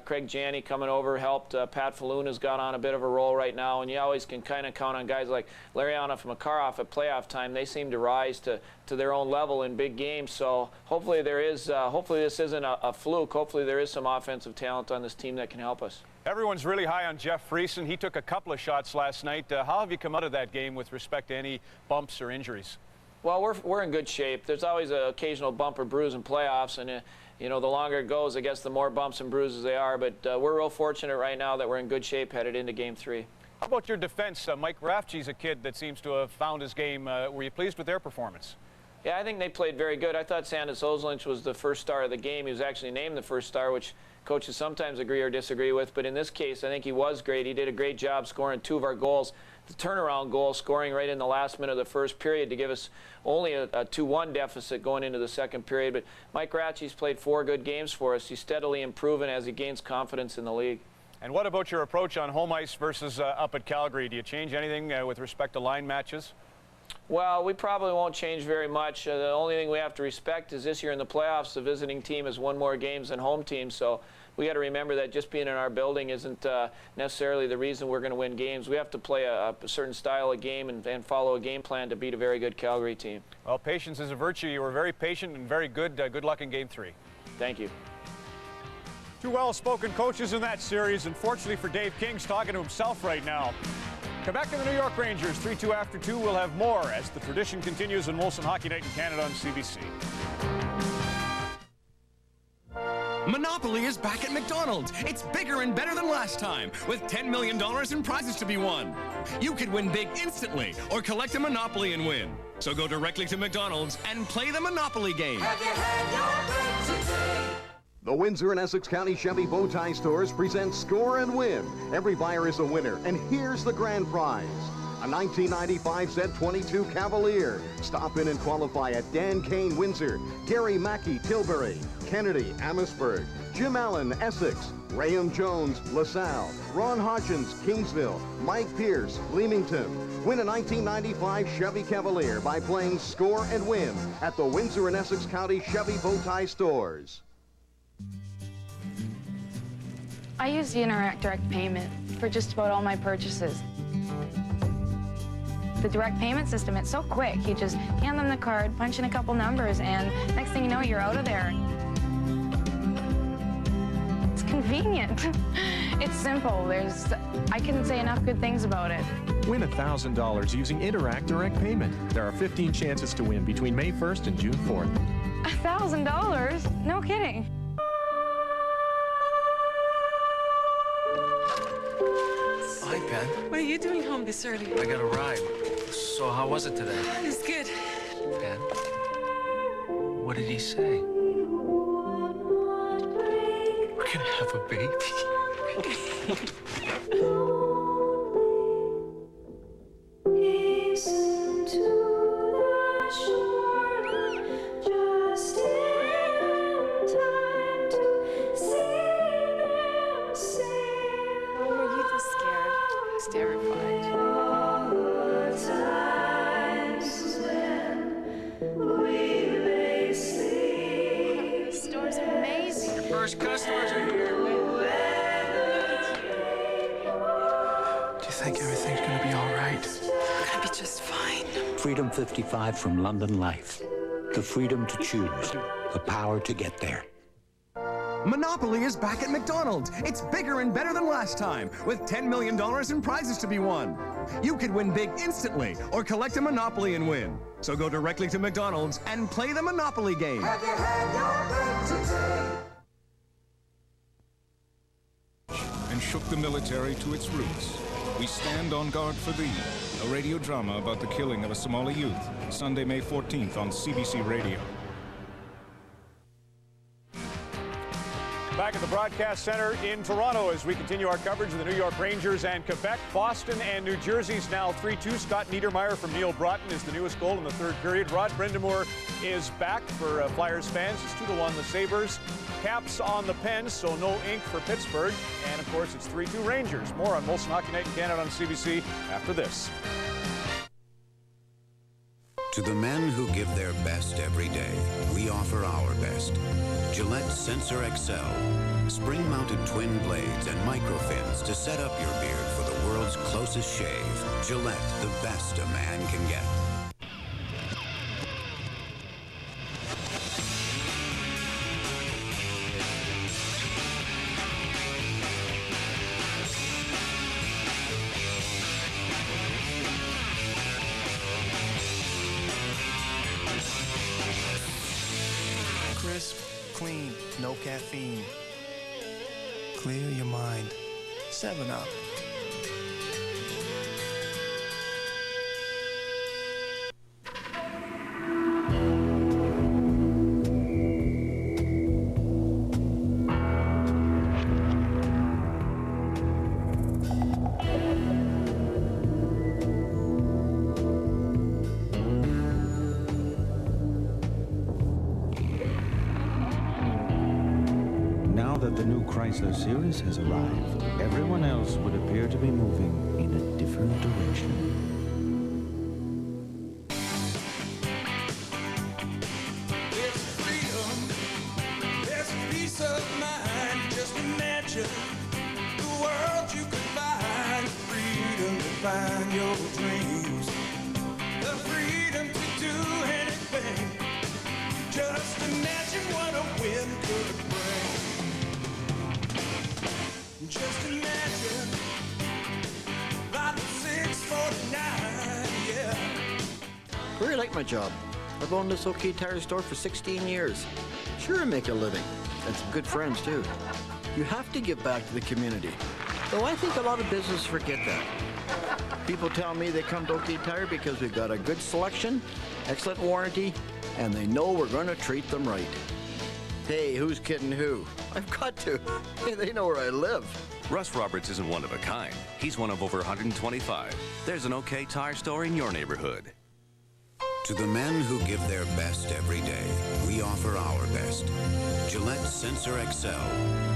Craig Janney coming over helped. Pat Falloon has got on a bit of a roll right now, and you always can kind of count on guys like Larionov and Makarov at playoff time. They seem to rise to their own level in big games. So hopefully there is. Hopefully this isn't a fluke. Hopefully there is some offensive talent on this team that can help us. Everyone's really high on Jeff Friesen. He took a couple of shots last night. How have you come out of that game with respect to any bumps or injuries? Well, we're in good shape. There's always an occasional bump or bruise in playoffs, and you know, the longer it goes, I guess the more bumps and bruises they are. But we're real fortunate right now that we're in good shape headed into Game 3. How about your defense? Mike Rafchi's a kid that seems to have found his game. Were you pleased with their performance? Yeah, I think they played very good. I thought Sandis Ozolinsh was the first star of the game. He was actually named the first star, which coaches sometimes agree or disagree with. But in this case, I think he was great. He did a great job scoring 2 of our goals. The turnaround goal, scoring right in the last minute of the first period to give us only a 2-1 deficit going into the second period. But Mike Rafchi's played 4 good games for us. He's steadily improving as he gains confidence in the league. And what about your approach on home ice versus up at Calgary? Do you change anything with respect to line matches? Well, we probably won't change very much. The only thing we have to respect is this year in the playoffs, the visiting team has won more games than home team. So we got to remember that just being in our building isn't necessarily the reason we're going to win games. We have to play a certain style of game and follow a game plan to beat a very good Calgary team. Well, patience is a virtue. You were very patient and very good. Good luck in Game 3. Thank you. 2 well-spoken coaches in that series. Unfortunately for Dave King's talking to himself right now. Quebec and the New York Rangers, 3-2 after 2. We'll have more as the tradition continues in Molson Hockey Night in Canada on CBC. Monopoly is back at McDonald's. It's bigger and better than last time, with $10 million in prizes to be won. You could win big instantly, or collect a Monopoly and win. So go directly to McDonald's and play the Monopoly game. The Windsor and Essex County Chevy Bowtie Stores present Score and Win. Every buyer is a winner, and here's the grand prize. A 1995 Z22 Cavalier. Stop in and qualify at Dan Kane, Windsor, Gary Mackey, Tilbury, Kennedy, Amherstburg, Jim Allen, Essex, Graham Jones, LaSalle, Ron Hodgins, Kingsville, Mike Pierce, Leamington. Win a 1995 Chevy Cavalier by playing Score and Win at the Windsor and Essex County Chevy Bowtie Stores. I use the Interact Direct Payment for just about all my purchases. The direct payment system, it's so quick. You just hand them the card, punch in a couple numbers, and next thing you know, you're out of there. It's convenient. It's simple. I couldn't say enough good things about it. Win $1,000 using Interact Direct Payment. There are 15 chances to win between May 1st and June 4th. $1,000? No kidding. Hi, Pen. What are you doing home this early? I got a ride. So how was it today? It's good. Pen? What did he say? We're gonna have a baby. First customers are here. Do you think everything's gonna be all right? Gonna be just fine. Freedom 55 from London Life. The freedom to choose. The power to get there. Monopoly is back at McDonald's. It's bigger and better than last time, with $10 million in prizes to be won. You could win big instantly, or collect a Monopoly and win. So go directly to McDonald's and play the Monopoly game. And shook the military to its roots. We Stand on Guard for Thee, a radio drama about the killing of a Somali youth, Sunday, May 14th on CBC Radio. Back at the Broadcast Center in Toronto as we continue our coverage of the New York Rangers and Quebec. Boston and New Jersey's now 3-2. Scott Niedermayer from Neil Broughton is the newest goal in the third period. Rod Brindamore is back for Flyers fans. It's 2-1 the Sabres. Caps on the Pens, so no ink for Pittsburgh. And, of course, it's 3-2 Rangers. More on Molson Hockey Night in Canada on CBC after this. To the men who give their best every day, we offer our best. Gillette Sensor XL. Spring-mounted twin blades and microfins to set up your beard for the world's closest shave. Gillette, the best a man can get. Crisp, clean, no caffeine. Clear your mind. 7-Up. Now that the new Chrysler Series has arrived, everyone else would appear to be moving in a different direction. There's peace of mind. Just imagine the world you could find. Freedom to find your dreams. The freedom to do anything. Just imagine what a win could bring. Just imagine 5 or 6 like my job. I've owned this OK Tire store for 16 years. Sure, I make a living. And some good friends, too. You have to give back to the community. Though I think a lot of businesses forget that. People tell me they come to OK Tire because we've got a good selection, excellent warranty, and they know we're going to treat them right. Hey, who's kidding who? I've got to. They know where I live. Russ Roberts isn't one of a kind. He's one of over 125. There's an OK Tire store in your neighborhood. To the men who give their best every day, we offer our best. Gillette Sensor XL.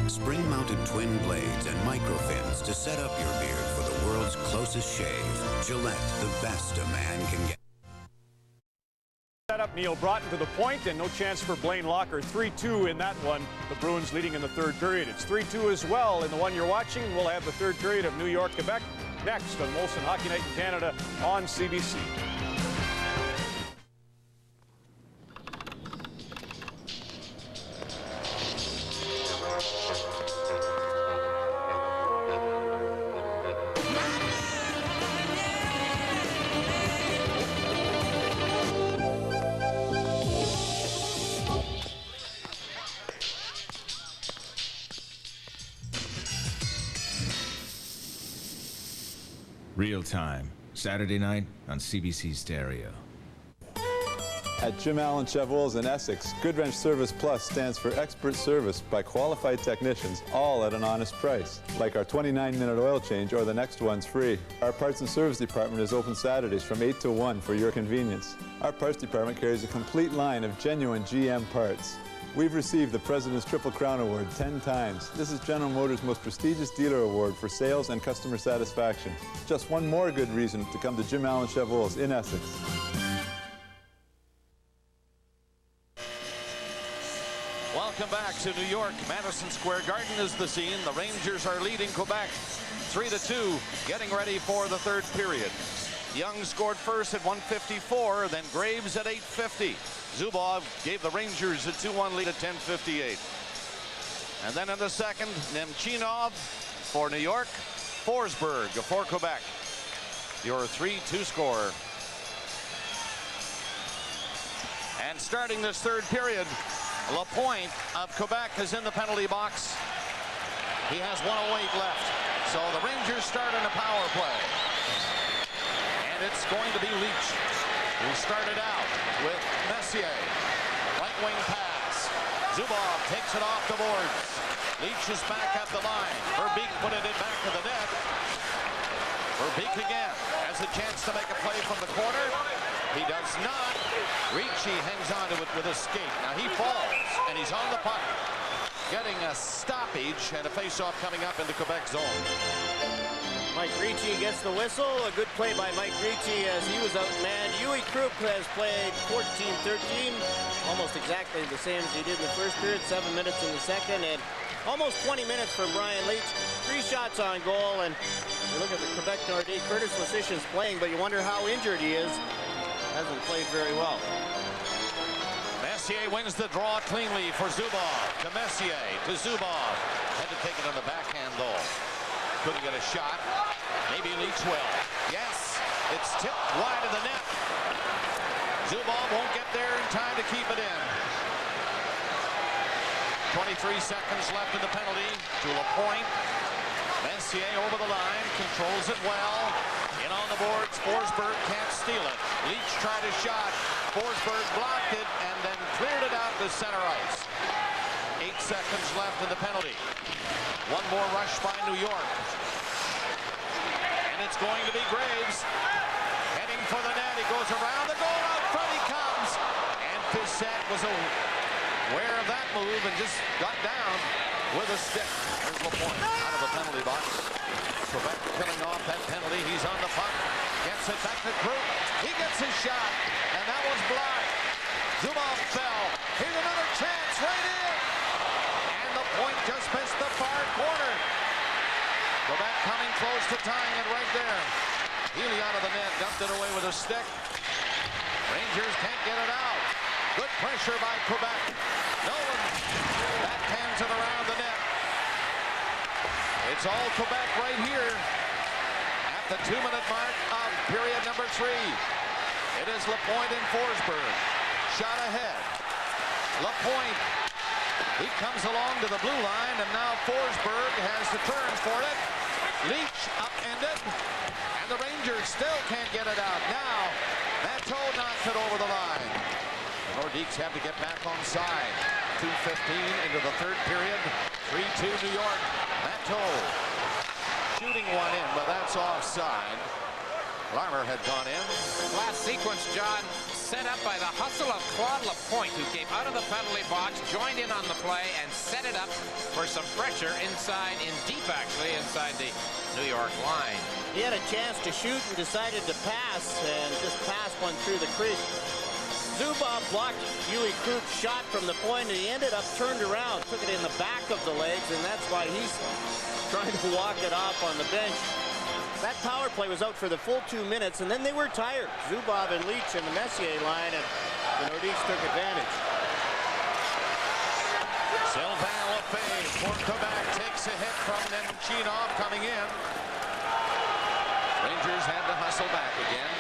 Spring-mounted twin blades and microfins to set up your beard for the world's closest shave. Gillette, the best a man can get. Set up Neil Broughton to the point, and no chance for Blaine Locker. 3-2 in that one. The Bruins leading in the third period. It's 3-2 as well in the one you're watching. We'll have the third period of New York, Quebec next on Molson Hockey Night in Canada on CBC. Real Time, Saturday night on CBC Stereo. At Jim Allen Chevrolet in Essex, Goodwrench Service Plus stands for expert service by qualified technicians, all at an honest price. Like our 29-minute oil change, or the next one's free. Our parts and service department is open Saturdays from 8 to 1 for your convenience. Our parts department carries a complete line of genuine GM parts. We've received the President's Triple Crown Award 10 times. This is General Motors' most prestigious dealer award for sales and customer satisfaction. Just one more good reason to come to Jim Allen Chevrolet in Essex. Welcome back to New York. Madison Square Garden is the scene. The Rangers are leading Quebec 3-2, getting ready for the third period. Young scored first at 1:54, then Graves at 8:50. Zubov gave the Rangers a 2-1 lead at 10:58. And then in the second, Nemchinov for New York, Forsberg for Quebec. Your 3-2 score. And starting this third period, Lapointe of Quebec is in the penalty box. He has 1:08 left. So the Rangers start in a power play. And it's going to be Leach, who started out with Messier. Right wing pass. Zubov takes it off the boards. Leach is back at the line. Verbeek put it in back of the net. Verbeek again has a chance to make a play from the corner. He does not. Ricci hangs on to it with a skate. Now he falls, and he's on the puck. Getting a stoppage and a face-off coming up in the Quebec zone. Mike Ricci gets the whistle. A good play by Mike Ricci as he was outmanned. Yui Krupp has played 14-13, almost exactly the same as he did in the first period. 7 minutes in the second, and almost 20 minutes for Brian Leach. 3 shots on goal, and you look at the Quebec Nordiques. Curtis Lecition's playing, but you wonder how injured he is. Hasn't played very well. Messier wins the draw cleanly for Zubov. To Messier, to Zubov. Had to take it on the backhand, though. Couldn't get a shot. Maybe Leach will. Yes, it's tipped wide of the net. Zubov won't get there in time to keep it in. 23 seconds left in the penalty to Lapointe. Messier over the line, controls it well. In on the boards, Forsberg can't steal it. Leach tried a shot. Forsberg blocked it and then cleared it out to center ice. 8 seconds left in the penalty. One more rush by New York. And it's going to be Graves. Heading for the net. He goes around the goal. Out front he comes. And Bissett was aware of that move and just got down with a stick. There's Lapointe out of the penalty box. Quebec killing off that penalty. He's on the puck. Gets it back to Krupp. He gets his shot. And that was blocked. Zubov fell. Here's another chance right in. And the point just missed the far corner. Quebec coming close to tying it right there. Healy out of the net. Dumped it away with a stick. Rangers can't get it out. Good pressure by Quebec. Nolan backhands it around the net. It's all Quebec right here at the 2-minute mark of period number 3. It is Lapointe and Forsberg. Shot ahead. Lapointe. He comes along to the blue line, and now Forsberg has to turn for it. Leach upended, and the Rangers still can't get it out. Now, Matteau knocks it over the line. The Nordiques have to get back on side. 2:15 into the third period. 3-2 New York. Matteau shooting one in, but that's offside. Larmer had gone in. Last sequence, John, set up by the hustle of Claude Lapointe, who came out of the penalty box, joined in on the play, and set it up for some pressure inside, in deep actually, inside the New York line. He had a chance to shoot and decided to pass, and just passed one through the crease. Zubov blocked Huey Kroup's shot from the point, and he ended up turned around, took it in the back of the legs, and that's why he's trying to walk it off on the bench. That power play was out for the full 2 minutes, and then they were tired. Zubov and Leach in the Messier line, and the Nordiques took advantage. Sylvain Lefebvre for Quebec takes a hit from Nemchinov coming in. Rangers had to hustle back again.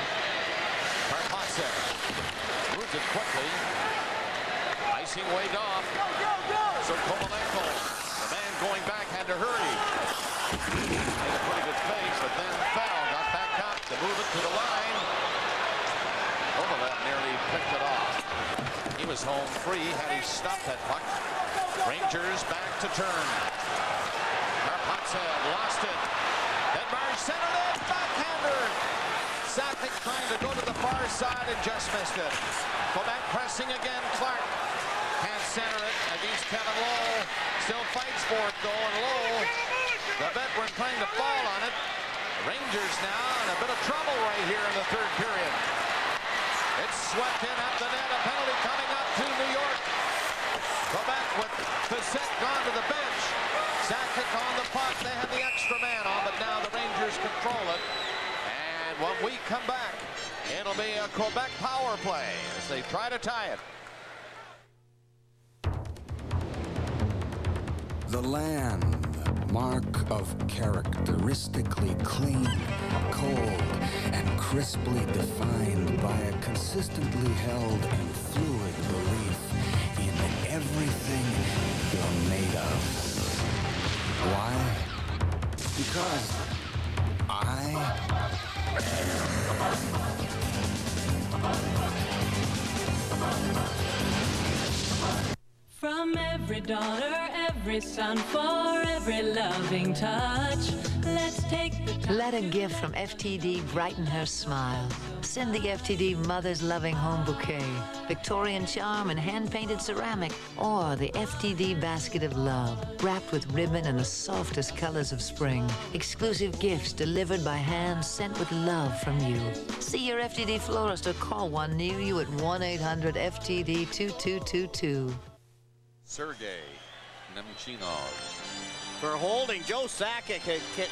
Karpatsev moves it quickly. Icing way off. So Kovalenko, the man going back, had to hurry. Made a pretty good face, but then fell. Got back up to move it to the line. Kovalev nearly picked it off. He was home free had he stopped that puck. Rangers back to turn. Karpatsev lost it. Denmark centered it. Backhander. Sakic trying to go to the far side and just missed it. Quebec pressing again. Clark can't center it against Kevin Lowe. Still fights for it though, and Lowe, the veteran, trying to fall on it. Rangers now in a bit of trouble right here in the third period. It's swept in at the net. A penalty coming up to New York. Quebec with Bissett gone to the bench. Sakic on the puck. They have the extra man on, but now the Rangers control it. And when we come back, it'll be a Quebec power play as they try to tie it. The land, mark of characteristically clean, cold, and crisply defined by a consistently held and fluid belief in everything you're made of. Why? Because From every daughter, every son, for every loving touch, let's take the time. Let a gift from FTD brighten her smile. Send the FTD Mother's Loving Home Bouquet, Victorian charm and hand-painted ceramic, or the FTD Basket of Love, wrapped with ribbon and the softest colors of spring. Exclusive gifts delivered by hand, sent with love from you. See your FTD florist or call one near you at 1-800-FTD-2222. Sergei Nemchinov. For holding, Joe Sakic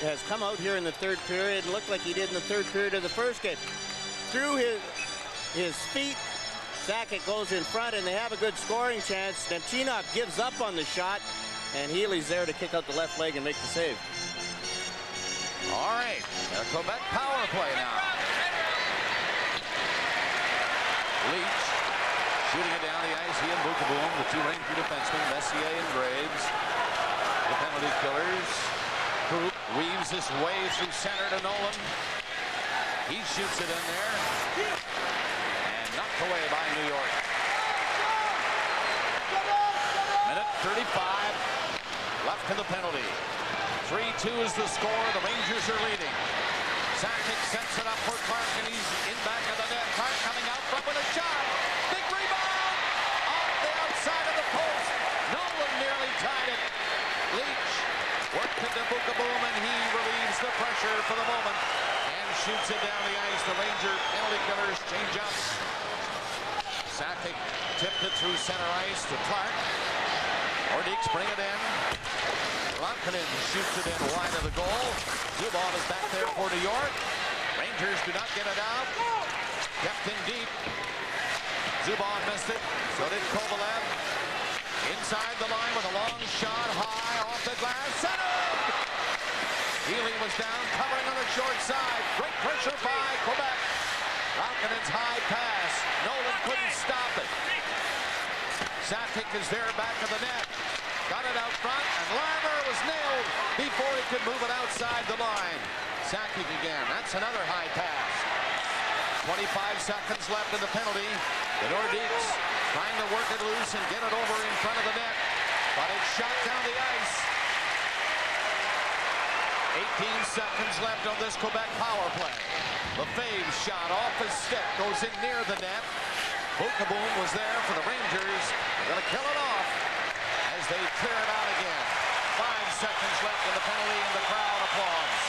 has come out here in the third period and looked like he did in the third period of the first game. Through his feet, Sakic goes in front, and they have a good scoring chance. Nemchinov gives up on the shot, and Healy's there to kick out the left leg and make the save. All right, a Quebec power play now. Leach shooting it down the ice. He and Bukaboom, the two Ranger defensemen, Messier and Graves, the penalty killers. Krupp weaves his way through center to Nolan. He shoots it in there and knocked away by New York. Minute 35 left in the penalty. 3-2 is the score. The Rangers are leading. Sakic sets it up for Clark, and he's in back of the net. Clark coming out front with a shot. Big rebound off the outside of the post. Nolan nearly tied it. Leach worked it to Bukaboom, and he relieves the pressure for the moment and shoots it down the ice. The Ranger penalty killers change up. Sakic tipped it through center ice to Clark. Nordiques bring it in. Lankinen shoots it in wide of the goal. Zubov is back there for New York. Rangers do not get it out. Kept in deep. Zubov missed it. So did Kovalev. Inside the line with a long shot, high off the glass. Centered! Healy was down, covering on the short side. Great pressure by Quebec. Lankinen Heikkinen high pass. Nolan couldn't stop it. Sakic is there back of the net. Got it out front, and Larmer was nailed before he could move it outside the line. Sakic again. That's another high pass. 25 seconds left in the penalty. The Nordiques trying to work it loose and get it over in front of the net, but it's shot down the ice. 18 seconds left on this Quebec power play. Lefebvre's shot off his stick goes in near the net. Bokaboom was there for the Rangers. They're going to kill it off as they clear it out again. 5 seconds left in the penalty, and the crowd applauds.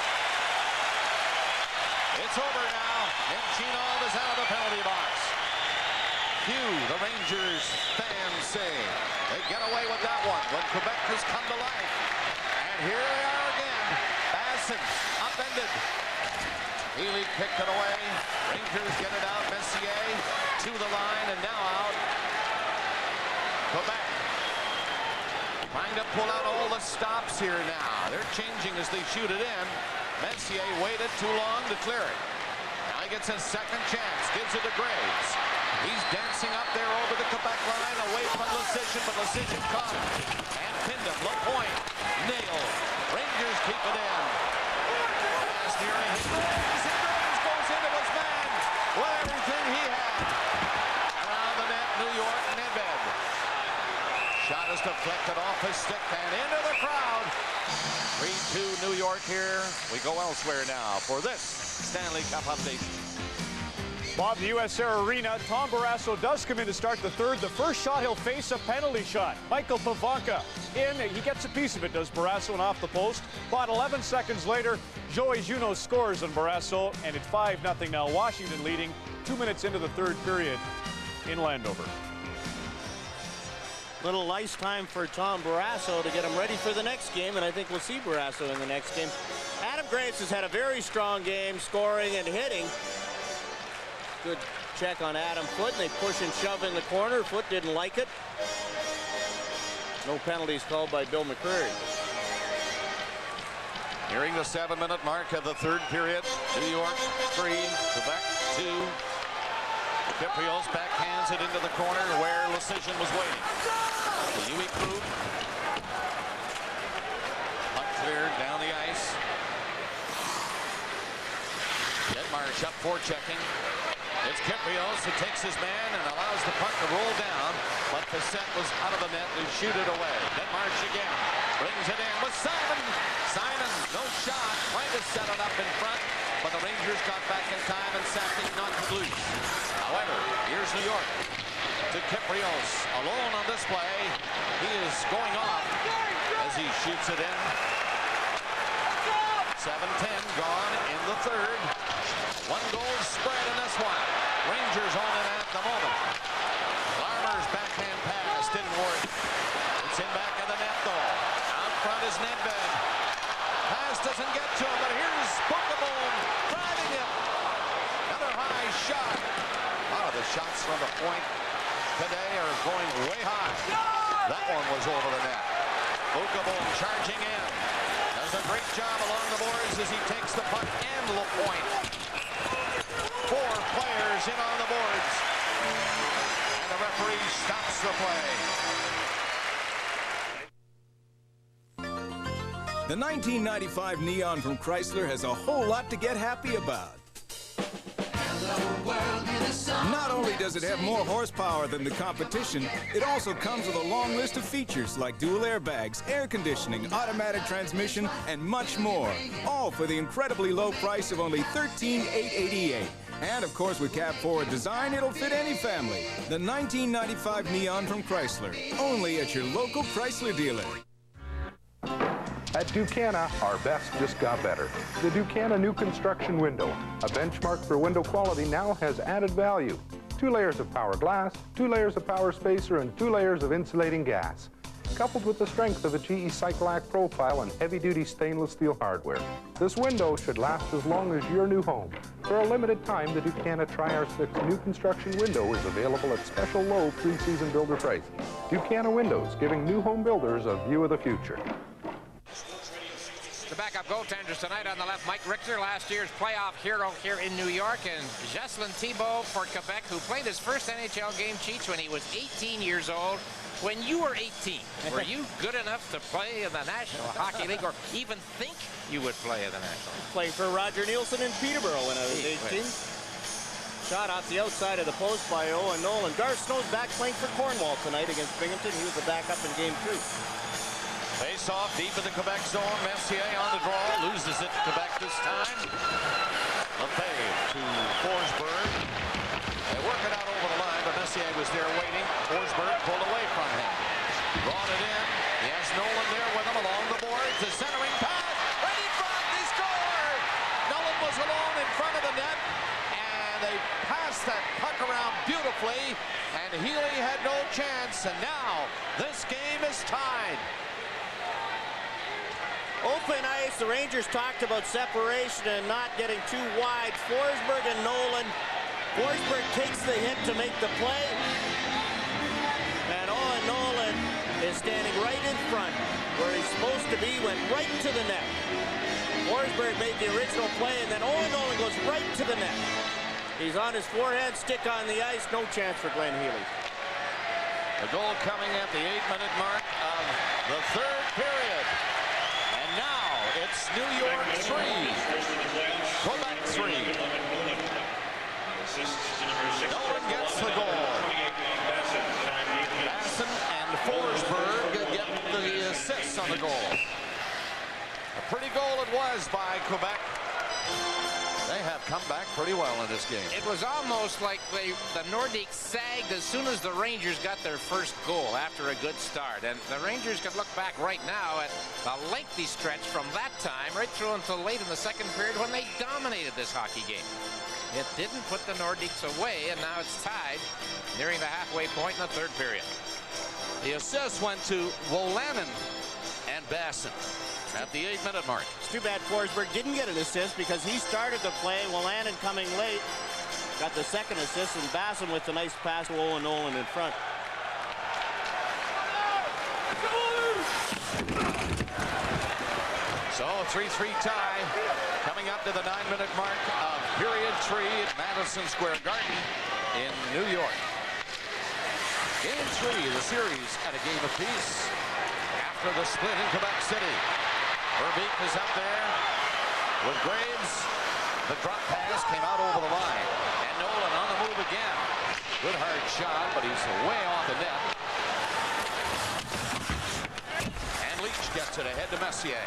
It's over now, and Chinov is out of the penalty box. Few, the Rangers fans say. They get away with that one when Quebec has come to life. And here they are again. Basson upended. Healy kicked it away. Rangers get it out. Messier to the line and now out. Quebec trying to pull out all the stops here now. They're changing as they shoot it in. Messier waited too long to clear it. Now he gets a second chance. Gives it to Graves. He's dancing up there over the Quebec line away from Lecision, but Lecision caught him and pinned him. LaPointe nailed. Rangers keep it in. Pass near him. Graves goes into his man with everything he had. Around the net, New York, Nedved. Shot is deflected off his stick and into the crowd. 3-2 New York here. We go elsewhere now for this Stanley Cup update. Bob, the US Air Arena, Tom Barrasso does come in to start the third. The first shot, he'll face a penalty shot. Michael Pavanka in, he gets a piece of it, does Barrasso, and off the post. But 11 seconds later, Joey Juneau scores on Barrasso, and it's 5-0 now. Washington leading 2 minutes into the third period in Landover. Little ice time for Tom Barrasso to get him ready for the next game, and I think we'll see Barrasso in the next game. Adam Graves has had a very strong game, scoring and hitting. Good check on Adam Foote, and they push and shove in the corner. Foote didn't like it. No penalties called by Bill McCreary. Nearing the 7-minute mark of the third period. New York 3, Quebec 2. Kyprios backhands it into the corner where Lecision was waiting. The Huey crew. Puck cleared down the ice. Denmarsh up forechecking. It's Kyprios who takes his man and allows the puck to roll down, but Bissett was out of the net to shoot it away. Denmarsh again brings it in with Simon. Simon, no shot, trying to set it up in front, but the Rangers got back in time and Sakic knocked it loose. However, here's New York to Kyprios, alone on this play. He is going off as he shoots it in. 7-10 gone in the third. 1 goal spread in this one. Rangers on it at the moment. Larmer's backhand pass didn't work. It's in back of the net though. Out front is Nedved. Pass doesn't get to him, but here's Bokaboom driving it. Another high shot. A lot of the shots from the point today are going way high. That one was over the net. Bokaboom charging in. Does a great job along the boards as he takes the puck and LaPointe. 4 players in on the boards. And the referee stops the play. The 1995 Neon from Chrysler has a whole lot to get happy about. Not only does it have more horsepower than the competition, it also comes with a long list of features like dual airbags, air conditioning, automatic transmission, and much more. All for the incredibly low price of only $13,888. And of course, with cab forward design, it'll fit any family. The 1995 Neon from Chrysler, only at your local Chrysler dealer. At Ducana, our best just got better. The Ducana new construction window, a benchmark for window quality, now has added value. 2 layers of power glass, 2 layers of power spacer, and 2 layers of insulating gas. Coupled with the strength of the GE Cyclac profile and heavy-duty stainless steel hardware, this window should last as long as your new home. For a limited time, the Ducana Tri-R6 new construction window is available at special low pre-season builder prices. Ducana Windows, giving new home builders a view of the future. The backup top goaltenders tonight on the left. Mike Richter, last year's playoff hero here in New York, and Jocelyn Thibault for Quebec, who played his first NHL game, Cheech, when he was 18 years old. When you were 18, were you good enough to play in the National Hockey League or even think you would play in the National League? Playing for Roger Nielsen in Peterborough when I was 18. Shot off the outside of the post by Owen Nolan. Garth Snow's back playing for Cornwall tonight against Binghamton. He was the backup in Game 2. Face off deep in the Quebec zone. Messier on the draw. Loses it to Quebec this time. Lefebvre to Forsberg. They work it out over the line, but Messier was there waiting. Forsberg pulled away from him. Brought it in. He has Nolan there with him along the boards. The centering pass. Right in front. He scored. Nolan was alone in front of the net. And they passed that puck around beautifully. And Healy had no chance. And now this game is tied. Open ice. The Rangers talked about separation and not getting too wide. Forsberg and Nolan. Forsberg takes the hit to make the play. And Owen Nolan is standing right in front where he's supposed to be, went right to the net. Forsberg made the original play, and then Owen Nolan goes right to the net. He's on his forehand, stick on the ice, no chance for Glenn Healy. The goal coming at the 8-minute mark of the third period. And now it's New York 3, Quebec 3. Nolan gets the goal. Basson and Forsberg get the assists on the goal. A pretty goal it was by Quebec. They have come back pretty well in this game. It was almost like the Nordiques sagged as soon as the Rangers got their first goal after a good start. And the Rangers can look back right now at the lengthy stretch from that time right through until late in the second period when they dominated this hockey game. It didn't put the Nordiques away, and now it's tied, nearing the halfway point in the third period. The assist went to Wolanin and Basson at the 8-minute mark. It's too bad Forsberg didn't get an assist because he started the play. Wolanin coming late got the second assist, and Basson with the nice pass to Owen Nolan in front. So 3-3 tie coming up to the 9-minute mark of period 3 at Madison Square Garden in New York. Game 3 of the series at a game apiece after the split in Quebec City. Verbeek is up there with Graves. The drop pass came out over the line. And Nolan on the move again. Good hard shot, but he's way off the net. And Leach gets it ahead to Messier.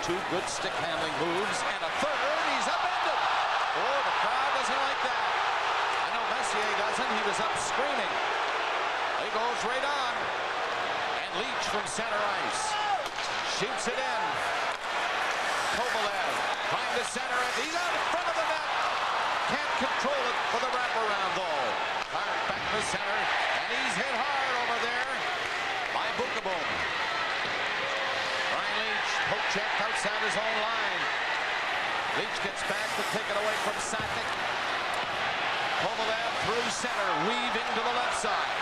Two good stick handling moves and a third. He's upended. Oh, the crowd doesn't like that. I know Messier doesn't. He was up screaming. He goes right on. And Leach from center ice shoots it in. Kovalev trying to center it. He's out in front of the net. Can't control it for the wraparound though. Hard back to center. And he's hit hard over there by Bukaboom. Poke check outside his own line. Leach gets back to take it away from Sakic. Kovalev through center, weaving to the left side.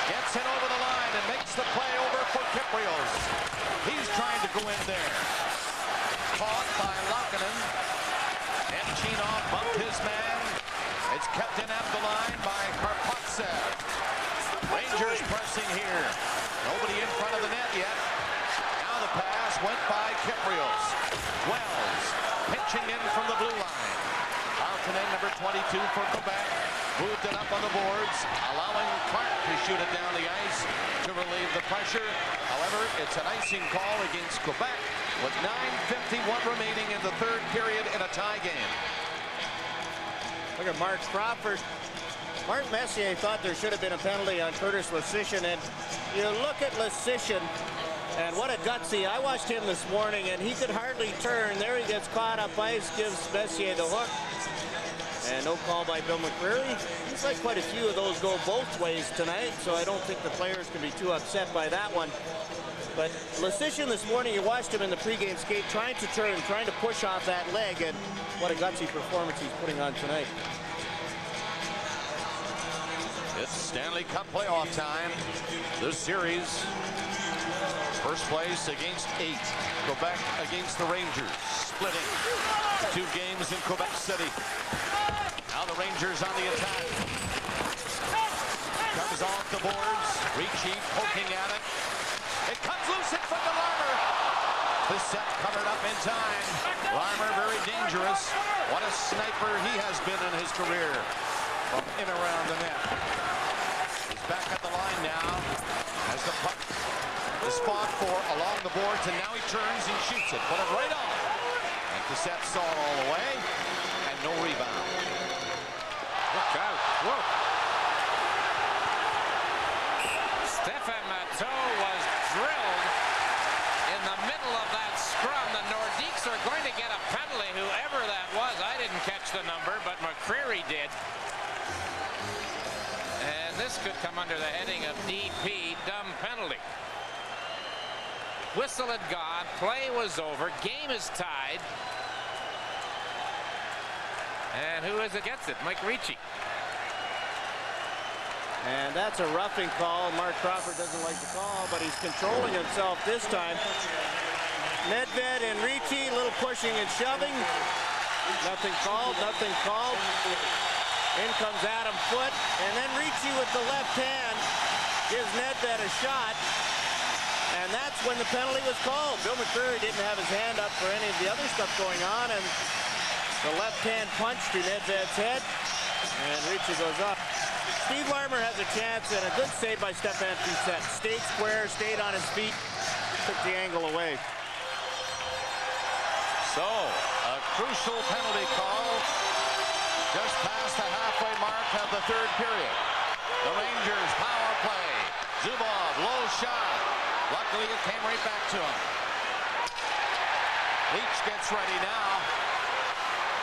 Gets it over the line and makes the play over for Kyprios. He's trying to go in there. Caught by Laukkonen. Nemchinov bumped his man. It's kept in at the line by Karpatsev. Rangers pressing here. Nobody in front of the net yet. The pass went by Kyprios. Wells pitching in from the blue line. Laukkonen, number 22 for Quebec, moved it up on the boards, allowing Clark to shoot it down the ice to relieve the pressure. However, it's an icing call against Quebec with 9:51 remaining in the third period in a tie game. Look at Mark Crawford. Mark Messier thought there should have been a penalty on Curtis Leschyshyn, and you look at Leschyshyn. And what a gutsy. I watched him this morning, and he could hardly turn. There he gets caught up ice, gives Messier the hook. And no call by Bill McCreary. Looks like quite a few of those go both ways tonight, so I don't think the players can be too upset by that one. But Leschyshyn this morning, you watched him in the pregame skate, trying to turn, trying to push off that leg, and what a gutsy performance he's putting on tonight. It's Stanley Cup playoff time. This series First place against 8. Quebec against the Rangers. Splitting 2 games in Quebec City. Now the Rangers on the attack. Comes off the boards. Ricci poking at it. It comes loose in front of Larmer. This set covered up in time. Larmer very dangerous. What a sniper he has been in his career from in around the net. He's back at the line now as the puck is fought for along the boards, and now he turns and shoots it. Put it right on. And Cassette saw it all the way, and no rebound. Look out. Look. Stefan Matteau was drilled in the middle of that scrum. The Nordiques are going to get a penalty, whoever that was. I didn't catch the number, but McCreary did. And this could come under the heading of DP, dumb penalty. Whistle had gone, play was over, game is tied. And who is against it? Mike Ricci. And that's a roughing call. Mark Crawford doesn't like the call, but he's controlling himself this time. Nedved and Ricci, a little pushing and shoving. Nothing called, nothing called. In comes Adam Foote, and then Ricci with the left hand gives Nedved a shot. And that's when the penalty was called. Bill McCreary didn't have his hand up for any of the other stuff going on, and the left hand punch to Nedved's head, and Ricci goes up. Steve Larmer has a chance, and a good save by Stefan Fiset. Stayed square, stayed on his feet, took the angle away. So, a crucial penalty call just past the halfway mark of the third period. The Rangers power play. Zubov, low shot. Luckily, it came right back to him. Leach gets ready now.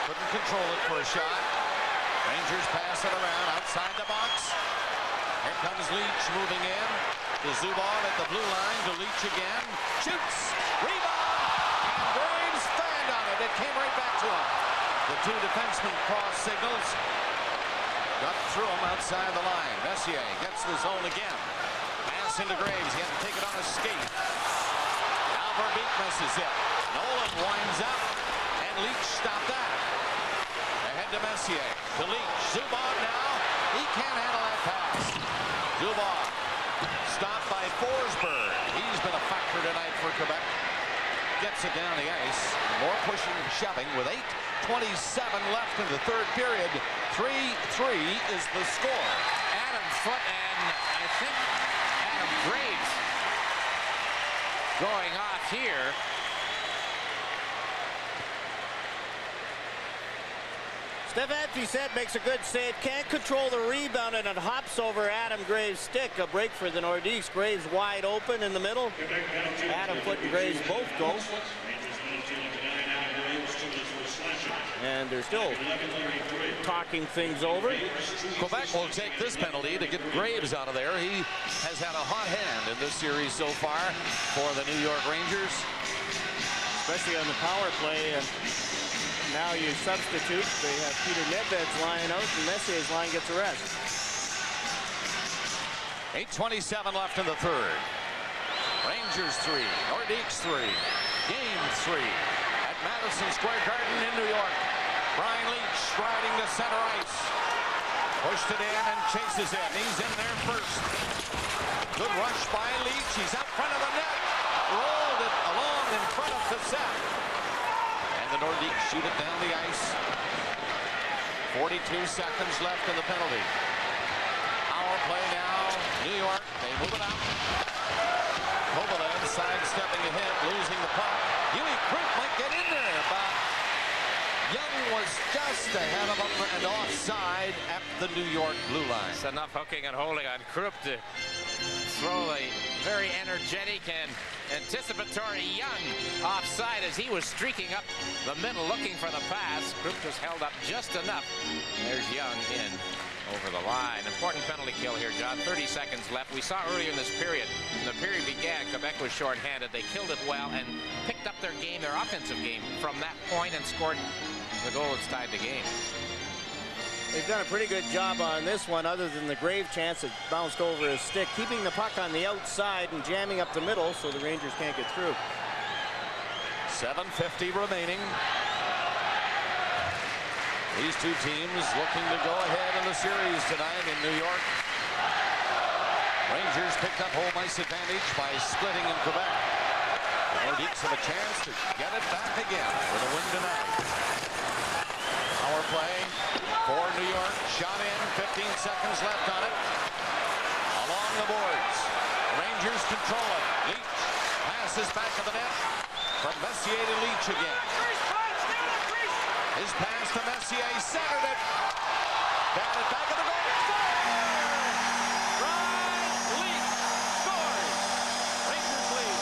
Couldn't control it for a shot. Rangers pass it around outside the box. Here comes Leach moving in. To Zubov at the blue line. To Leach again. Shoots. Rebound. And Graves fanned on it. It came right back to him. The 2 defensemen cross signals. Got through him outside the line. Messier gets the zone again. Pass into Graves. He had to take it on a skate. Now Verbeek misses it. Nolan winds up. And Leach stopped that. Ahead to Messier. To Leach. Zubov now. He can't handle that pass. Zubov stopped by Forsberg. He's been a factor tonight for Quebec. Gets it down the ice. More pushing and shoving with 8:27 left in the third period. 3-3 is the score. Adam Foote and I think Adam Graves going off here. Stefan Fiset makes a good save, can't control the rebound, and it hops over Adam Graves' stick. A break for the Nordiques. Graves wide open in the middle. Adam Foote and Graves both go. And they're still talking things over. Quebec will take this penalty to get Graves out of there. He has had a hot hand in this series so far for the New York Rangers. Especially on the power play. And now you substitute. They have Peter Nedved's line out, and Messier's line gets a rest. 8:27 left in the third. Rangers 3, Nordiques 3. Game 3 at Madison Square Garden in New York. Brian Leach striding to center ice. Pushed it in and chases it. He's in there first. Good rush by Leach. He's out front of the net. Rolled it along in front of Cassette. And the Nordiques shoot it down the ice. 42 seconds left in the penalty. Power play now. New York, they move it out. Kovalev sidestepping ahead, losing the puck. Huey Krupp might get in there, but Young was just ahead of him and offside at the New York blue line. It's enough hooking and holding on Krupp to throw a very energetic and anticipatory Young offside as he was streaking up the middle looking for the pass. Krupp just held up just enough. There's Young in over the line. Important penalty kill here, John. 30 seconds left. We saw earlier in this period, when the period began, Quebec was shorthanded. They killed it well and picked up their game, their offensive game, from that point and scored the goal that's tied the game. They've done a pretty good job on this one, other than the grave chance it bounced over his stick, keeping the puck on the outside and jamming up the middle so the Rangers can't get through. 7:50 remaining. These two teams looking to go ahead in the series tonight in New York. Rangers picked up home ice advantage by splitting in Quebec. The Nordiques have a chance to get it back again with a win tonight. Power play for New York. Shot in, 15 seconds left on it. Along the boards. Rangers control it. Leach passes back of the net. From Messier to Leach again. His pass to Messier, centered it. Down at back of the goal. Score! Ryan Leach scores. Rangers lead.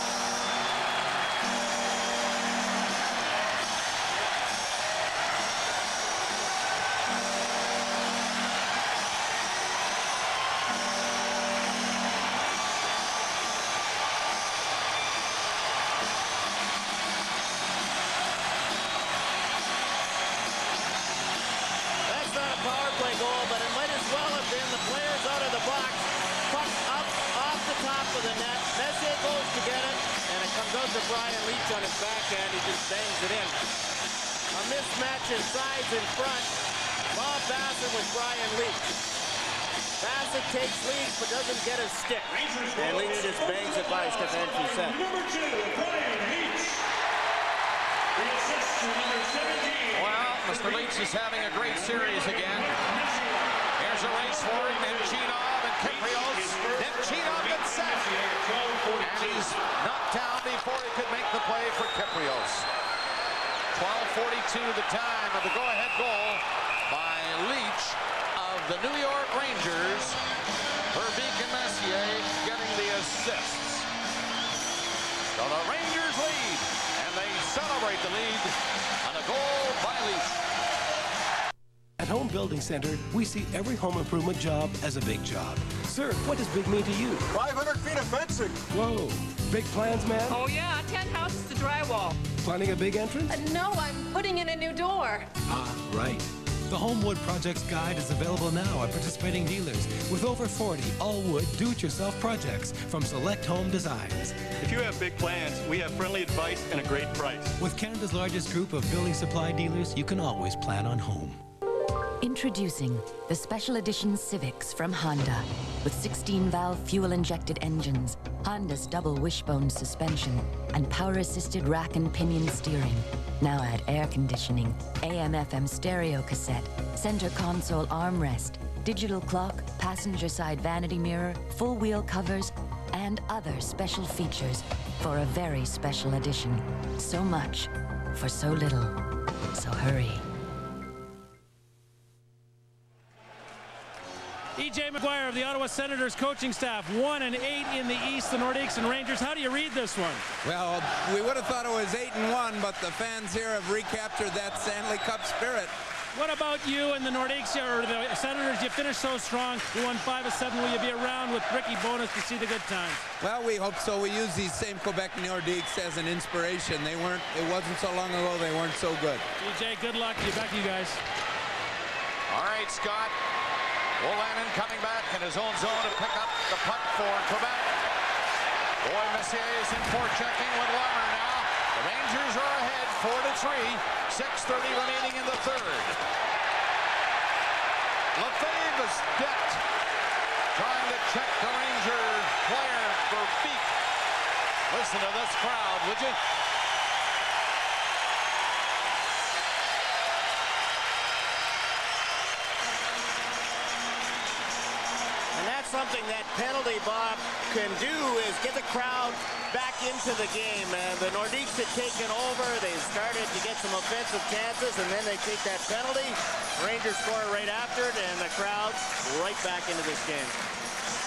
Goal, but it might as well have been. The players out of the box, puck up off the top of the net. Messier goes to get it, and it comes out to Brian Leach on his backhand. He just bangs it in. A mismatch in size in front. Bob Bassett with Brian Leach. Bassett takes Leach, but doesn't get his stick. And Leach just bangs it by Stefan Fiset. Number 2, Brian Leach. The assist to number 17. Well, Mr. Leach is having a great series again. Here's a race for it. Nemchinov and Kyprios. Nemchinov gets set. And he's knocked down before he could make the play for Kyprios. 12:42 the time of the go-ahead goal by Leach of the New York Rangers. Verbeek and Messier getting the assists. So the Rangers lead, and they celebrate the lead on a goal by Leach. At Home Building Center, we see every home improvement job as a big job. Sir, what does big mean to you? 500 feet of fencing. Whoa, big plans, man? Oh yeah, 10 houses to drywall. Planning a big entrance? No, I'm putting in a new door. Ah, right. The Homewood Projects Guide is available now at participating dealers with over 40 all-wood do-it-yourself projects from Select Home Designs. If you have big plans, we have friendly advice and a great price. With Canada's largest group of building supply dealers, you can always plan on home. Introducing the Special Edition Civics from Honda. With 16-valve fuel-injected engines, Honda's double wishbone suspension, and power-assisted rack and pinion steering. Now add air conditioning, AM/FM stereo cassette, center console armrest, digital clock, passenger side vanity mirror, full wheel covers, and other special features for a very special edition. So much for so little. So hurry. E.J. McGuire of the Ottawa Senators coaching staff, 1-8 in the East, the Nordiques and Rangers. How do you read this one? Well, we would have thought it was 8-1, but the fans here have recaptured that Stanley Cup spirit. What about you and the Nordiques, or the Senators? You finished so strong. You won 5 of 7. Will you be around with Ricky Bowness to see the good times? Well, we hope so. We use these same Quebec Nordiques as an inspiration. It wasn't so long ago they weren't so good. E.J., good luck. Back to you guys. All right, Scott. Wolanin coming back in his own zone to pick up the puck for Quebec. Boy, Messier is in forechecking with Larmer now. The Rangers are ahead 4-3. 6:30 remaining in the third. Lefebvre is decked. Trying to check the Ranger player for feet. Listen to this crowd, would you? Something that penalty, Bob, can do is get the crowd back into the game. The Nordiques had taken over. They started to get some offensive chances, and then they take that penalty. Rangers score right after it, and the crowd's right back into this game.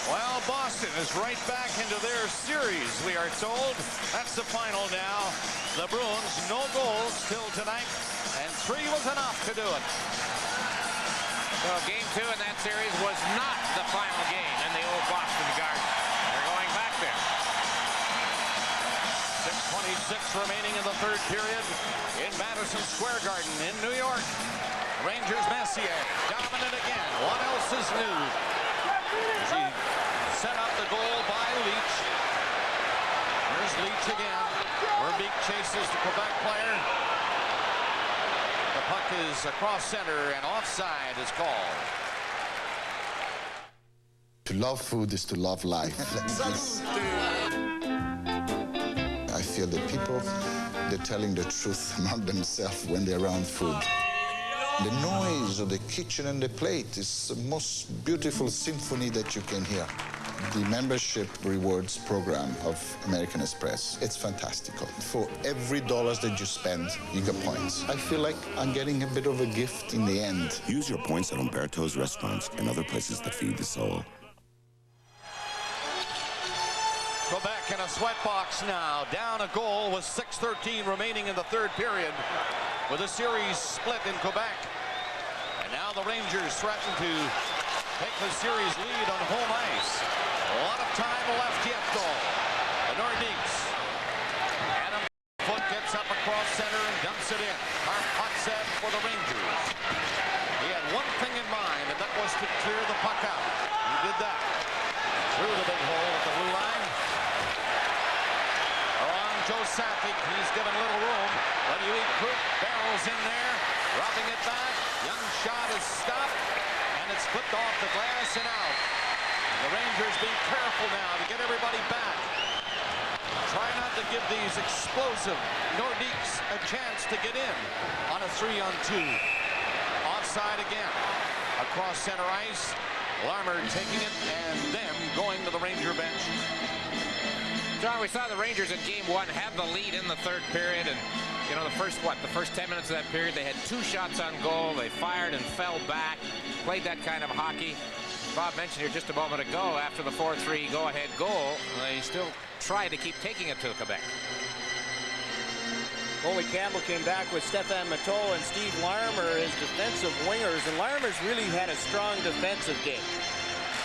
Well, Boston is right back into their series, we are told. That's the final now. The Bruins, no goals till tonight, and 3 was enough to do it. So game 2 in that series was not the final game in the old Boston Garden. They're going back there. 6:26 remaining in the third period in Madison Square Garden in New York. Rangers Messier, dominant again. What else is new? She set up the goal by Leach. Here's Leach again. Verbeek chases the Quebec player. The puck is across center and offside is called. To love food is to love life. I feel that people, they're telling the truth among themselves when they're around food. The noise of the kitchen and the plate is the most beautiful symphony that you can hear. The membership rewards program of American Express, it's fantastical. For every $1 that you spend, you get points. I feel like I'm getting a bit of a gift in the end. Use your points at Umberto's restaurants and other places that feed the soul. Quebec in a sweatbox now, down a goal with 6:13 remaining in the third period, with a series split in Quebec. And now the Rangers threaten to take the series lead on home ice. A lot of time left yet, though. The Nordiques. Adam Foot gets up across center and dumps it in. Hot set for the Rangers. He had one thing in mind, and that was to clear the puck out. He did that. Through the big hole at the blue line. Joe Sakic, he's given little room. But Huey Krupp barrels in there, dropping it back. Young shot is stopped, and it's flipped off the glass and out. And the Rangers being careful now to get everybody back. Try not to give these explosive Nordiques a chance to get in on a 3-on-2. Offside again. Across center ice. Larmer taking it and then going to the Ranger bench. John, we saw the Rangers in game one have the lead in the third period, and you know, the first 10 minutes of that period, they had 2 shots on goal. They fired and fell back, played that kind of hockey. Bob mentioned here just a moment ago, after the 4-3 go-ahead goal, they still tried to keep taking it to Quebec. Goalie Campbell came back with Stefan Matteau and Steve Larmer as defensive wingers, and Larmer's really had a strong defensive game.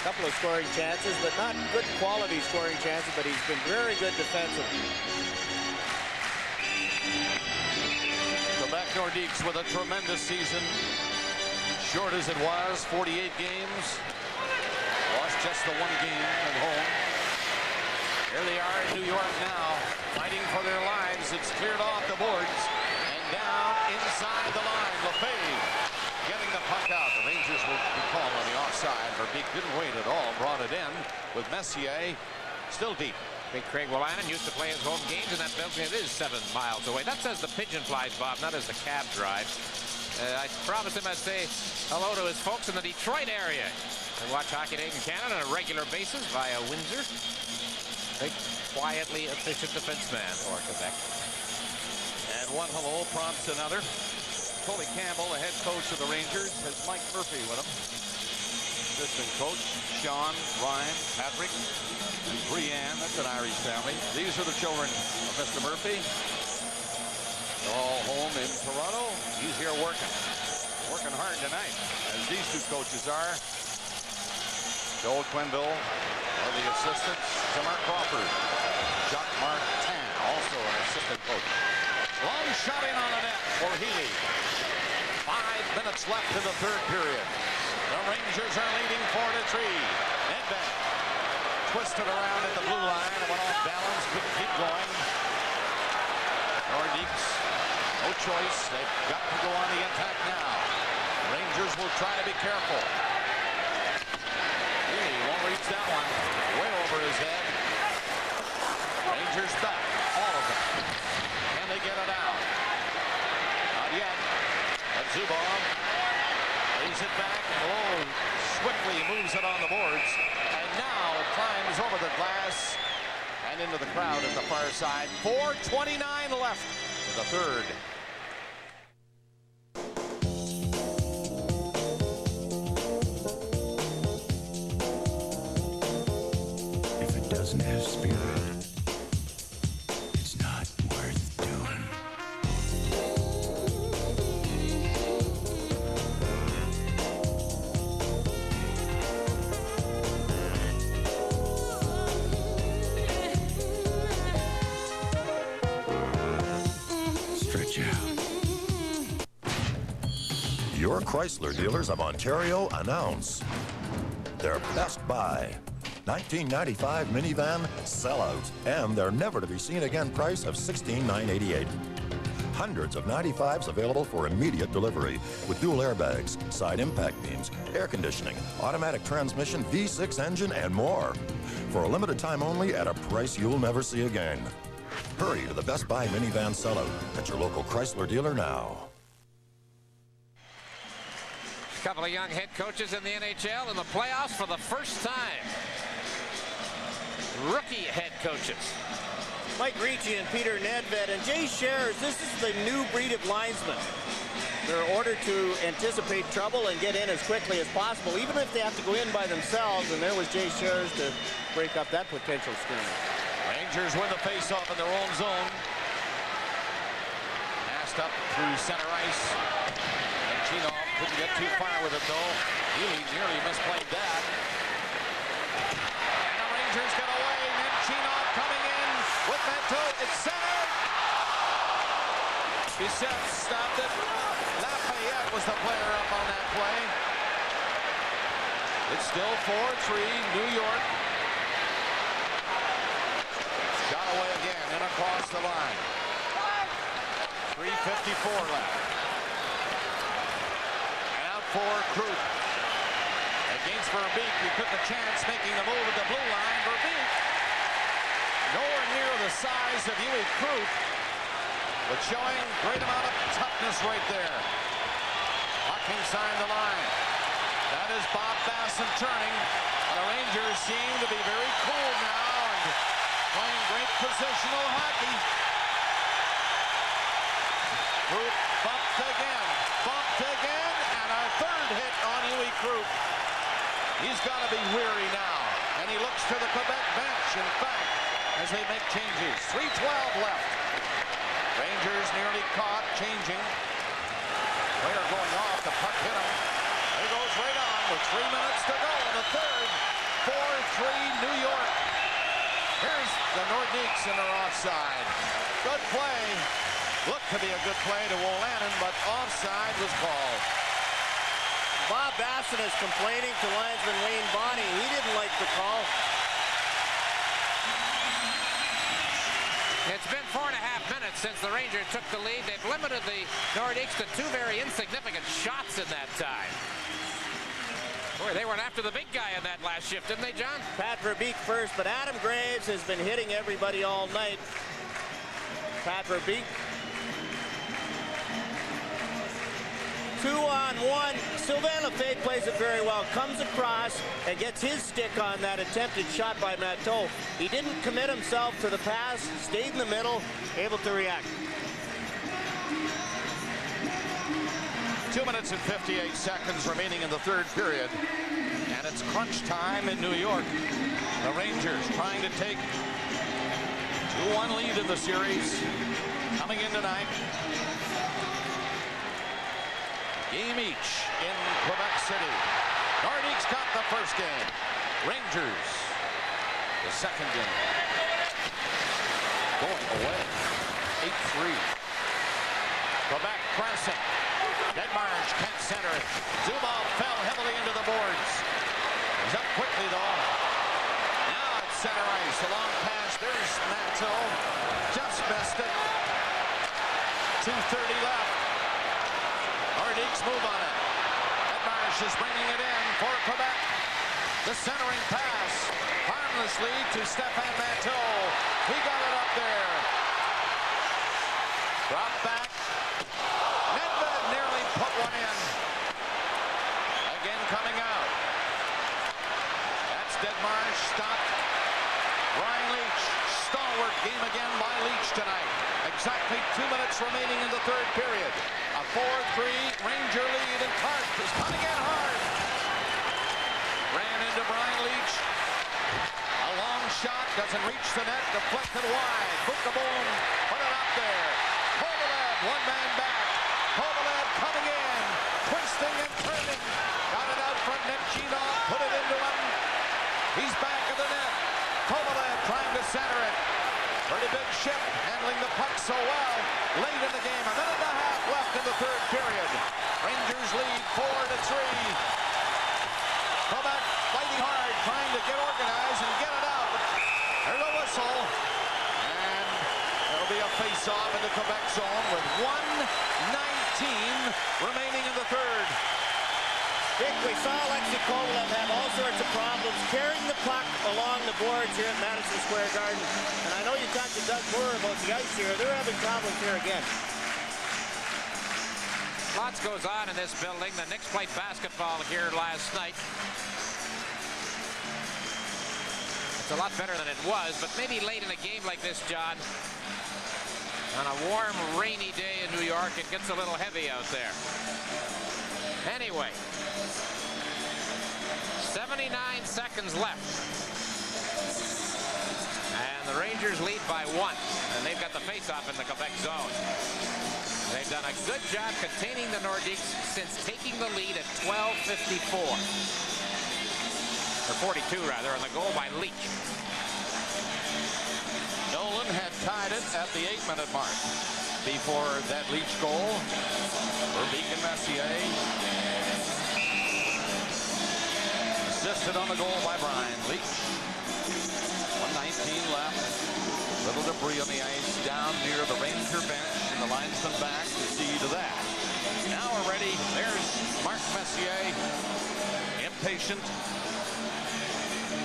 Couple of scoring chances, but not good quality scoring chances, but he's been very good defensively. Quebec Nordiques with a tremendous season. Short as it was, 48 games. Lost just the 1 game at home. Here they are in New York now, fighting for their lives. It's cleared off the boards and down inside the line. Lefebvre getting the puck out. The Rangers will be called on the offside. Verbeek didn't wait at all. Brought it in with Messier still deep. Big Craig Willanen used to play his home games in that building. It is 7 miles away. That says the pigeon flies, Bob, not as the cab drives. I promised him I'd say hello to his folks in the Detroit area. They watch Hockey Night in Canada on a regular basis via Windsor. Big, quietly efficient defenseman for Quebec. And one hello prompts another. Coley Campbell, the head coach of the Rangers, has Mike Murphy with him. Assistant coach, Sean, Ryan, Patrick, and Brianne. That's an Irish family. These are the children of Mr. Murphy. They're all home in Toronto. He's here working hard tonight, as these 2 coaches are. Joel Quenville are the assistants. Tamar Crawford, Jacques Martin, also an assistant coach. Long shot in on the net for Healy. 5 minutes left in the third period. The Rangers are leading 4-3. Nedved twisted around at the blue line and went off balance. Couldn't keep going. Nordiques, no choice. They've got to go on the attack now. Rangers will try to be careful. Healy won't reach that one. Way over his head. Rangers back. All of them. Can they get it out? Not yet. But Zubov lays it back. Oh, swiftly moves it on the boards. And now it climbs over the glass and into the crowd at the far side. 4:29 left in the third. If it doesn't have spirit, it's not worth doing. your Chrysler dealers of Ontario announce their Best Buy 1995 minivan sellout and their never-to-be-seen-again price of $16,988. Hundreds of 95s available for immediate delivery with dual airbags, side impact beams, air conditioning, automatic transmission, V6 engine, and more. For a limited time only at a price you'll never see again. Hurry to the Best Buy minivan sellout at your local Chrysler dealer now. A couple of young head coaches in the NHL in the playoffs for the first time. Rookie head coaches. Mike Ricci and Peter Nedved and Jay Scherz. This is the new breed of linesmen. They're ordered to anticipate trouble and get in as quickly as possible, even if they have to go in by themselves. And there was Jay Scherz to break up that potential screen. Rangers win the faceoff in their own zone. Passed up through center ice. And Chino couldn't get too far with it, though. He nearly misplayed that. And the Rangers get away. Nemchinov coming in with Manteau. It's centered. Bissett stopped it. Lafayette was the player up on that play. It's still 4-3, New York. Got away again and across the line. 3:54 left. And out for Krug. Against Verbeek, he took a chance making the move at the blue line. Verbeek, nowhere near the size of Yui Krug, but showing great amount of toughness right there. Puck inside the line. That is Bob Basson turning. The Rangers seem to be very cool now and playing great positional hockey. Krug bumped again, and a third hit on Yui Krug. He's got to be weary now, and he looks to the Quebec bench, in fact, as they make changes. 3:12 left. Rangers nearly caught, changing. Player going off, the puck hit him. He goes right on with 3 minutes to go in the third. 4-3 New York. Here's the Nordiques in their offside. Good play. Looked to be a good play to Wolanin, but offside was called. Bob Basson is complaining to linesman Wayne Bonney. He didn't like the call. It's been 4.5 minutes since the Rangers took the lead. They've limited the Nordiques to 2 very insignificant shots in that time. Boy, they went after the big guy in that last shift, didn't they, John? Pat Verbeek first, but Adam Graves has been hitting everybody all night. Pat Verbeek. 2-on-1. Sylvain Lefebvre plays it very well. Comes across and gets his stick on that attempted shot by Matteau. He didn't commit himself to the pass. Stayed in the middle, able to react. 2 minutes and 58 seconds remaining in the third period. And it's crunch time in New York. The Rangers trying to take 2-1 lead in the series. Coming in tonight. Game each in Quebec City. Nordiques got the first game. Rangers the second game. Going away. 8-3. Quebec pressing. Deadmarsh can't center it. Zubov fell heavily into the boards. He's up quickly though. Now it's center ice. A long pass. There's Matteau. Just missed it. 2:30 left. Nordiques move on it. Deadmarsh is bringing it in for Quebec. The centering pass harmlessly to Stéphane Matteau. He got it up there. Drop back. Nedved nearly put one in. Again coming out. That's Deadmarsh stopped. Brian Leach. Stalwart game again by Leach tonight. Exactly 2 minutes remaining in the third period. A 4-3 Ranger lead, and Clark is coming in hard. Ran into Brian Leach. A long shot, doesn't reach the net, deflected wide. Boom, put it up there. Kovalev, one man back. Kovalev coming in, twisting and turning. Got it out from Nemchinov, put it into him. He's back in the net. Kovalev trying to center it. Pretty big ship, handling the puck so well. Late in the game, a minute and a half left in the third period. Rangers lead 4-3. Quebec fighting hard, trying to get organized and get it out. There's a whistle. And it'll be a face-off in the Quebec zone with 1:19 remaining in the third. Dick, we saw Alexei Kovalev have all sorts of problems carrying the puck along the boards here at Madison Square Garden. And I know you talked to Doug Moore about the ice here. They're having problems here again. Lots goes on in this building. The Knicks played basketball here last night. It's a lot better than it was, but maybe late in a game like this, John, on a warm, rainy day in New York, it gets a little heavy out there. Anyway, 79 seconds left. And the Rangers lead by 1. And they've got the face-off in the Quebec zone. They've done a good job containing the Nordiques since taking the lead at 12:54. Or 42, rather, on the goal by Leach. Nolan had tied it at the 8-minute mark before that Leach goal for Beacon Messier. Assisted on the goal by Brian Leach. 1:19 left. Little debris on the ice down near the Ranger bench, and the linesman back to see to that. Now we're ready. There's Mark Messier. Impatient.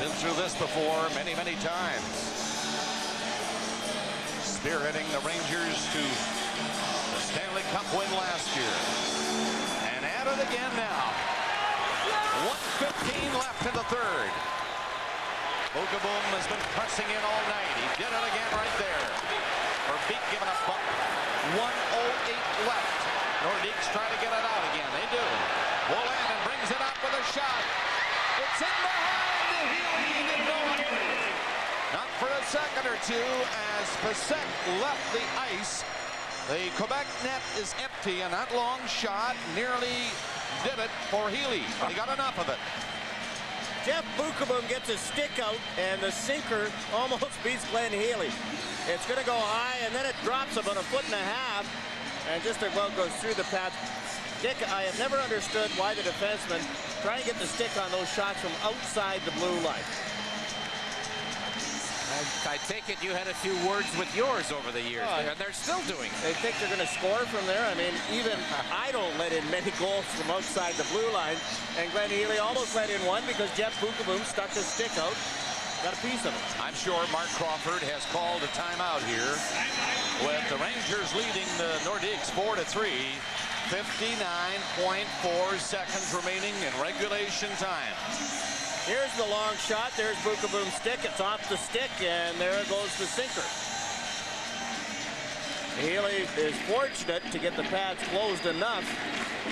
Been through this before many, many times. Spearheading the Rangers to the Stanley Cup win last year. And at it again now. 1:15 left in the third. Bogaboom has been pressing in all night. He did it again right there. Verbeek giving up 1:08 left. Nordiques trying to get it out again. They do. Wolanin brings it up with a shot. It's in behind the heel. He didn't know it. Not for a second or two as Bissett left the ice. The Quebec net is empty, and that long shot nearly did it for Healy, but he got enough of it. Jeff Bogaboom gets his stick out, and the sinker almost beats Glenn Healy. It's going to go high, and then it drops about 1.5 feet, and just about goes through the pads. Dick, I have never understood why the defensemen try and get the stick on those shots from outside the blue line. I take it you had a few words with yours over the years, and they're still doing it. They think they're going to score from there. I mean, even I don't let in many goals from outside the blue line, and Glenn Healy almost let in one because Jeff Bogaboom stuck his stick out, got a piece of it. I'm sure Mark Crawford has called a timeout here with the Rangers leading the Nordiques 4-3. 59.4 seconds remaining in regulation time. Here's the long shot. There's Bogaboom's stick. It's off the stick, and there goes the sinker. Healy is fortunate to get the pads closed enough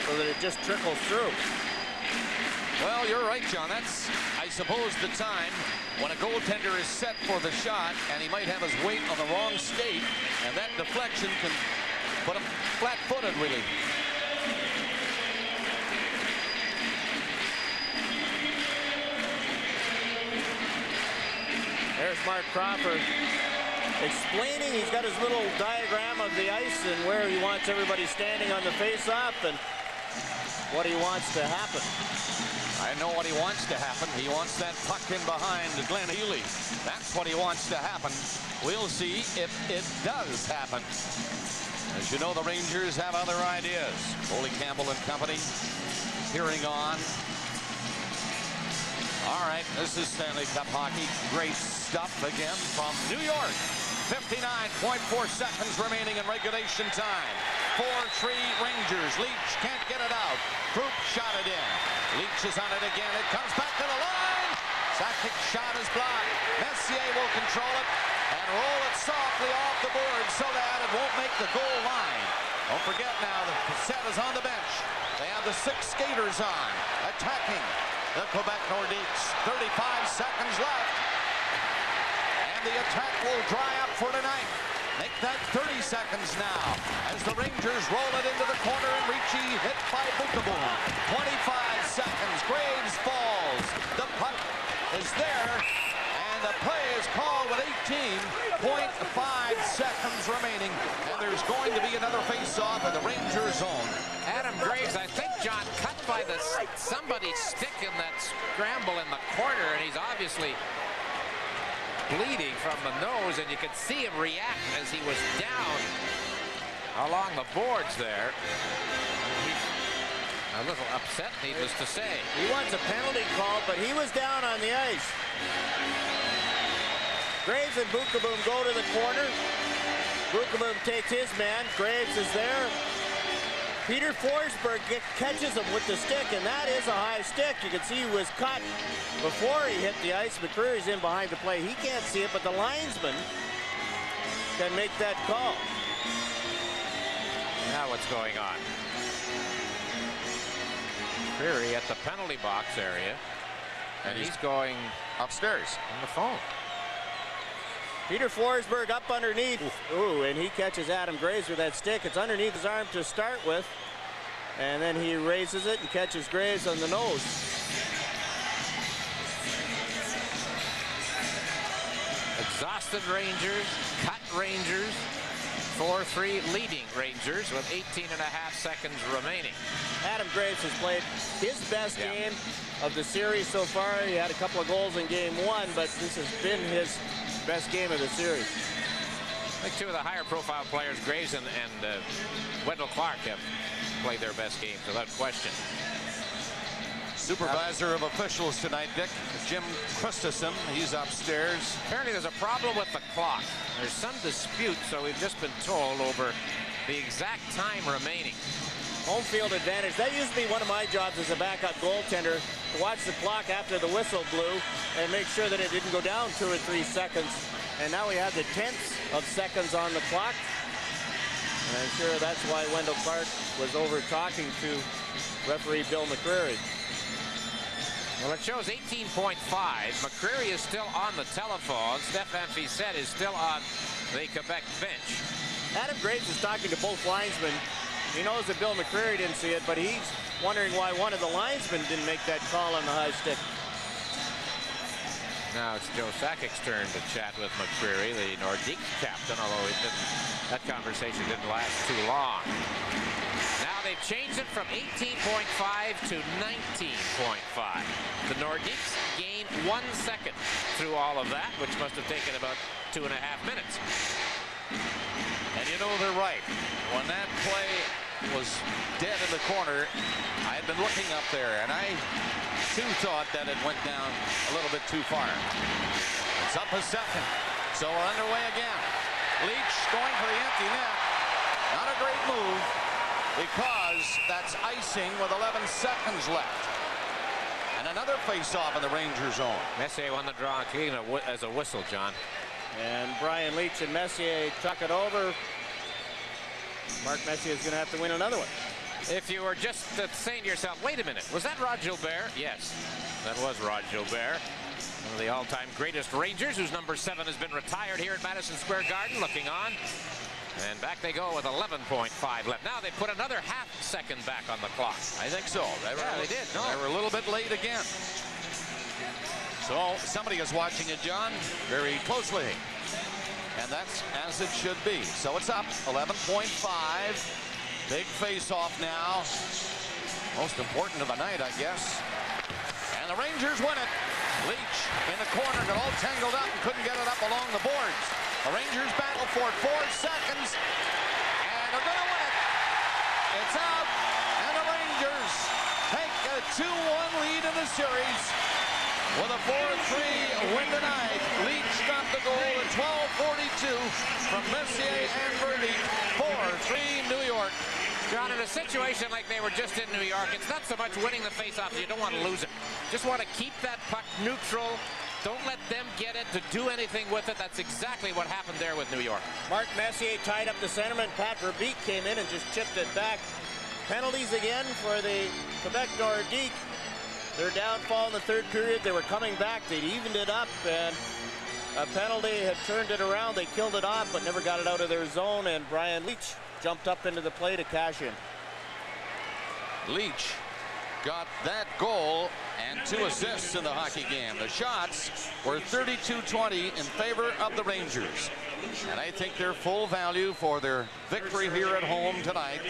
so that it just trickles through. Well, you're right, John. That's, I suppose, the time when a goaltender is set for the shot, and he might have his weight on the wrong skate, and that deflection can put him flat-footed, really. There's Mark Crawford explaining. He's got his little diagram of the ice and where he wants everybody standing on the face-off and what he wants to happen. I know what he wants to happen. He wants that puck in behind Glenn Healy. That's what he wants to happen. We'll see if it does happen. As you know, the Rangers have other ideas. Foley Campbell and company hearing on. All right, this is Stanley Cup hockey. Great stuff again from New York. 59.4 seconds remaining in regulation time. 4-3 Rangers. Leach can't get it out. Krupp shot it in. Leach is on it again. It comes back to the line. Sakic shot is blocked. Messier will control it and roll it softly off the board so that it won't make the goal line. Don't forget now that Bissett is on the bench. They have the 6 skaters on, attacking the Quebec Nordiques. 35 seconds left. And the attack will dry up for tonight. Make that 30 seconds now as the Rangers roll it into the corner and Ricci hit by Bogaboom. 25 seconds. Graves falls. The puck is there. And the play is called with 18.5 seconds remaining. And there's there's going to be another face-off in the Ranger zone. Adam Graves, I think, John, cut by somebody's stick in that scramble in the corner, and he's obviously bleeding from the nose, and you could see him react as he was down along the boards there. He's a little upset, needless to say. He wants a penalty call, but he was down on the ice. Graves and Bukaboom go to the corner. Bukaboom takes his man. Graves is there. Peter Forsberg catches him with the stick, and that is a high stick. You can see he was cut before he hit the ice. McCreary's in behind the play. He can't see it, but the linesman can make that call. Now what's going on? McCreary at the penalty box area, and he's going upstairs on the phone. Peter Forsberg up underneath. Ooh, and he catches Adam Graves with that stick. It's underneath his arm to start with. And then he raises it and catches Graves on the nose. Exhausted Rangers, cut Rangers, 4-3 leading Rangers with 18.5 seconds remaining. Adam Graves has played his best game of the series so far. He had a couple of goals in game one, but this has been his best game of the series. I think two of the higher profile players, Graves and Wendell Clark, have played their best games without question. Supervisor of officials tonight, Dick, Jim Christensen. He's upstairs. Apparently there's a problem with the clock. There's some dispute, so we've just been told over the exact time remaining. Home field advantage. That used to be one of my jobs as a backup goaltender, to watch the clock after the whistle blew and make sure that it didn't go down 2 or 3 seconds. And now we have the tenths of seconds on the clock. And I'm sure that's why Wendell Clark was over talking to referee Bill McCreary. Well, it shows 18.5. McCreary is still on the telephone. Stefan Fiset is still on the Quebec bench. Adam Graves is talking to both linesmen. He knows that Bill McCreary didn't see it, but he's wondering why one of the linesmen didn't make that call on the high stick. Now it's Joe Sakic's turn to chat with McCreary, the Nordiques captain, although that conversation didn't last too long. Now they've changed it from 18.5 to 19.5. The Nordiques gain 1 second through all of that, which must have taken about 2.5 minutes. And you know they're right. When that play was dead in the corner, I had been looking up there, and I too thought that it went down a little bit too far. It's up a second, so we're underway again. Leach going for the empty net. Not a great move, because that's icing with 11 seconds left. And another face-off in the Ranger zone. Messier won the draw as a whistle, John. And Brian Leach and Messier tuck it over. Mark Messier is going to have to win another one. If you were just saying to yourself, wait a minute, was that Rod Gilbert? Yes, that was Rod Gilbert. One of the all-time greatest Rangers, whose number 7 has been retired here at Madison Square Garden, looking on. And back they go with 11.5 left. Now they put another half second back on the clock. I think so. They did. No. They were a little bit late again. So somebody is watching it, John, very closely. And that's as it should be. So it's up 11.5. Big face-off now. Most important of the night, I guess. And the Rangers win it. Leach in the corner, got all tangled up and couldn't get it up along the boards. The Rangers battle for 4 seconds, and they're going to win it. It's out, and the Rangers take a 2-1 lead in the series with a 4-3 win tonight. Leach got the goal at 12:42 from Messier and Verdi. 4-3 New York. John, in a situation like they were just in New York, it's not so much winning the faceoff. You don't want to lose it. Just want to keep that puck neutral. Don't let them get it to do anything with it. That's exactly what happened there with New York. Mark Messier tied up the centerman. Pat Verbeek came in and just chipped it back. Penalties again for the Quebec Nordiques. Their downfall in the third period. They were coming back. They'd evened it up, and a penalty had turned it around. They killed it off, but never got it out of their zone, and Brian Leach jumped up into the play to cash in. Leach got that goal and 2 assists in the hockey game. The shots were 32-20 in favor of the Rangers. And I think they're full value for their victory here at home tonight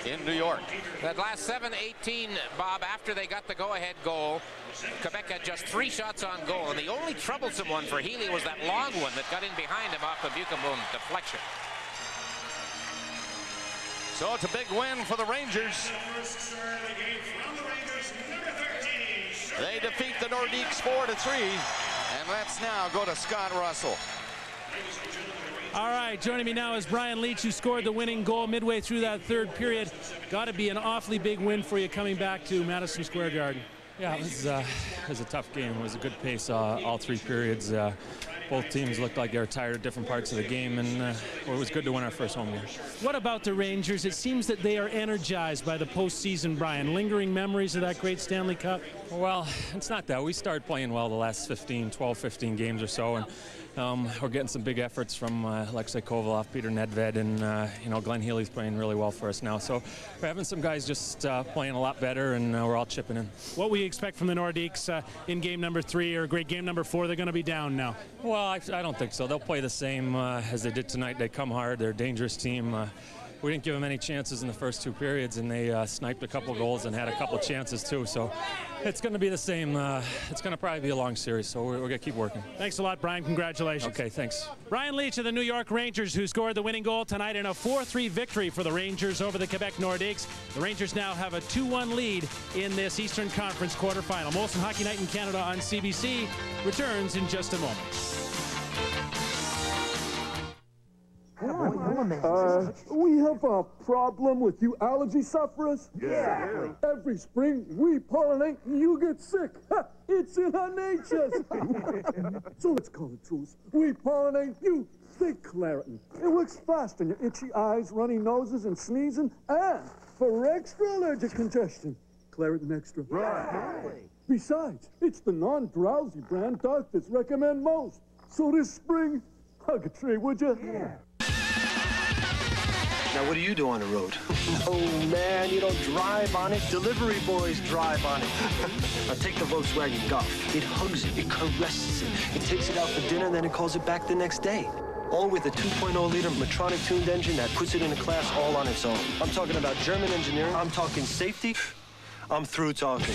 in New York. That last 7-18, Bob, after they got the go-ahead goal, Quebec had just 3 shots on goal, and the only troublesome one for Healy was that long one that got in behind him off the Buchenboom deflection. So it's a big win for the Rangers. They defeat the Nordiques 4-3, and let's now go to Scott Russell. All right, joining me now is Brian Leetch, who scored the winning goal midway through that third period. Got to be an awfully big win for you coming back to Madison Square Garden. Yeah, it was a tough game. It was a good pace all 3 periods. Both teams looked like they were tired of different parts of the game, and it was good to win our first home game. What about the Rangers? It seems that they are energized by the postseason, Brian. Lingering memories of that great Stanley Cup? Well, it's not that. We started playing well the last 12, 15 games or so, and we're getting some big efforts from Alexei Kovalev, Peter Nedved, and Glenn Healy's playing really well for us now. So we're having some guys just playing a lot better, and we're all chipping in. What will you expect from the Nordiques in game number 3 or great game number 4? They're going to be down now. Well, I don't think so. They'll play the same as they did tonight. They come hard. They're a dangerous team. We didn't give them any chances in the first 2 periods, and they sniped a couple goals and had a couple chances too. So it's going to be the same. It's going to probably be a long series, so we're going to keep working. Thanks a lot, Brian. Congratulations. Okay, thanks. Brian Leetch of the New York Rangers, who scored the winning goal tonight in a 4-3 victory for the Rangers over the Quebec Nordiques. The Rangers now have a 2-1 lead in this Eastern Conference quarterfinal. Molson Hockey Night in Canada on CBC returns in just a moment. We have a problem with you allergy sufferers. Yeah. Every spring we pollinate and you get sick. It's in our natures. So let's call it truth. We pollinate you. Take Claritin. It works fast on your itchy eyes, runny noses, and sneezing. And for extra allergic congestion, Claritin Extra. Right. Besides, it's the non-drowsy brand doctors recommend most. So this spring, hug a tree, would you? Yeah. Now, what do you do on the road? Oh, man, you don't drive on it. Delivery boys drive on it. Now, take the Volkswagen Golf. It hugs it, it caresses it. It takes it out for dinner, then it calls it back the next day. All with a 2.0-liter Medtronic-tuned engine that puts it in a class all on its own. I'm talking about German engineering. I'm talking safety. I'm through talking.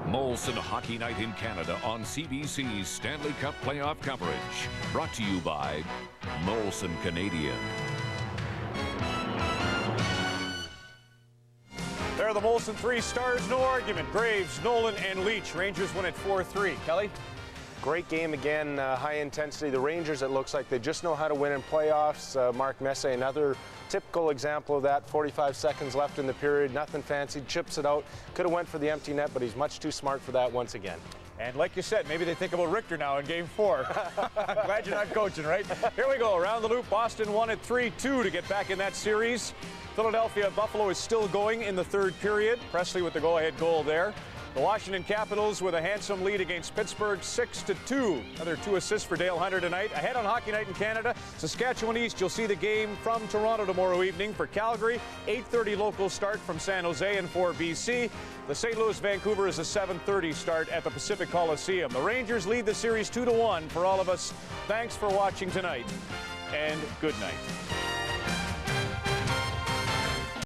Molson Hockey Night in Canada on CBC's Stanley Cup playoff coverage. Brought to you by Molson Canadian. There are the Molson 3 stars, no argument. Graves, Nolan, and Leetch. Rangers win at 4-3. Kelly? Great game again, high intensity. The Rangers, it looks like they just know how to win in playoffs. Mark Messier, another typical example of that. 45 seconds left in the period, nothing fancy, chips it out. Could have went for the empty net, but he's much too smart for that once again. And like you said, maybe they think about Richter now in game 4. I'm glad you're not coaching, right? Here we go, around the loop. Boston won at 3-2 to get back in that series. Philadelphia Buffalo is still going in the third period. Presley with the go-ahead goal there. The Washington Capitals with a handsome lead against Pittsburgh, 6-2. Another 2 assists for Dale Hunter tonight. Ahead on Hockey Night in Canada, Saskatchewan East, you'll see the game from Toronto tomorrow evening. For Calgary, 8:30 local start from San Jose and for BC. The St. Louis Vancouver is a 7:30 start at the Pacific Coliseum. The Rangers lead the series 2-1 for all of us. Thanks for watching tonight, and good night.